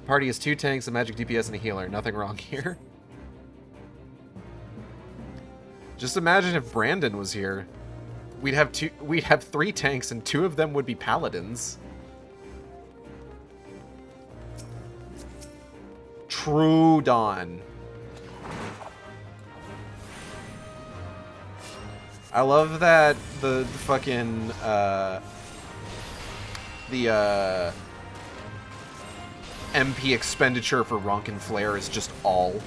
Party has 2 tanks, a magic DPS, and a healer. Nothing wrong here. Just imagine if Brandon was here. We'd have 3 tanks and 2 of them would be paladins. True Dawn. I love that the fucking MP expenditure for Ronkin Flare is just all.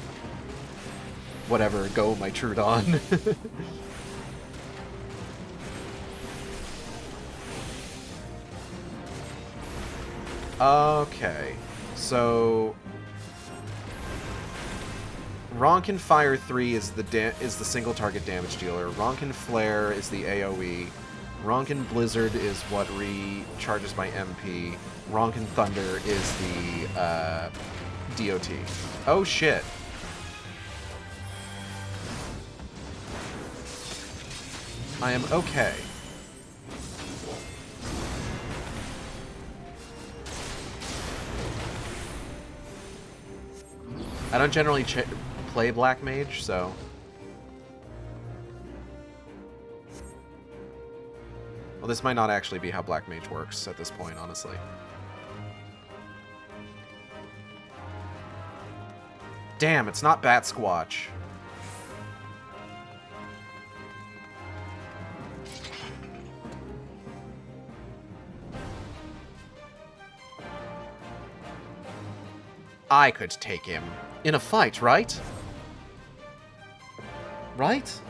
Whatever, go my True Dawn. Okay, so Ronkin Fire 3 is the single target damage dealer. Ronkin Flare is the AoE. Ronkin Blizzard is what recharges my MP. Ronkin Thunder is the DOT. Oh shit. I am okay. I don't generally play Black Mage, so... Well, this might not actually be how Black Mage works at this point, honestly. Damn, it's not Bat Squatch. I could take him. In a fight, right? Right?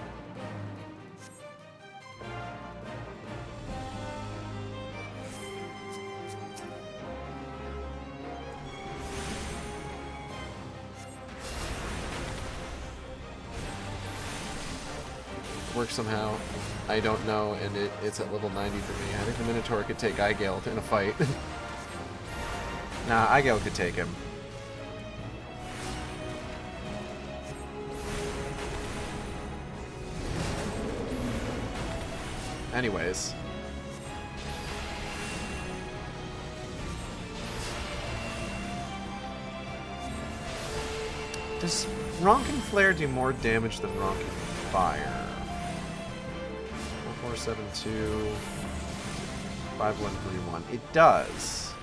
Works somehow. I don't know, and it's at level 90 for me. I think the Minotaur could take Igale in a fight. Nah, Igale could take him. Anyways. Does Ronkin Flare do more damage than Ronkin Fire? 4472 5131. It does.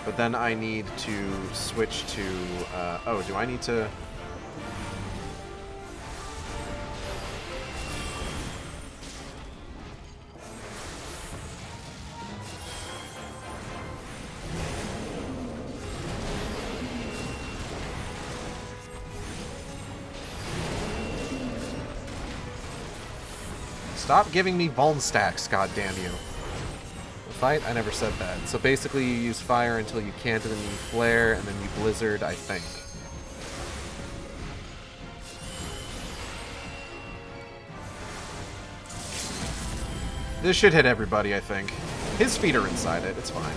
But then I need to switch to oh, do I need to Stop giving me vuln stacks, goddamn you. Fight? I never said that. So basically you use fire until you can't, and then you flare, and then you blizzard, I think. This should hit everybody, I think. His feet are inside it. It's fine.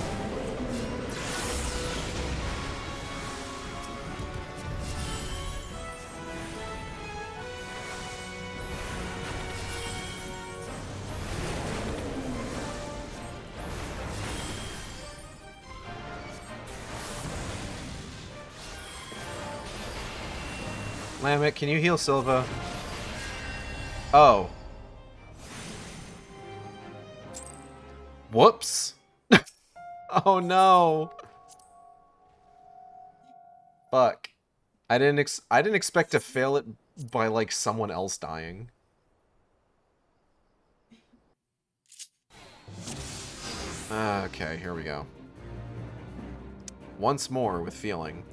Lamet, can you heal Silva? Oh. Whoops. Oh no. Fuck. I didn't expect to fail it by like someone else dying. Okay, here we go. Once more with feeling.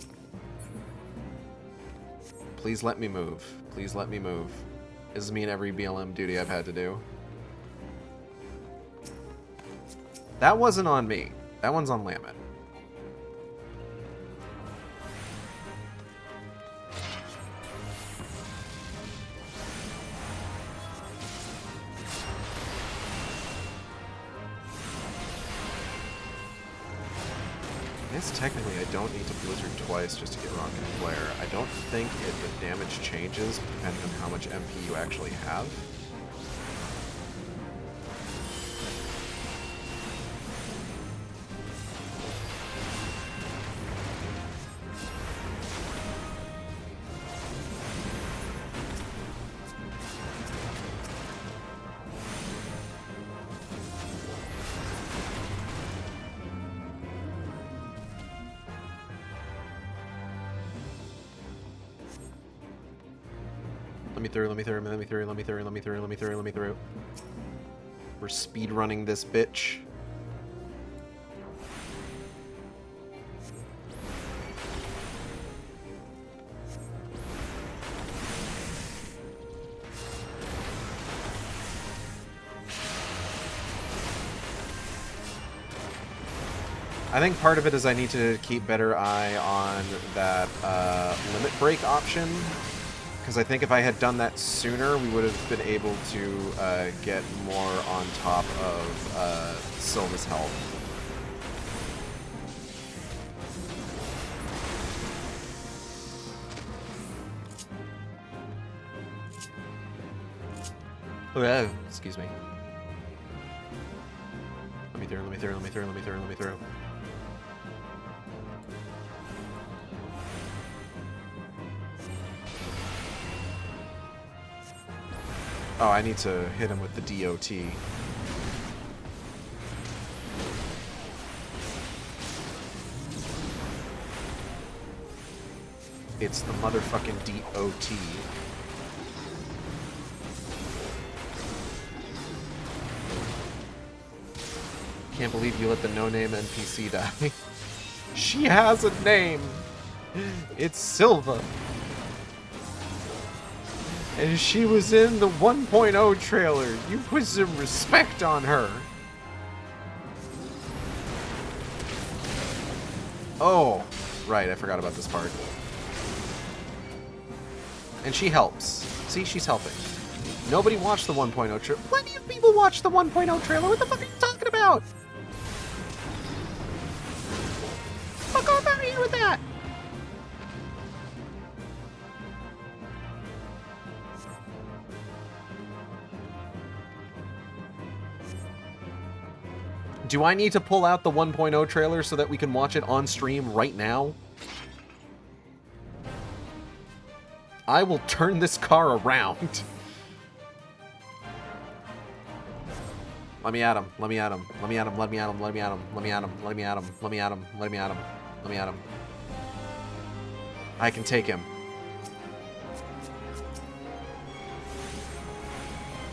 Please let me move. Please let me move. This is me in every BLM duty I've had to do. That wasn't on me. That one's on Lamet. I guess technically I don't need to Blizzard twice just to get Rocket Flare. I don't think the damage changes depending on how much MP you actually have. Let me through. We're speedrunning this bitch. I think part of it is I need to keep better eye on that limit break option. Because I think if I had done that sooner, we would have been able to get more on top of Sylva's health. Oh, excuse me. Let me through. Oh, I need to hit him with the DOT. It's the motherfucking DOT. Can't believe you let the no-name NPC die. She has a name! It's Silva. And she was in the 1.0 trailer. You put some respect on her. Oh, right, I forgot about this part. And she helps. See, she's helping. Nobody watched the 1.0 trailer. Plenty of people watched the 1.0 trailer. What the fuck are you talking about? Fuck off out of here with that! Do I need to pull out the 1.0 trailer so that we can watch it on stream right now? I will turn this car around. Let me at him. Let me at him. Let me at him. Let me at him. Let me at him. Let me at him. Let me at him. Let me at him. Let me at him. Let me at him. I can take him.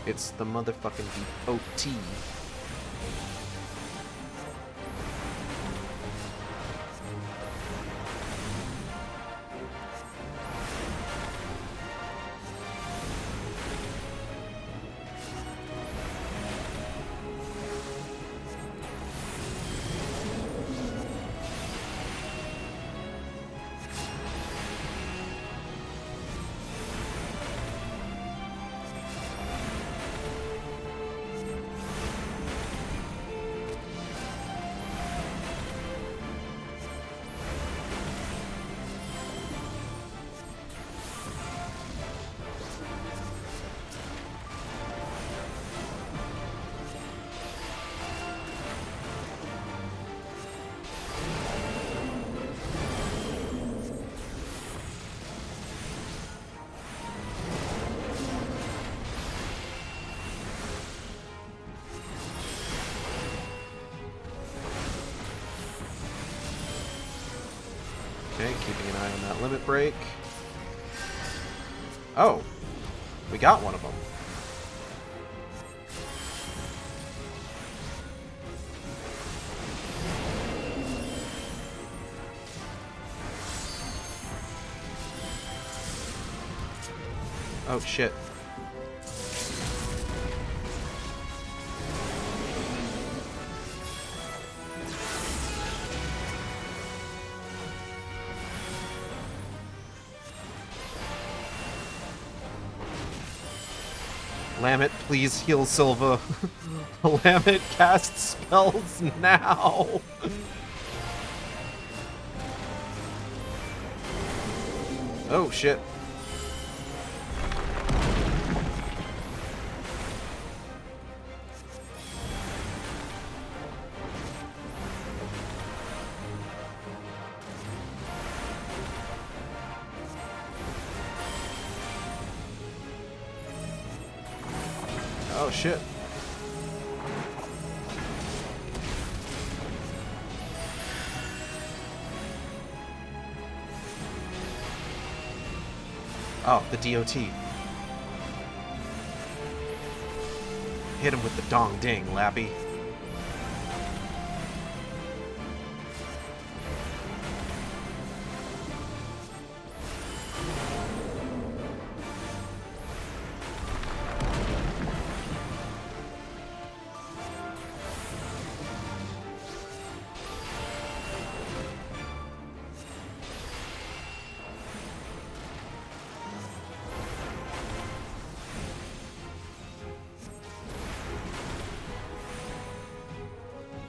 It's the motherfucking DOT. Okay, keeping an eye on that limit break. Oh, we got one of them. Oh, shit. Lamet, please heal Silva. Lamet, cast spells now. Oh, shit. Oh, shit. Oh, the DOT. Hit him with the dong ding, Lappy.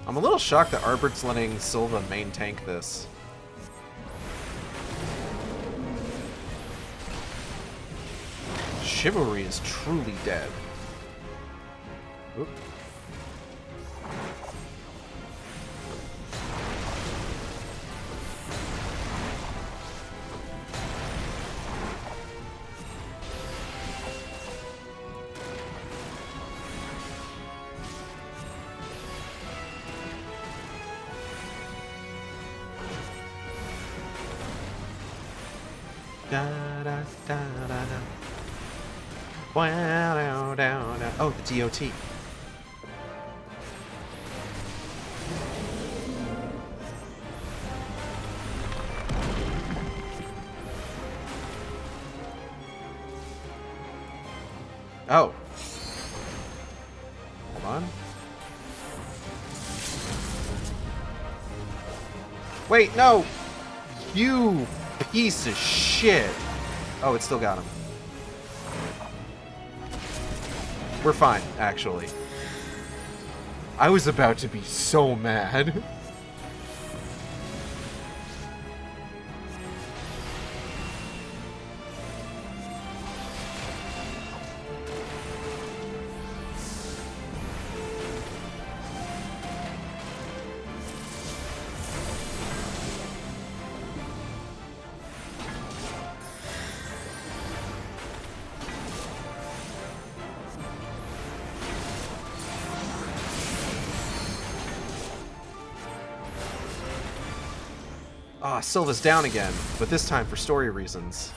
I'm a little shocked that Arbert's letting Silva main tank this. Chivalry is truly dead. Oop. Da, da, da, da, da. Wow, da, da. Oh, the DOT. Oh. Hold on. Wait, no! You piece of shit! Oh, it still got him. We're fine, actually. I was about to be so mad. Ah, Silva's down again, but this time for story reasons.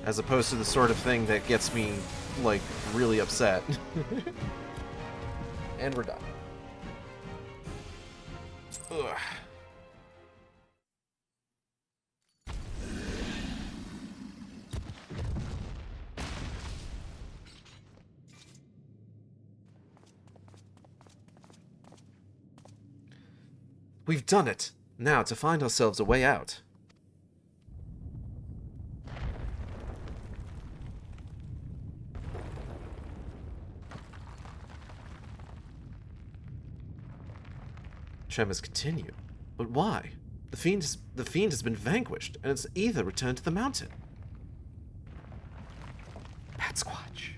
As opposed to the sort of thing that gets me, like, really upset. And we're done. Ugh. We've done it! Now to find ourselves a way out. Tremors continue. But why? The fiend has been vanquished, and it's either returned to the mountain. Batsquatch.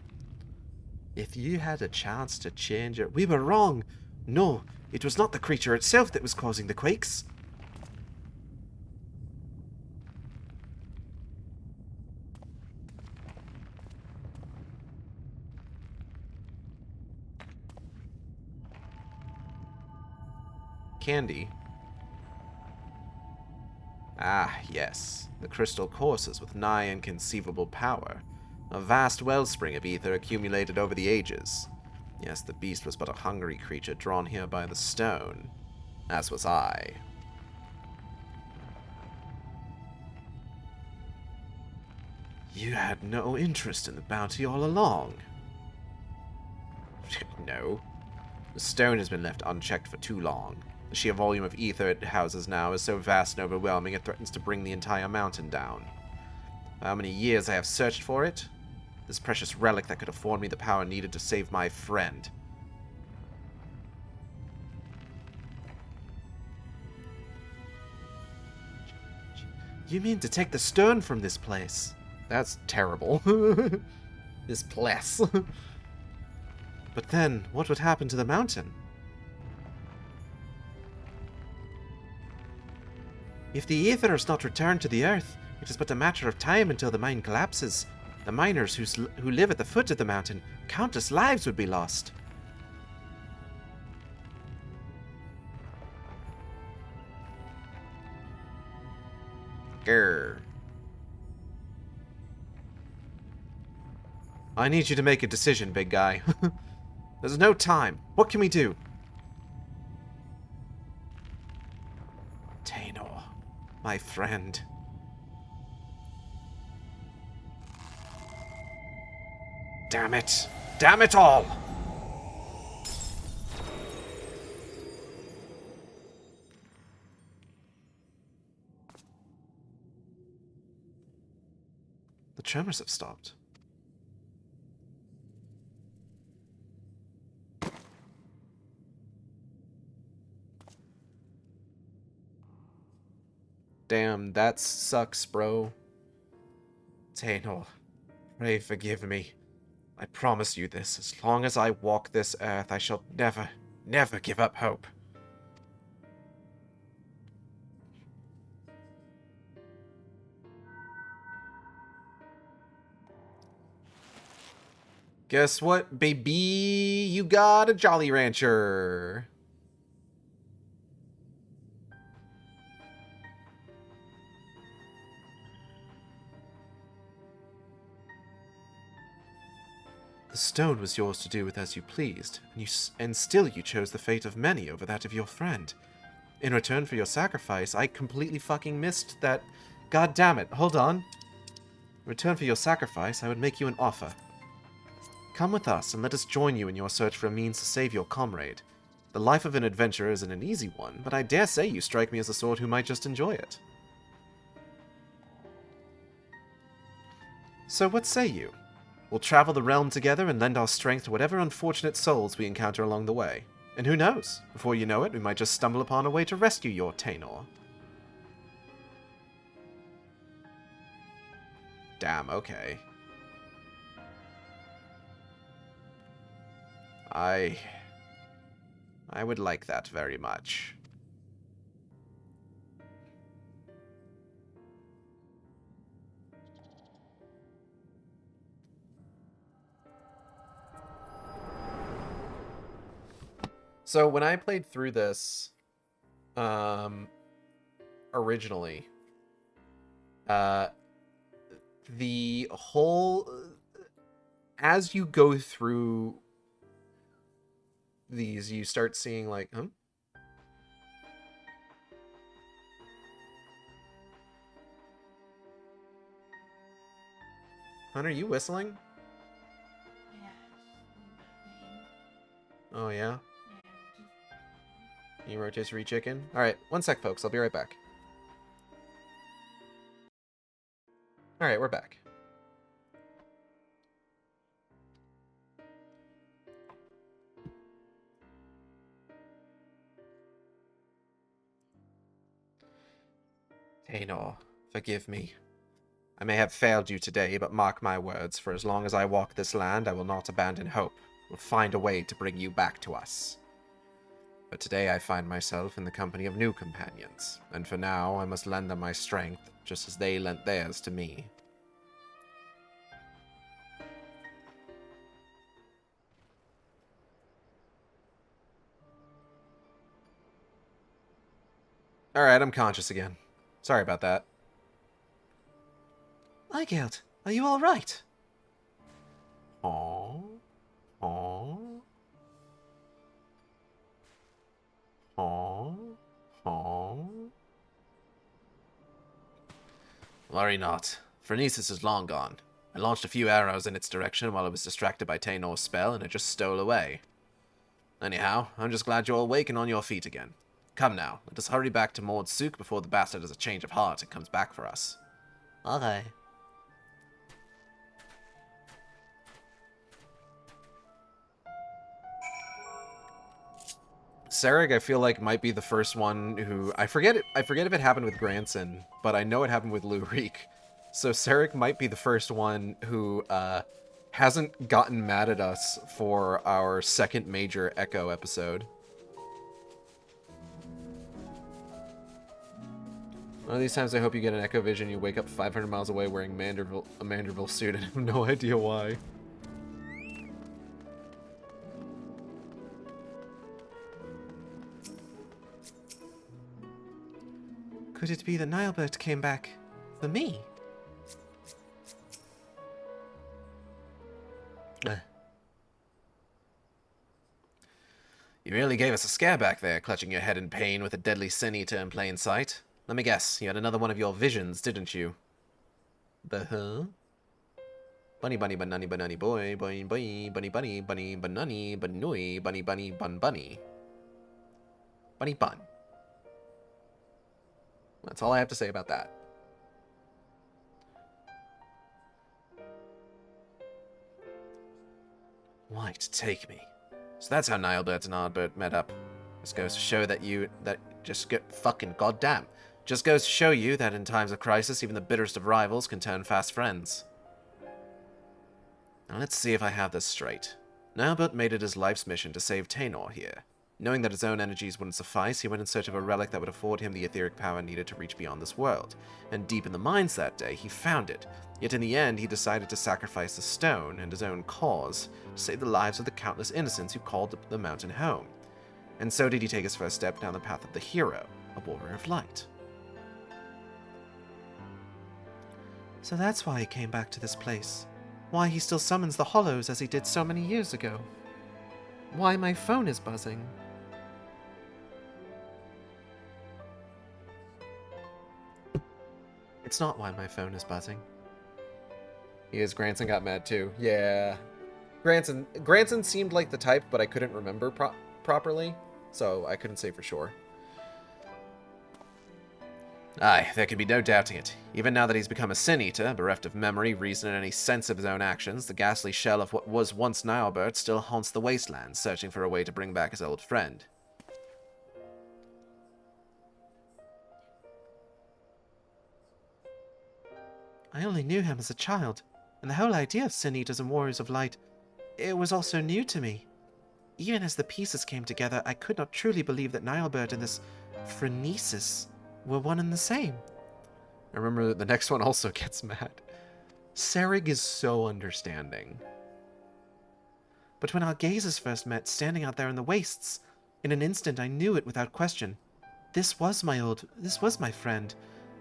If you had a chance to change it, we were wrong. No, it was not the creature itself that was causing the quakes. Candy. Ah, yes. The crystal courses with nigh inconceivable power. A vast wellspring of ether accumulated over the ages. Yes, the beast was but a hungry creature drawn here by the stone. As was I. You had no interest in the bounty all along. No. The stone has been left unchecked for too long. The sheer volume of ether it houses now is so vast and overwhelming it threatens to bring the entire mountain down. How many years I have searched for it? This precious relic that could afford me the power needed to save my friend. You mean to take the stone from this place? That's terrible. This place. But then, what would happen to the mountain? If the ether is not returned to the earth, it is but a matter of time until the mine collapses. The miners who live at the foot of the mountain, countless lives would be lost. Grr. I need you to make a decision, big guy. There's no time. What can we do? Tainor, my friend. Damn it! Damn it all! The tremors have stopped. Damn, that sucks, bro. Tainor, pray forgive me. I promise you this. As long as I walk this earth, I shall never, never give up hope. Guess what, baby? You got a Jolly Rancher. The stone was yours to do with as you pleased, and still you chose the fate of many over that of your friend. In return for your sacrifice, I completely fucking missed that. God damn it, hold on. In return for your sacrifice, I would make you an offer. Come with us, and let us join you in your search for a means to save your comrade. The life of an adventurer isn't an easy one, but I dare say you strike me as the sort who might just enjoy it. So what say you? We'll travel the realm together and lend our strength to whatever unfortunate souls we encounter along the way. And who knows? Before you know it, we might just stumble upon a way to rescue your Tainor. Damn, okay. I would like that very much. So when I played through this, originally, the whole, as you go through these, you start seeing like, Hunter, are you whistling? Yeah. Oh, yeah? Yeah. Can you rotisserie chicken? Alright, one sec, folks. I'll be right back. Alright, we're back. Tainor, forgive me. I may have failed you today, but mark my words, for as long as I walk this land, I will not abandon hope. We'll find a way to bring you back to us. But today I find myself in the company of new companions, and for now I must lend them my strength, just as they lent theirs to me. Alright, I'm conscious again. Sorry about that. Eigelt, are you alright? Aww. Aww. Aww. Aww. Worry not. Phronesis is long gone. I launched a few arrows in its direction while I was distracted by Taenor's spell, and it just stole away. Anyhow, I'm just glad you're awake and on your feet again. Come now, let us hurry back to Mord Sook before the bastard has a change of heart and comes back for us. Okay. Sarek, I feel like, might be the first one who... I forget if it happened with Granson, but I know it happened with Lurik. So Sarek might be the first one who hasn't gotten mad at us for our second major Echo episode. One of these times I hope you get an Echo vision, you wake up 500 miles away wearing a Manderville suit and have no idea why. Could it be that Nilebert came back for me? You really gave us a scare back there, clutching your head in pain with a deadly sin eater in plain sight. Let me guess, you had another one of your visions, didn't you? Huh? Bunny bunny bunny bunny boy, boy boy, bunny bunny bunny bunny bunny bunny bunny bun bunny. Bunny bun. That's all I have to say about that. White, take me. So that's how Nilebert and Ardbert met up. Just goes to show that fucking goddamn. Just goes to show you that in times of crisis, even the bitterest of rivals can turn fast friends. Now let's see if I have this straight. Nilebert made it his life's mission to save Taenor here. Knowing that his own energies wouldn't suffice, he went in search of a relic that would afford him the etheric power needed to reach beyond this world. And deep in the mines that day, he found it. Yet in the end, he decided to sacrifice the stone and his own cause to save the lives of the countless innocents who called the mountain home. And so did he take his first step down the path of the hero, a warrior of light. So that's why he came back to this place. Why he still summons the Hollows as he did so many years ago. Why my phone is buzzing. It's not why my phone is buzzing. Yes, Granson got mad too. Yeah. Granson seemed like the type, but I couldn't remember properly, so I couldn't say for sure. Aye, there can be no doubting it. Even now that he's become a Sin Eater, bereft of memory, reason, and any sense of his own actions, the ghastly shell of what was once Nilebert still haunts the wastelands, searching for a way to bring back his old friend. I only knew him as a child, and the whole idea of Sin Eaters and Warriors of Light, it was also new to me. Even as the pieces came together, I could not truly believe that Nilebert and this Phronesis were one and the same. I remember that the next one also gets mad. Sarek is so understanding. But when our gazes first met, standing out there in the wastes, in an instant I knew it without question. This was my friend.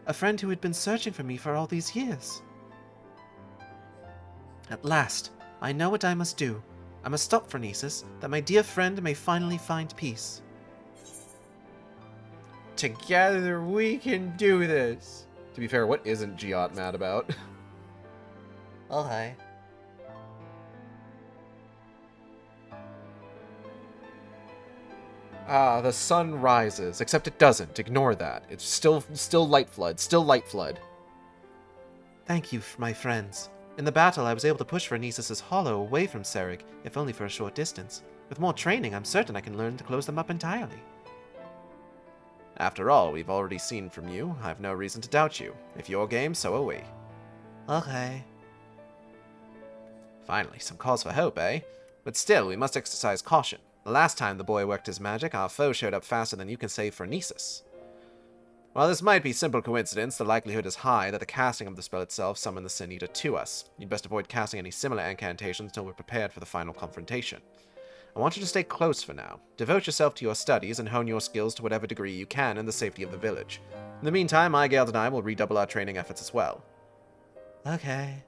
A friend who had been searching for me for all these years. At last, I know what I must do. I must stop Phronesis, that my dear friend may finally find peace. Together we can do this. To be fair, what isn't Giot mad about? Oh, hi. Ah, the sun rises. Except it doesn't. Ignore that. It's still light flood. Still light flood. Thank you, my friends. In the battle, I was able to push Phronesis' hollow away from Sarek, if only for a short distance. With more training, I'm certain I can learn to close them up entirely. After all, we've already seen from you. I've no reason to doubt you. If you're game, so are we. Okay. Finally, some cause for hope, eh? But still, we must exercise caution. The last time the boy worked his magic, our foe showed up faster than you can save Phronesis. While this might be simple coincidence, the likelihood is high that the casting of the spell itself summoned the Sin Eater to us. You'd best avoid casting any similar incantations until we're prepared for the final confrontation. I want you to stay close for now. Devote yourself to your studies and hone your skills to whatever degree you can in the safety of the village. In the meantime, Igeld and I will redouble our training efforts as well. Okay.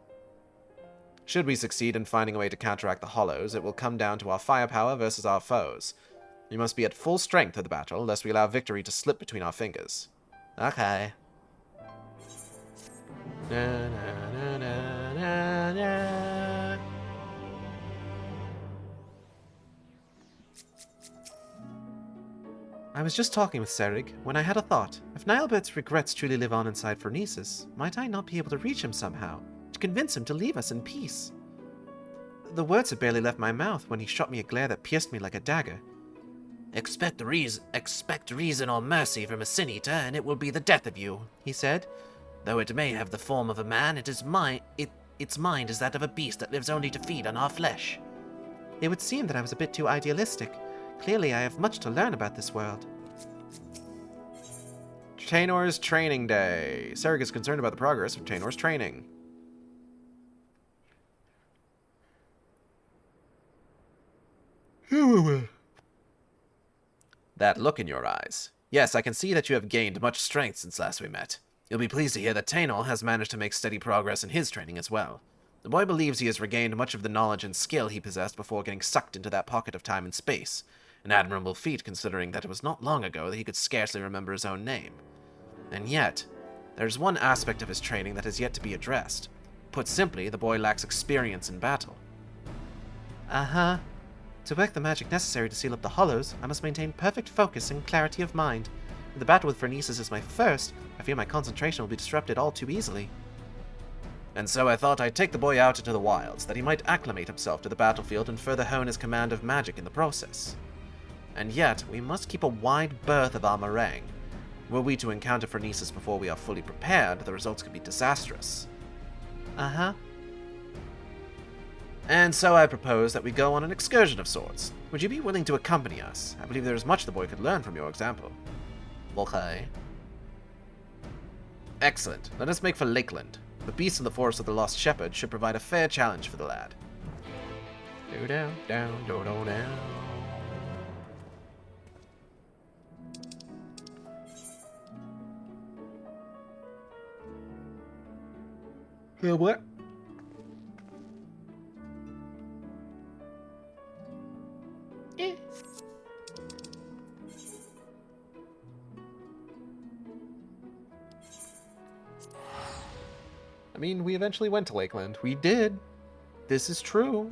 Should we succeed in finding a way to counteract the Hollows, it will come down to our firepower versus our foes. We must be at full strength of the battle, lest we allow victory to slip between our fingers. Okay. Na, na, na, na, na, na. I was just talking with Serig when I had a thought. If Nilebert's regrets truly live on inside Phronesis, might I not be able to reach him somehow, to convince him to leave us in peace? The words had barely left my mouth when he shot me a glare that pierced me like a dagger. Expect reason or mercy from a Sin-Eater, and it will be the death of you, he said. Though it may have the form of a man, its mind is that of a beast that lives only to feed on our flesh. It would seem that I was a bit too idealistic. Clearly, I have much to learn about this world. Taenor's training day. Serig is concerned about the progress of Taenor's training. That look in your eyes. Yes, I can see that you have gained much strength since last we met. You'll be pleased to hear that Taenor has managed to make steady progress in his training as well. The boy believes he has regained much of the knowledge and skill he possessed before getting sucked into that pocket of time and space. An admirable feat considering that it was not long ago that he could scarcely remember his own name. And yet, there's one aspect of his training that has yet to be addressed. Put simply, the boy lacks experience in battle. Uh-huh. To work the magic necessary to seal up the Hollows, I must maintain perfect focus and clarity of mind. If the battle with Phronesis is my first, I fear my concentration will be disrupted all too easily. And so I thought I'd take the boy out into the wilds, that he might acclimate himself to the battlefield and further hone his command of magic in the process. And yet, we must keep a wide berth of our meringue. Were we to encounter Phronesis before we are fully prepared, the results could be disastrous. Uh-huh. And so I propose that we go on an excursion of sorts. Would you be willing to accompany us? I believe there is much the boy could learn from your example. Okay. Excellent. Let us make for Lakeland. The beasts in the forest of the Lost Shepherd should provide a fair challenge for the lad. Do down, down, do do down. What? I mean, we eventually went to Lakeland. We did. This is true.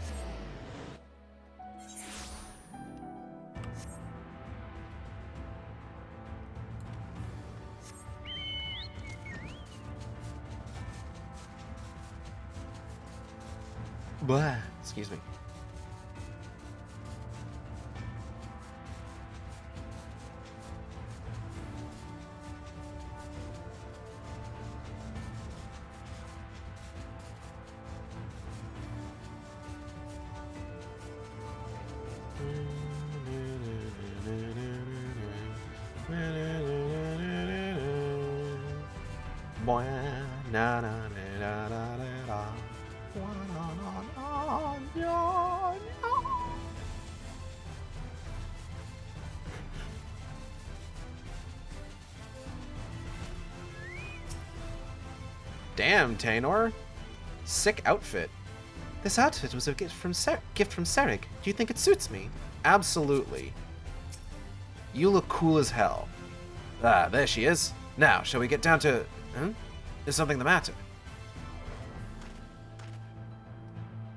Blah. Excuse me. Damn, Taenor. Sick outfit. This outfit was a gift from Serig. Do you think it suits me? Absolutely. You look cool as hell. Ah, there she is. Now, shall we get down to... Is something the matter?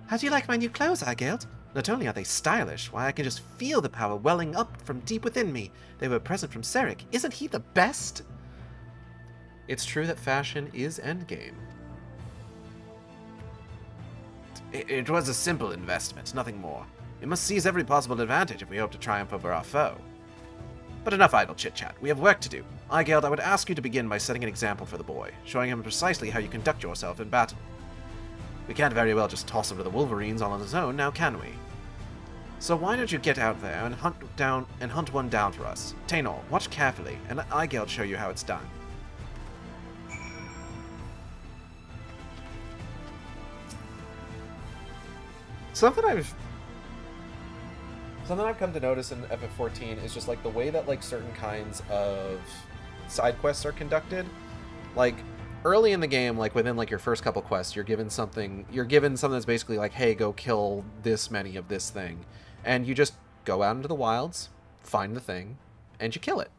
How do you like my new clothes, Igeld? Not only are they stylish, why I can just feel the power welling up from deep within me. They were a present from Serig. Isn't he the best? It's true that fashion is endgame. It was a simple investment, nothing more. We must seize every possible advantage if we hope to triumph over our foe. But enough idle chit-chat. We have work to do. Igeld, I would ask you to begin by setting an example for the boy, showing him precisely how you conduct yourself in battle. We can't very well just toss him to the Wolverines all on his own, now can we? So why don't you get out there and hunt one down for us? Taenor, watch carefully, and let Igeld show you how it's done. Something Something I've come to notice in FF14 is just like the way that like certain kinds of side quests are conducted. Like early in the game, like within like your first couple quests, you're given something that's basically like, hey, go kill this many of this thing. And you just go out into the wilds, find the thing, and you kill it.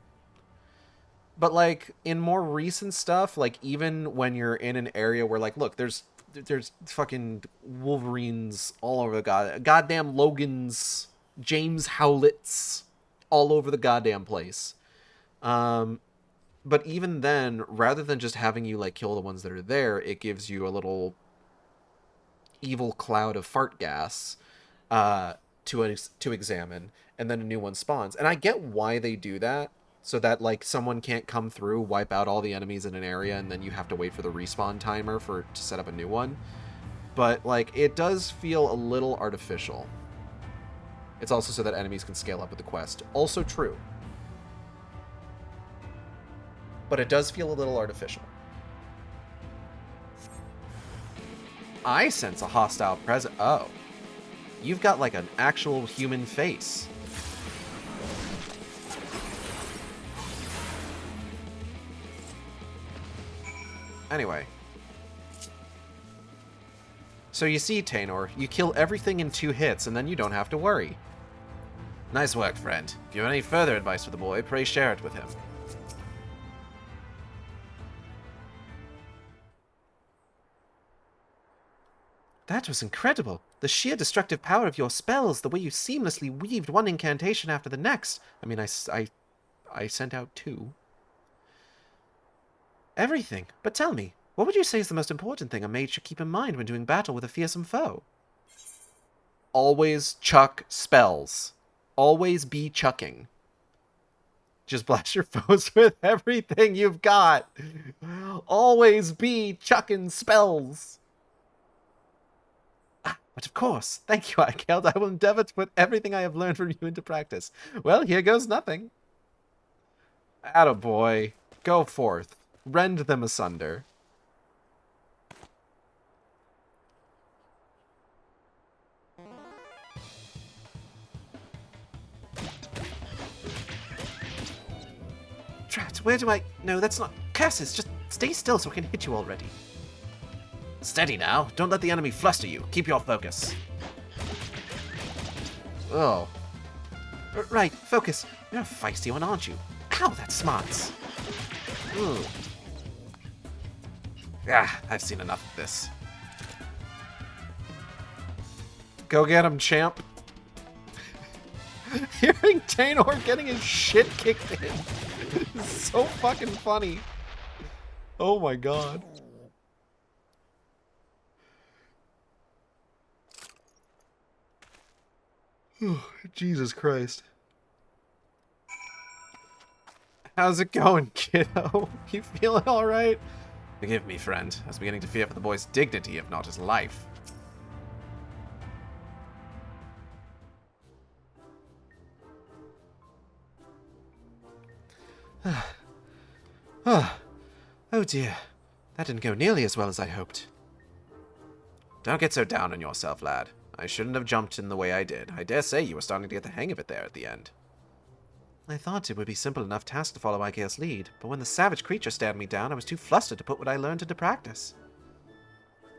But like in more recent stuff, like even when you're in an area where like, look, there's fucking Wolverines all over the goddamn Logans, James Howletts all over the goddamn place. But even then, rather than just having you like kill the ones that are there, it gives you a little evil cloud of fart gas to examine, and then a new one spawns. And I get why they do that, so that like someone can't come through, wipe out all the enemies in an area, and then you have to wait for the respawn timer to set up a new one. But like it does feel a little artificial. It's also so that enemies can scale up with the quest. Also true. But it does feel a little artificial. I sense a hostile presence. Oh. You've got like an actual human face. Anyway. So you see, Tainor, you kill everything in 2 hits, and then you don't have to worry. Nice work, friend. If you have any further advice for the boy, pray share it with him. That was incredible. The sheer destructive power of your spells, the way you seamlessly weaved one incantation after the next. I mean, I sent out 2. Everything. But tell me, what would you say is the most important thing a mage should keep in mind when doing battle with a fearsome foe? Always chuck spells. Always be chucking. Just blast your foes with everything you've got. Always be chucking spells. But of course, thank you, Eicheld. I will endeavor to put everything I have learned from you into practice. Well, here goes nothing. Attaboy. Go forth. Rend them asunder. Drat, where do I... No, that's not... Curses, just stay still so I can hit you already. Steady now. Don't let the enemy fluster you. Keep your focus. Oh. Right, focus. You're a feisty one, aren't you? Ow, that smarts. Ooh. Ah, I've seen enough of this. Go get him, champ. Hearing Tainor getting his shit kicked in is so fucking funny. Oh my god. Jesus Christ. How's it going, kiddo? You feeling alright? Forgive me, friend. I was beginning to fear for the boy's dignity, if not his life. Oh dear. That didn't go nearly as well as I hoped. Don't get so down on yourself, lad. I shouldn't have jumped in the way I did. I dare say you were starting to get the hang of it there at the end. I thought it would be simple enough task to follow Ikea's lead, but when the savage creature stared me down, I was too flustered to put what I learned into practice.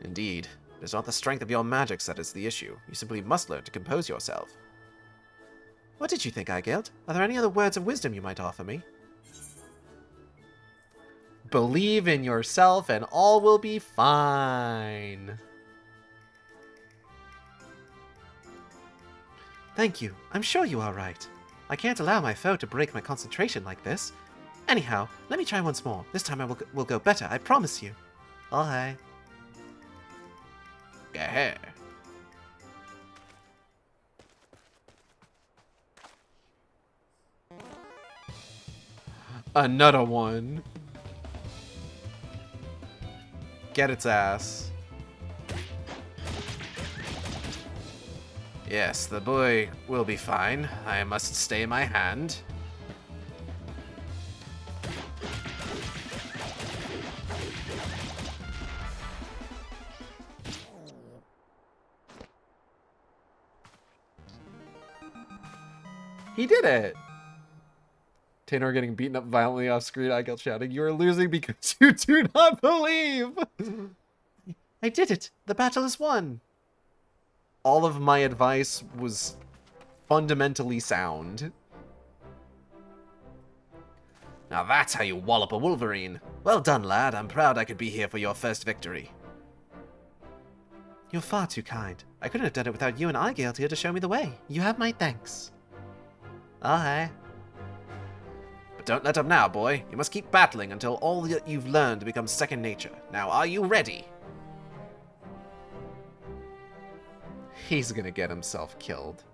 Indeed. It is not the strength of your magics that is the issue. You simply must learn to compose yourself. What did you think, Eicheld? Are there any other words of wisdom you might offer me? Believe in yourself and all will be fine. Thank you. I'm sure you are right. I can't allow my foe to break my concentration like this. Anyhow, let me try once more. This time I will go better, I promise you. Aye. Gah. Another one. Get its ass. Yes, the boy will be fine. I must stay my hand. He did it! Tanner getting beaten up violently off screen. Igel shouting, "You are losing because you do not believe!" I did it! The battle is won! All of my advice was fundamentally sound. Now that's how you wallop a Wolverine. Well done, lad. I'm proud I could be here for your first victory. You're far too kind. I couldn't have done it without you and Igel here to show me the way. You have my thanks. Aye. But don't let up now, boy. You must keep battling until all that you've learned becomes second nature. Now, are you ready? He's gonna get himself killed.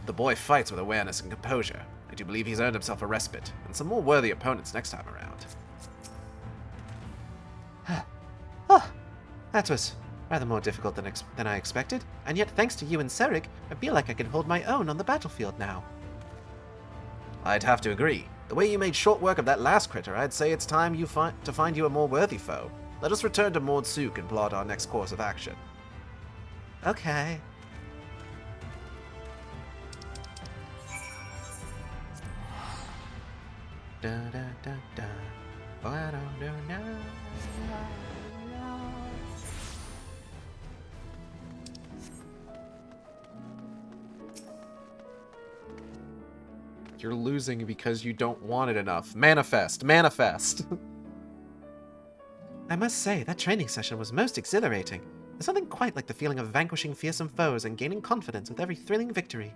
The boy fights with awareness and composure. I do believe he's earned himself a respite, and some more worthy opponents next time around. Oh, that was rather more difficult than I expected, and yet thanks to you and Serig, I feel like I can hold my own on the battlefield now. I'd have to agree. The way you made short work of that last critter, I'd say it's time to find you a more worthy foe. Let us return to Mord Sook and plot our next course of action. Okay. Da, da, da, da. Oh, I don't know now. You're losing because you don't want it enough. Manifest. Manifest. I must say, that training session was most exhilarating. There's something quite like the feeling of vanquishing fearsome foes and gaining confidence with every thrilling victory.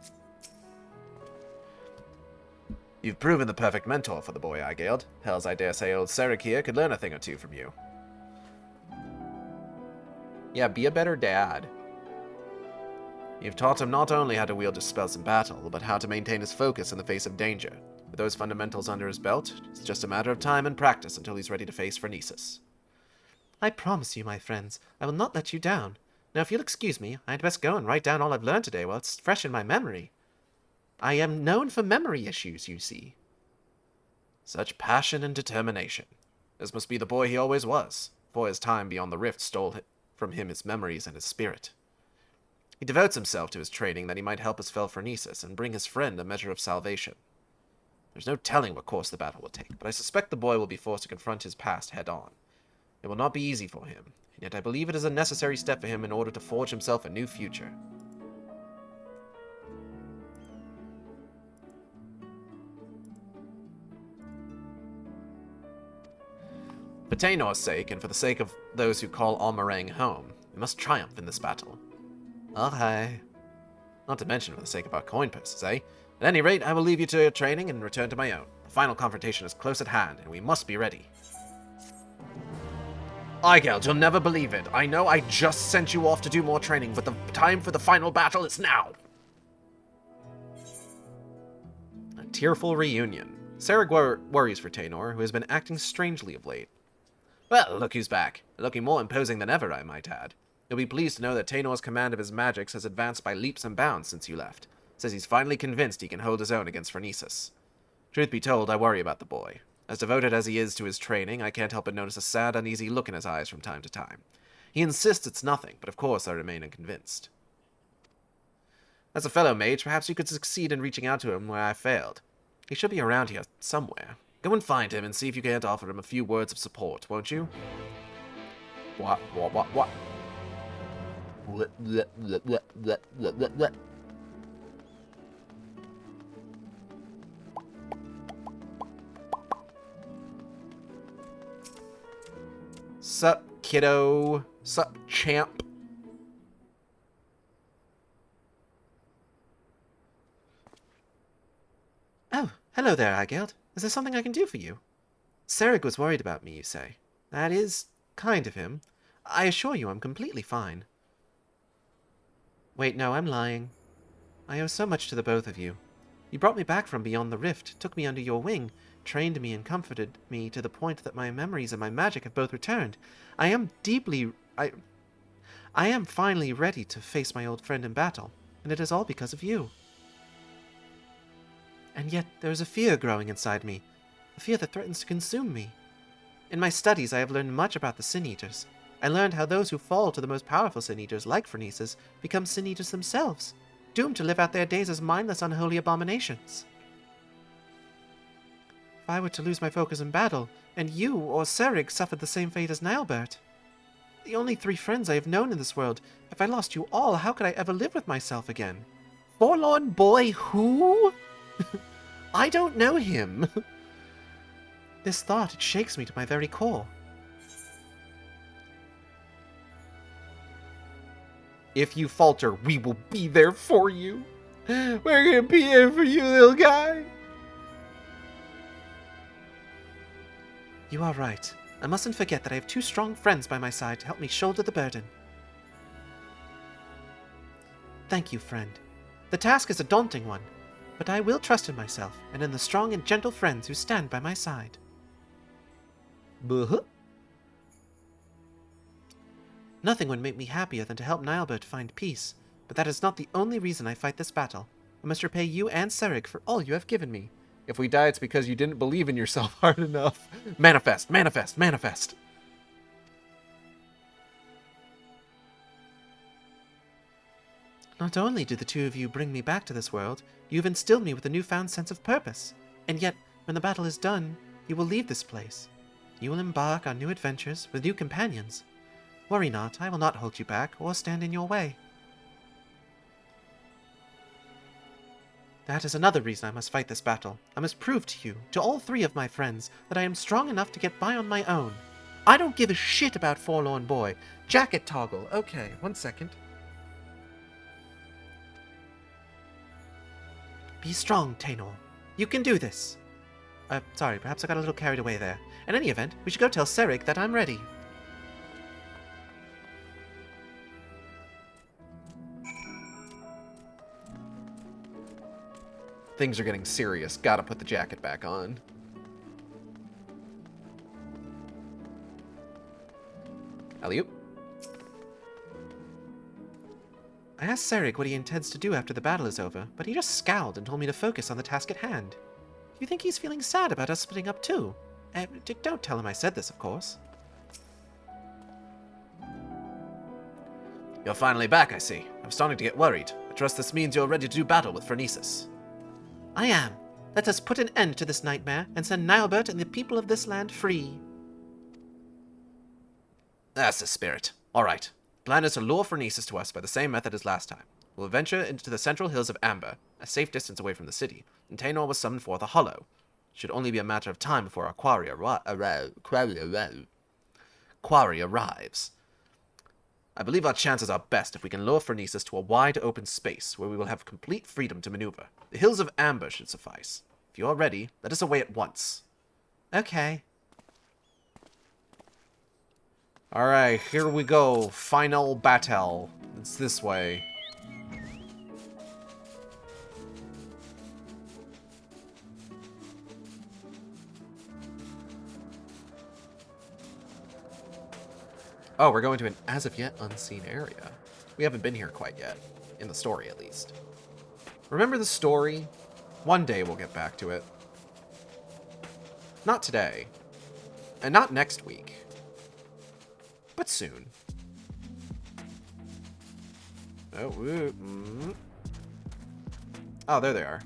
You've proven the perfect mentor for the boy, Igeld. Hells, I dare say old Serik here could learn a thing or two from you. Yeah, be a better dad. You've taught him not only how to wield his spells in battle, but how to maintain his focus in the face of danger. With those fundamentals under his belt, it's just a matter of time and practice until he's ready to face Phronesis. I promise you, my friends, I will not let you down. Now, if you'll excuse me, I'd best go and write down all I've learned today while it's fresh in my memory. I am known for memory issues, you see. Such passion and determination. This must be the boy he always was, for his time beyond the rift stole from him his memories and his spirit. He devotes himself to his training that he might help his fellow Phronesis and bring his friend a measure of salvation. There's no telling what course the battle will take, but I suspect the boy will be forced to confront his past head-on. It will not be easy for him, and yet I believe it is a necessary step for him in order to forge himself a new future. For Taenor's sake, and for the sake of those who call Almarang home, we must triumph in this battle. Okay. Not to mention for the sake of our coin purses, eh? At any rate, I will leave you to your training and return to my own. The final confrontation is close at hand, and we must be ready. Igeld, you'll never believe it. I know I just sent you off to do more training, but the time for the final battle is now. A tearful reunion. Serig worries for Taenor, who has been acting strangely of late. Well, look who's back. Looking more imposing than ever, I might add. You'll be pleased to know that Taenor's command of his magics has advanced by leaps and bounds since you left. Says he's finally convinced he can hold his own against Phronesis. Truth be told, I worry about the boy. As devoted as he is to his training, I can't help but notice a sad, uneasy look in his eyes from time to time. He insists it's nothing, but of course I remain unconvinced. As a fellow mage, perhaps you could succeed in reaching out to him where I failed. He should be around here somewhere. Go and find him and see if you can't offer him a few words of support, won't you? What? Sup, kiddo? Sup, champ? Oh, hello there, Igeld. Is there something I can do for you? Serig was worried about me, you say. That is kind of him. I assure you I'm completely fine. Wait, no, I'm lying. I owe so much to the both of you. You brought me back from beyond the rift, took me under your wing, trained me and comforted me to the point that my memories and my magic have both returned. I am finally ready to face my old friend in battle, and it is all because of you. And yet there is a fear growing inside me, a fear that threatens to consume me. In my studies I have learned much about the Sin Eaters. I learned how those who fall to the most powerful Sin Eaters, like Phronesis, become Sin Eaters themselves, doomed to live out their days as mindless, unholy abominations. If I were to lose my focus in battle, and you or Serig suffered the same fate as Nilebert, the only 3 friends I have known in this world, if I lost you all, how could I ever live with myself again? Forlorn boy who? I don't know him. This thought, it shakes me to my very core. If you falter, we will be there for you. We're gonna be there for you, little guy. You are right. I mustn't forget that I have 2 strong friends by my side to help me shoulder the burden. Thank you, friend. The task is a daunting one, but I will trust in myself and in the strong and gentle friends who stand by my side. Buh. Nothing would make me happier than to help Nilebert find peace, but that is not the only reason I fight this battle. I must repay you and Serig for all you have given me. If we die, it's because you didn't believe in yourself hard enough. Manifest, manifest, manifest. Not only do the 2 of you bring me back to this world, you have instilled me with a newfound sense of purpose. And yet, when the battle is done, you will leave this place. You will embark on new adventures with new companions. Worry not, I will not hold you back or stand in your way. That is another reason I must fight this battle. I must prove to you, to all 3 of my friends, that I am strong enough to get by on my own. I don't give a shit about Forlorn Boy. Jacket toggle. Okay, 1 second. Be strong, Tainor. You can do this. Sorry, perhaps I got a little carried away there. In any event, we should go tell Serig that I'm ready. Things are getting serious. Gotta put the jacket back on. Alley-oop. I asked Serig what he intends to do after the battle is over, but he just scowled and told me to focus on the task at hand. Do you think he's feeling sad about us splitting up too? Don't tell him I said this, of course. You're finally back, I see. I'm starting to get worried. I trust this means you're ready to do battle with Phronesis. I am. Let us put an end to this nightmare and send Nilebert and the people of this land free. That's the spirit. All right. Plan is to lure Phronesis to us by the same method as last time. We'll venture into the central hills of Amber, a safe distance away from the city, and Tainor will summon forth a hollow. It should only be a matter of time before our quarry arrives. I believe our chances are best if we can lure Phronesis to a wide open space where we will have complete freedom to maneuver. The hills of Amber should suffice. If you are ready, let us away at once. Okay. Alright, here we go. Final battle. It's this way. Oh, we're going to an as-of-yet unseen area. We haven't been here quite yet. In the story, at least. Remember the story? One day we'll get back to it. Not today. And not next week. But soon. Oh, there they are.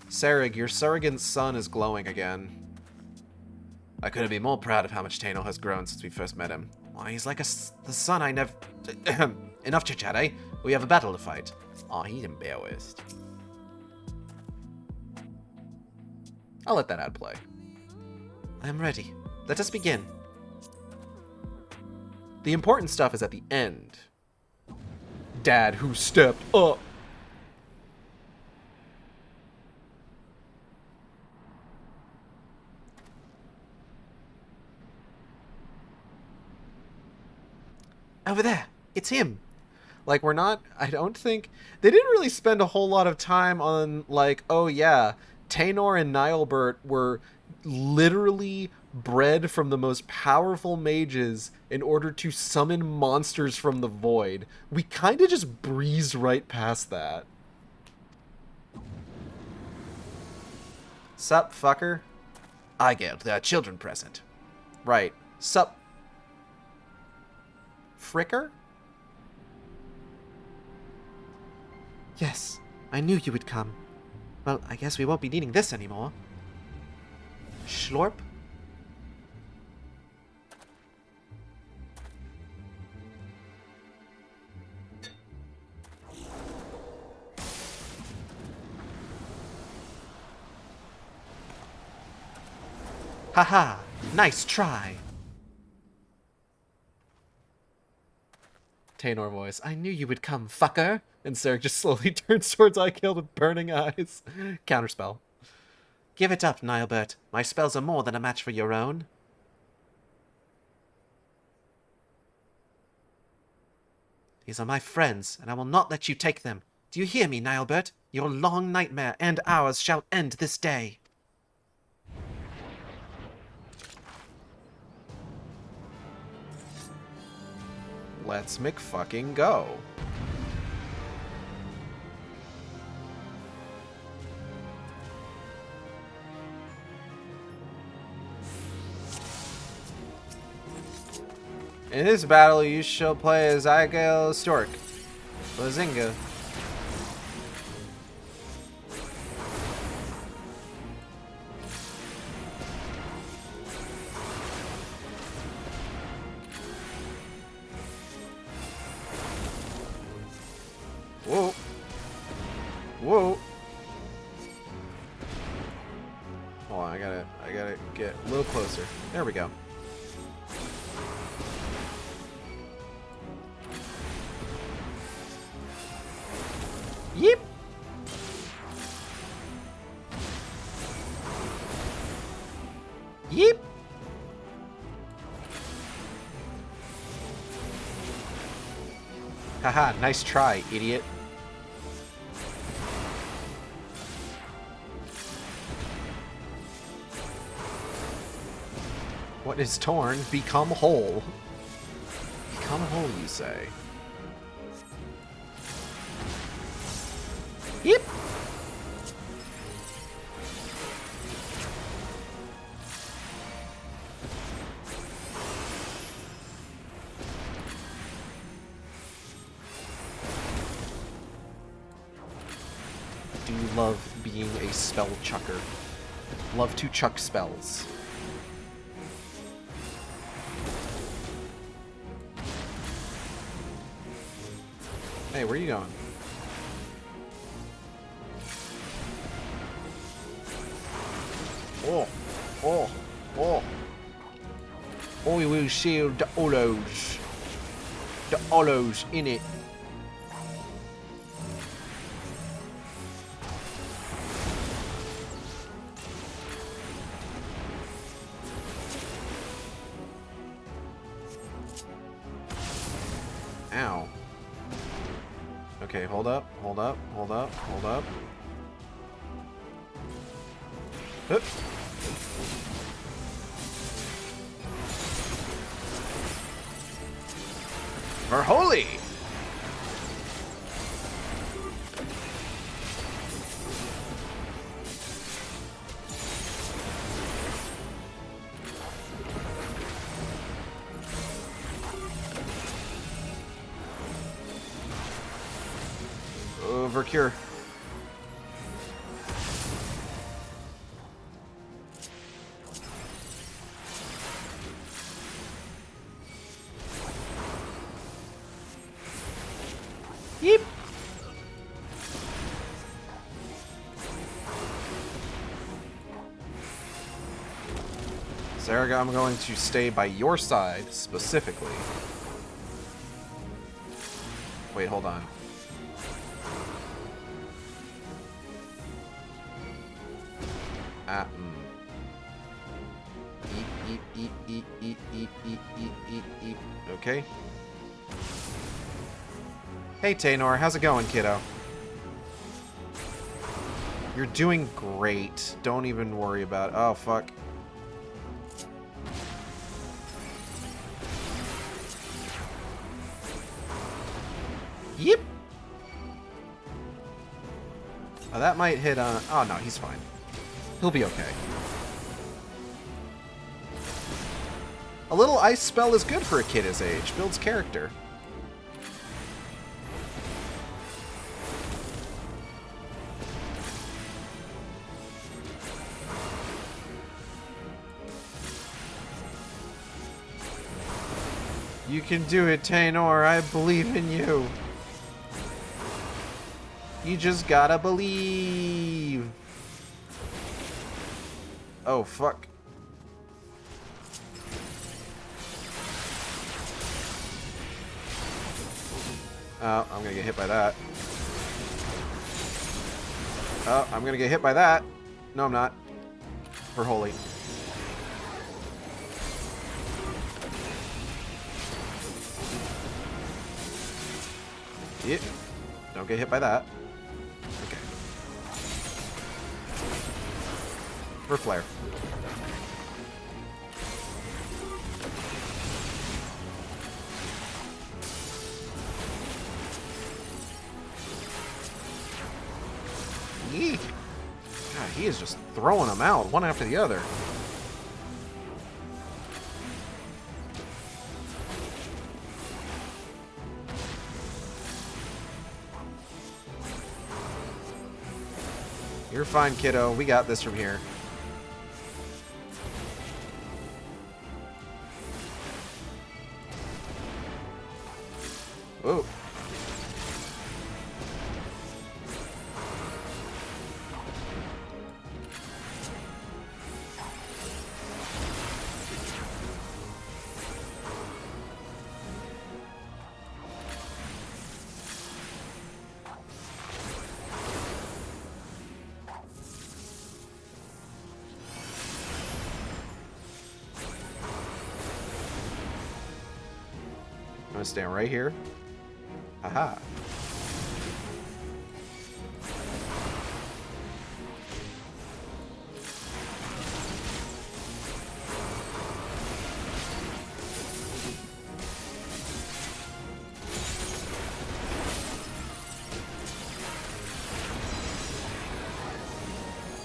Serig, your surrogate son is glowing again. I couldn't be more proud of how much Tainor has grown since we first met him. Why, he's like the son I never... Enough chit-chat, eh? We have a battle to fight. Aw, he's embarrassed. I'll let that ad play. I am ready. Let us begin. The important stuff is at the end. Dad who stepped up. Over there. It's him. Like, we're not... I don't think... They didn't really spend a whole lot of time on, like, oh yeah, Tainor and Nilebert were literally bred from the most powerful mages in order to summon monsters from the void. We kind of just breezed right past that. Sup, fucker? I get there are children present. Right. Sup. Fricker? Yes, I knew you would come. Well, I guess we won't be needing this anymore. Schlorp? Haha, nice try. Taynor voice, I knew you would come, fucker. And Sarek just slowly turns towards Eichhild with burning eyes. Counterspell. Give it up, Nilebert. My spells are more than a match for your own. These are my friends, and I will not let you take them. Do you hear me, Nilebert? Your long nightmare and ours shall end this day. Let's McFucking go. In this battle, you shall play as Aigel Stork. Bazinga. Whoa. Whoa. Hold on, I gotta get a little closer. There we go. Yep. Yep. Haha, nice try, idiot. What is torn? Become whole. Become whole, you say? Yep. Do love being a spell chucker. Love to chuck spells. Hey, where are you going? Oh, oh, oh. Oh, we will shield the Olos. The Olos in it. Ow. Okay, hold up, hold up, hold up, hold up. Hup. For holy! Overcure. Yep. Zaraga, I'm going to stay by your side specifically. Wait, hold on. Eat, eat, eat, eat, eat, eat, eat, eat, eat. Okay. Hey, Taynor, how's it going, kiddo? You're doing great. Don't even worry about it. Oh, fuck. Yep. Oh, that might hit on... Oh, no, he's fine. He'll be okay. A little ice spell is good for a kid his age. Builds character. You can do it, Taynor. I believe in you. You just gotta believe. Oh, fuck. Oh, I'm gonna get hit by that. Oh, I'm gonna get hit by that. No, I'm not. For holy. Yeah. Don't get hit by that. Okay. For flare. Yeet. God, he is just throwing them out one after the other. You're fine, kiddo. We got this from here. Whoa. I'm gonna stand right here. Haha.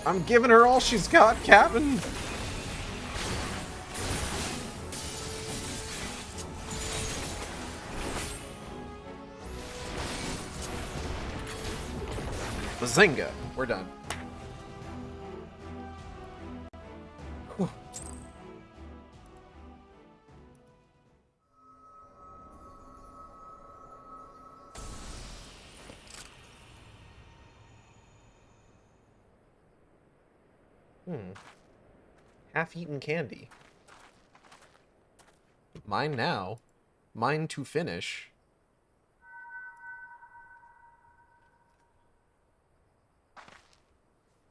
I'm giving her all she's got, Captain. Bazinga! We're done. Whew. Half-eaten candy. Mine now. Mine to finish.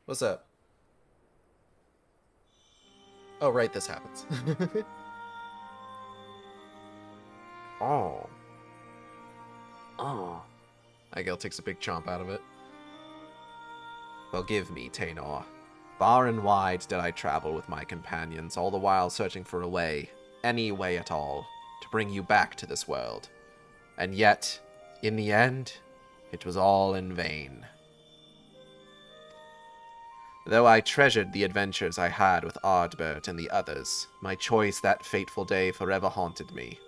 What's up? Oh, right, this happens. Oh. Oh. Aigel takes a big chomp out of it. Forgive me, Taynor. Far and wide did I travel with my companions, all the while searching for a way, any way at all, to bring you back to this world. And yet, in the end, it was all in vain. Though I treasured the adventures I had with Ardbert and the others, my choice that fateful day forever haunted me.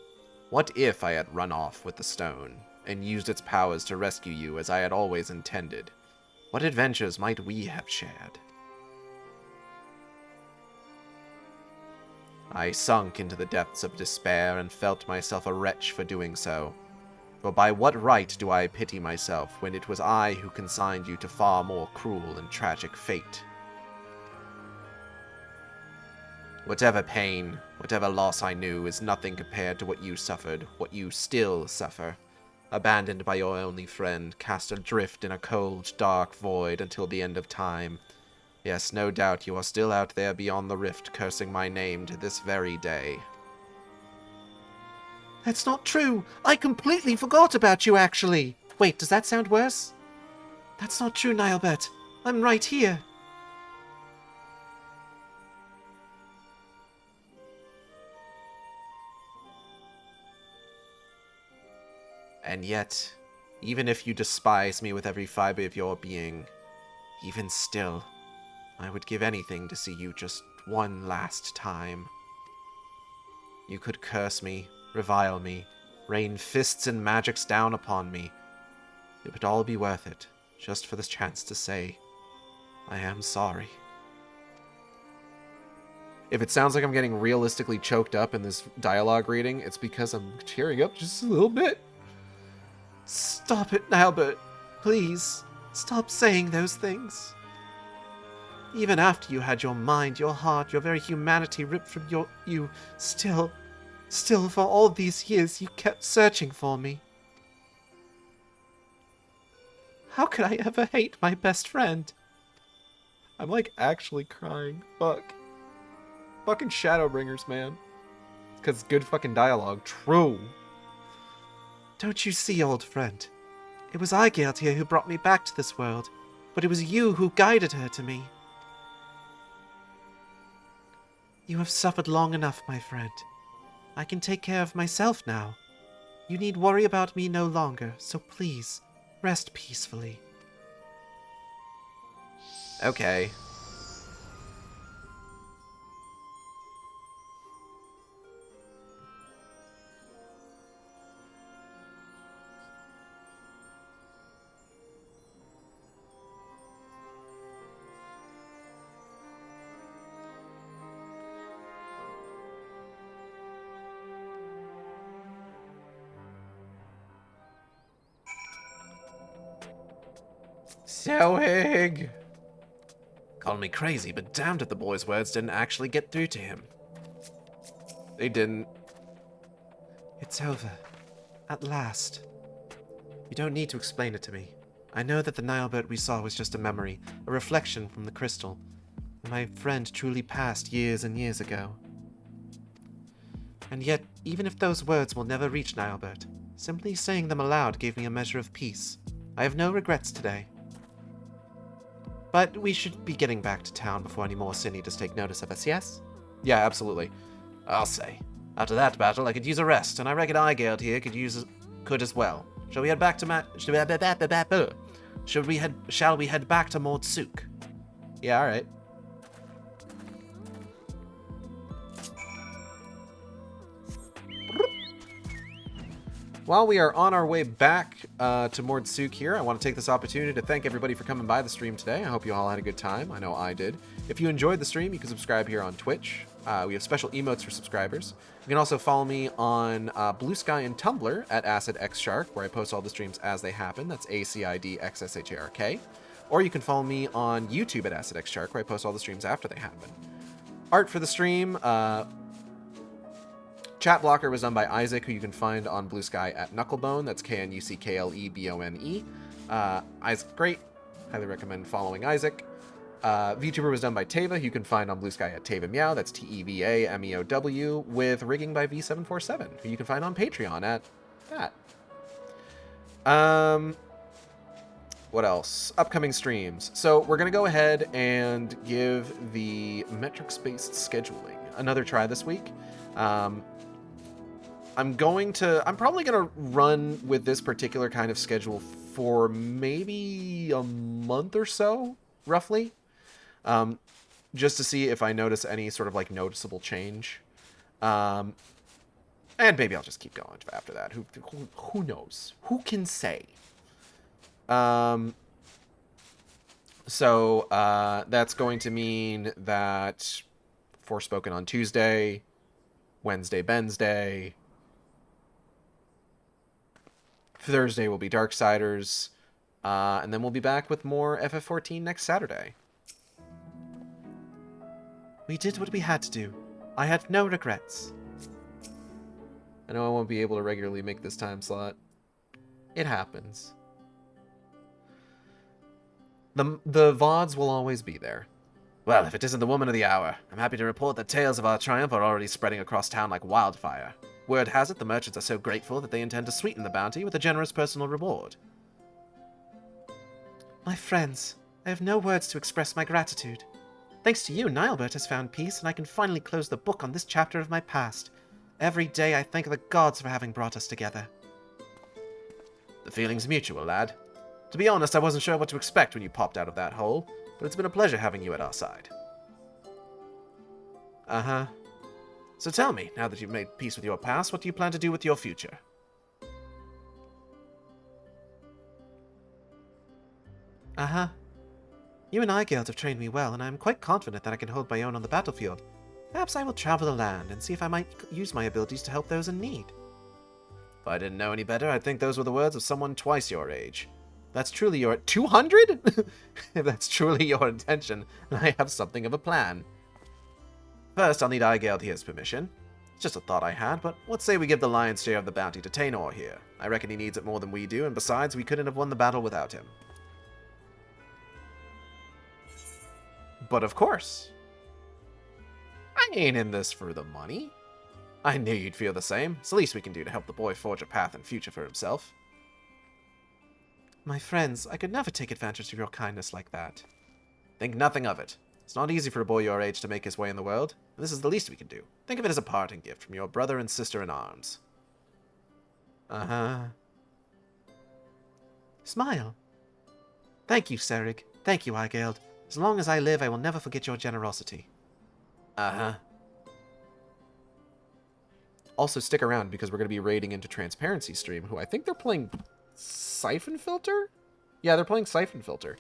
What if I had run off with the stone, and used its powers to rescue you as I had always intended? What adventures might we have shared? I sunk into the depths of despair and felt myself a wretch for doing so. For by what right do I pity myself when it was I who consigned you to far more cruel and tragic fate? Whatever pain, whatever loss I knew is nothing compared to what you suffered, what you still suffer. Abandoned by your only friend, cast adrift in a cold, dark void until the end of time. Yes, no doubt you are still out there beyond the rift, cursing my name to this very day. That's not true. I completely forgot about you, actually. Wait, does that sound worse? That's not true, Nilebert. I'm right here. And yet, even if you despise me with every fiber of your being, even still, I would give anything to see you just one last time. You could curse me, revile me, rain fists and magics down upon me. It would all be worth it, just for this chance to say, I am sorry. If it sounds like I'm getting realistically choked up in this dialogue reading, it's because I'm tearing up just a little bit. Stop it, Albert. Please, stop saying those things. Even after you had your mind, your heart, your very humanity ripped from you, still, for all these years, you kept searching for me. How could I ever hate my best friend? I'm like actually crying. Fuck. Fucking Shadowbringers, man. Because good fucking dialogue. True. Don't you see, old friend? It was Aigeld here who brought me back to this world, but it was you who guided her to me. You have suffered long enough, my friend. I can take care of myself now. You need worry about me no longer, so please, rest peacefully. Okay. Sewig! Call me crazy, but damned if the boy's words didn't actually get through to him. They didn't. It's over. At last. You don't need to explain it to me. I know that the Nilebert we saw was just a memory, a reflection from the crystal. My friend truly passed years and years ago. And yet, even if those words will never reach Nilebert, simply saying them aloud gave me a measure of peace. I have no regrets today. But we should be getting back to town before any more sin eaters take notice of us, yes? Yeah, absolutely. I'll say. After that battle, I could use a rest, and I reckon Aigeld here could as well. Shall we head back to Shall we head back to Mordsuk? Yeah, alright. While we are on our way back to Mordsuk here, I want to take this opportunity to thank everybody for coming by the stream today. I hope you all had a good time. I know I did. If you enjoyed the stream, you can subscribe here on Twitch. We have special emotes for subscribers. You can also follow me on Blue Sky and Tumblr at AcidXShark, where I post all the streams as they happen. That's AcidXShark. Or you can follow me on YouTube at AcidXShark, where I post all the streams after they happen. Art for the stream, Chat blocker was done by Isaac, who you can find on Blue Sky at Knucklebone. That's KNUCKLEBONE. Isaac, great. Highly recommend following Isaac. VTuber was done by Teva, who you can find on Blue Sky at Teva Meow. That's TEVAMEOW, with rigging by V747, who you can find on Patreon at that. What else? Upcoming streams. So we're going to go ahead and give the metrics-based scheduling another try this week. I'm probably going to run with this particular kind of schedule for maybe a month or so, roughly. Just to see if I notice any sort of like noticeable change. And maybe I'll just keep going after that. Who knows? Who can say? So that's going to mean that Forspoken on Tuesday, Wednesday, Wednesday. Thursday will be Darksiders, and then we'll be back with more FF14 next Saturday. We did what we had to do. I had no regrets. I know I won't be able to regularly make this time slot. It happens. The VODs will always be there. Well, if it isn't the woman of the hour, I'm happy to report that tales of our triumph are already spreading across town like wildfire. Word has it the merchants are so grateful that they intend to sweeten the bounty with a generous personal reward. My friends, I have no words to express my gratitude. Thanks to you, Nilebert has found peace, and I can finally close the book on this chapter of my past. Every day I thank the gods for having brought us together. The feeling's mutual, lad. To be honest, I wasn't sure what to expect when you popped out of that hole, but it's been a pleasure having you at our side. Uh-huh. So tell me, now that you've made peace with your past, what do you plan to do with your future? Uh-huh. You and I, Geralt, have trained me well, and I am quite confident that I can hold my own on the battlefield. Perhaps I will travel the land and see if I might use my abilities to help those in need. If I didn't know any better, I'd think those were the words of someone twice your age. That's truly your 200? If that's truly your intention, then I have something of a plan. First, I'll need Aigeld here's permission. It's just a thought I had, but let's say we give the lion's share of the bounty to Tainor here. I reckon he needs it more than we do, and besides, we couldn't have won the battle without him. But of course. I ain't in this for the money. I knew you'd feel the same. It's the least we can do to help the boy forge a path and future for himself. My friends, I could never take advantage of your kindness like that. Think nothing of it. It's not easy for a boy your age to make his way in the world, and this is the least we can do. Think of it as a parting gift from your brother and sister in arms. Uh-huh. Smile. Thank you, Serig. Thank you, Aigeld. As long as I live, I will never forget your generosity. Uh-huh. Also, stick around, because we're going to be raiding into Transparency Stream, who I think they're playing Siphon Filter? Yeah, they're playing Siphon Filter.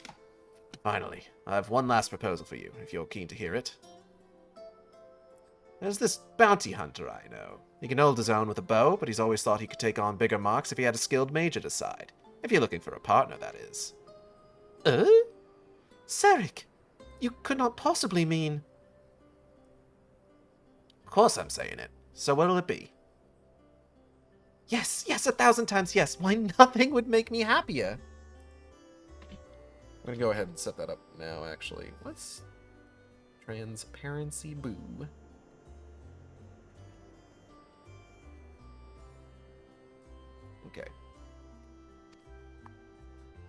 Finally, I have one last proposal for you, if you're keen to hear it. There's this bounty hunter I know. He can hold his own with a bow, but he's always thought he could take on bigger marks if he had a skilled mage at his side. If you're looking for a partner, that is. Serig, you could not possibly mean... Of course I'm saying it. So what'll it be? Yes, 1,000 times yes. Why, nothing would make me happier. I'm gonna go ahead and set that up now, actually. Let's... Transparency boo. Okay.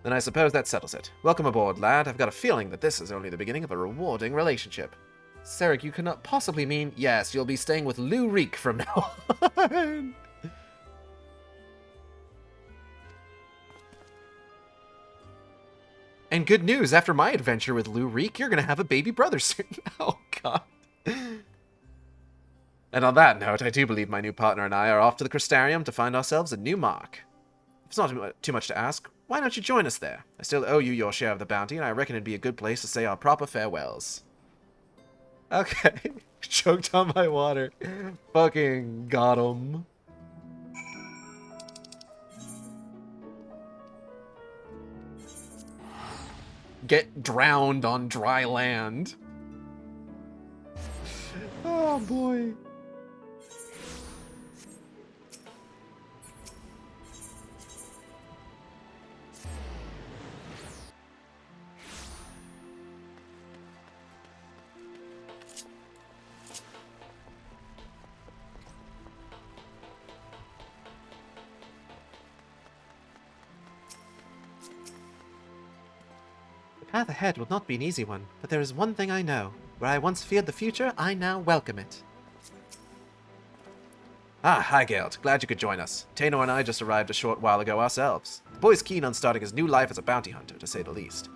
Then I suppose that settles it. Welcome aboard, lad. I've got a feeling that this is only the beginning of a rewarding relationship. Serig, you cannot possibly mean... Yes, you'll be staying with Lou Reek from now on. And good news, after my adventure with Lou Reek, you're gonna have a baby brother soon. Oh, God. And on that note, I do believe my new partner and I are off to the Crystarium to find ourselves a new mark. If it's not too much to ask, why don't you join us there? I still owe you your share of the bounty, and I reckon it'd be a good place to say our proper farewells. Okay. Choked on my water. Fucking got him. Get drowned on dry land. Oh boy. The path ahead will not be an easy one, but there is one thing I know. Where I once feared the future, I now welcome it. Ah, hi, Geralt. Glad you could join us. Tainor and I just arrived a short while ago ourselves. The boy's keen on starting his new life as a bounty hunter, to say the least.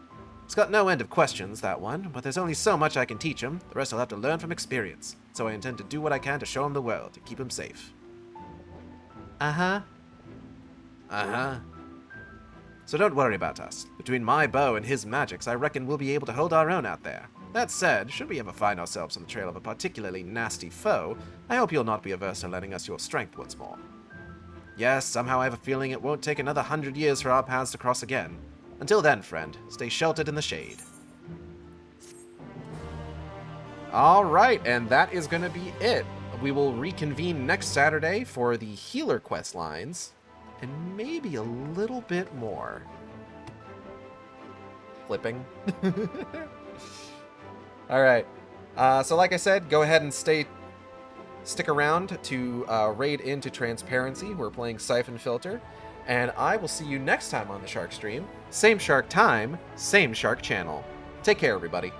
He's got no end of questions, that one, but there's only so much I can teach him. The rest I'll have to learn from experience. So I intend to do what I can to show him the world and keep him safe. Uh-huh. Uh-huh. So don't worry about us. Between my bow and his magics, I reckon we'll be able to hold our own out there. That said, should we ever find ourselves on the trail of a particularly nasty foe, I hope you'll not be averse to lending us your strength once more. Yes, somehow I have a feeling it won't take another 100 years for our paths to cross again. Until then, friend, stay sheltered in the shade. Alright, and that is going to be it. We will reconvene next Saturday for the healer quest lines. And maybe a little bit more. Flipping. Alright. So like I said, go ahead and stick around to raid into Transparency. We're playing Siphon Filter. And I will see you next time on the Shark Stream. Same shark time, same shark channel. Take care, everybody.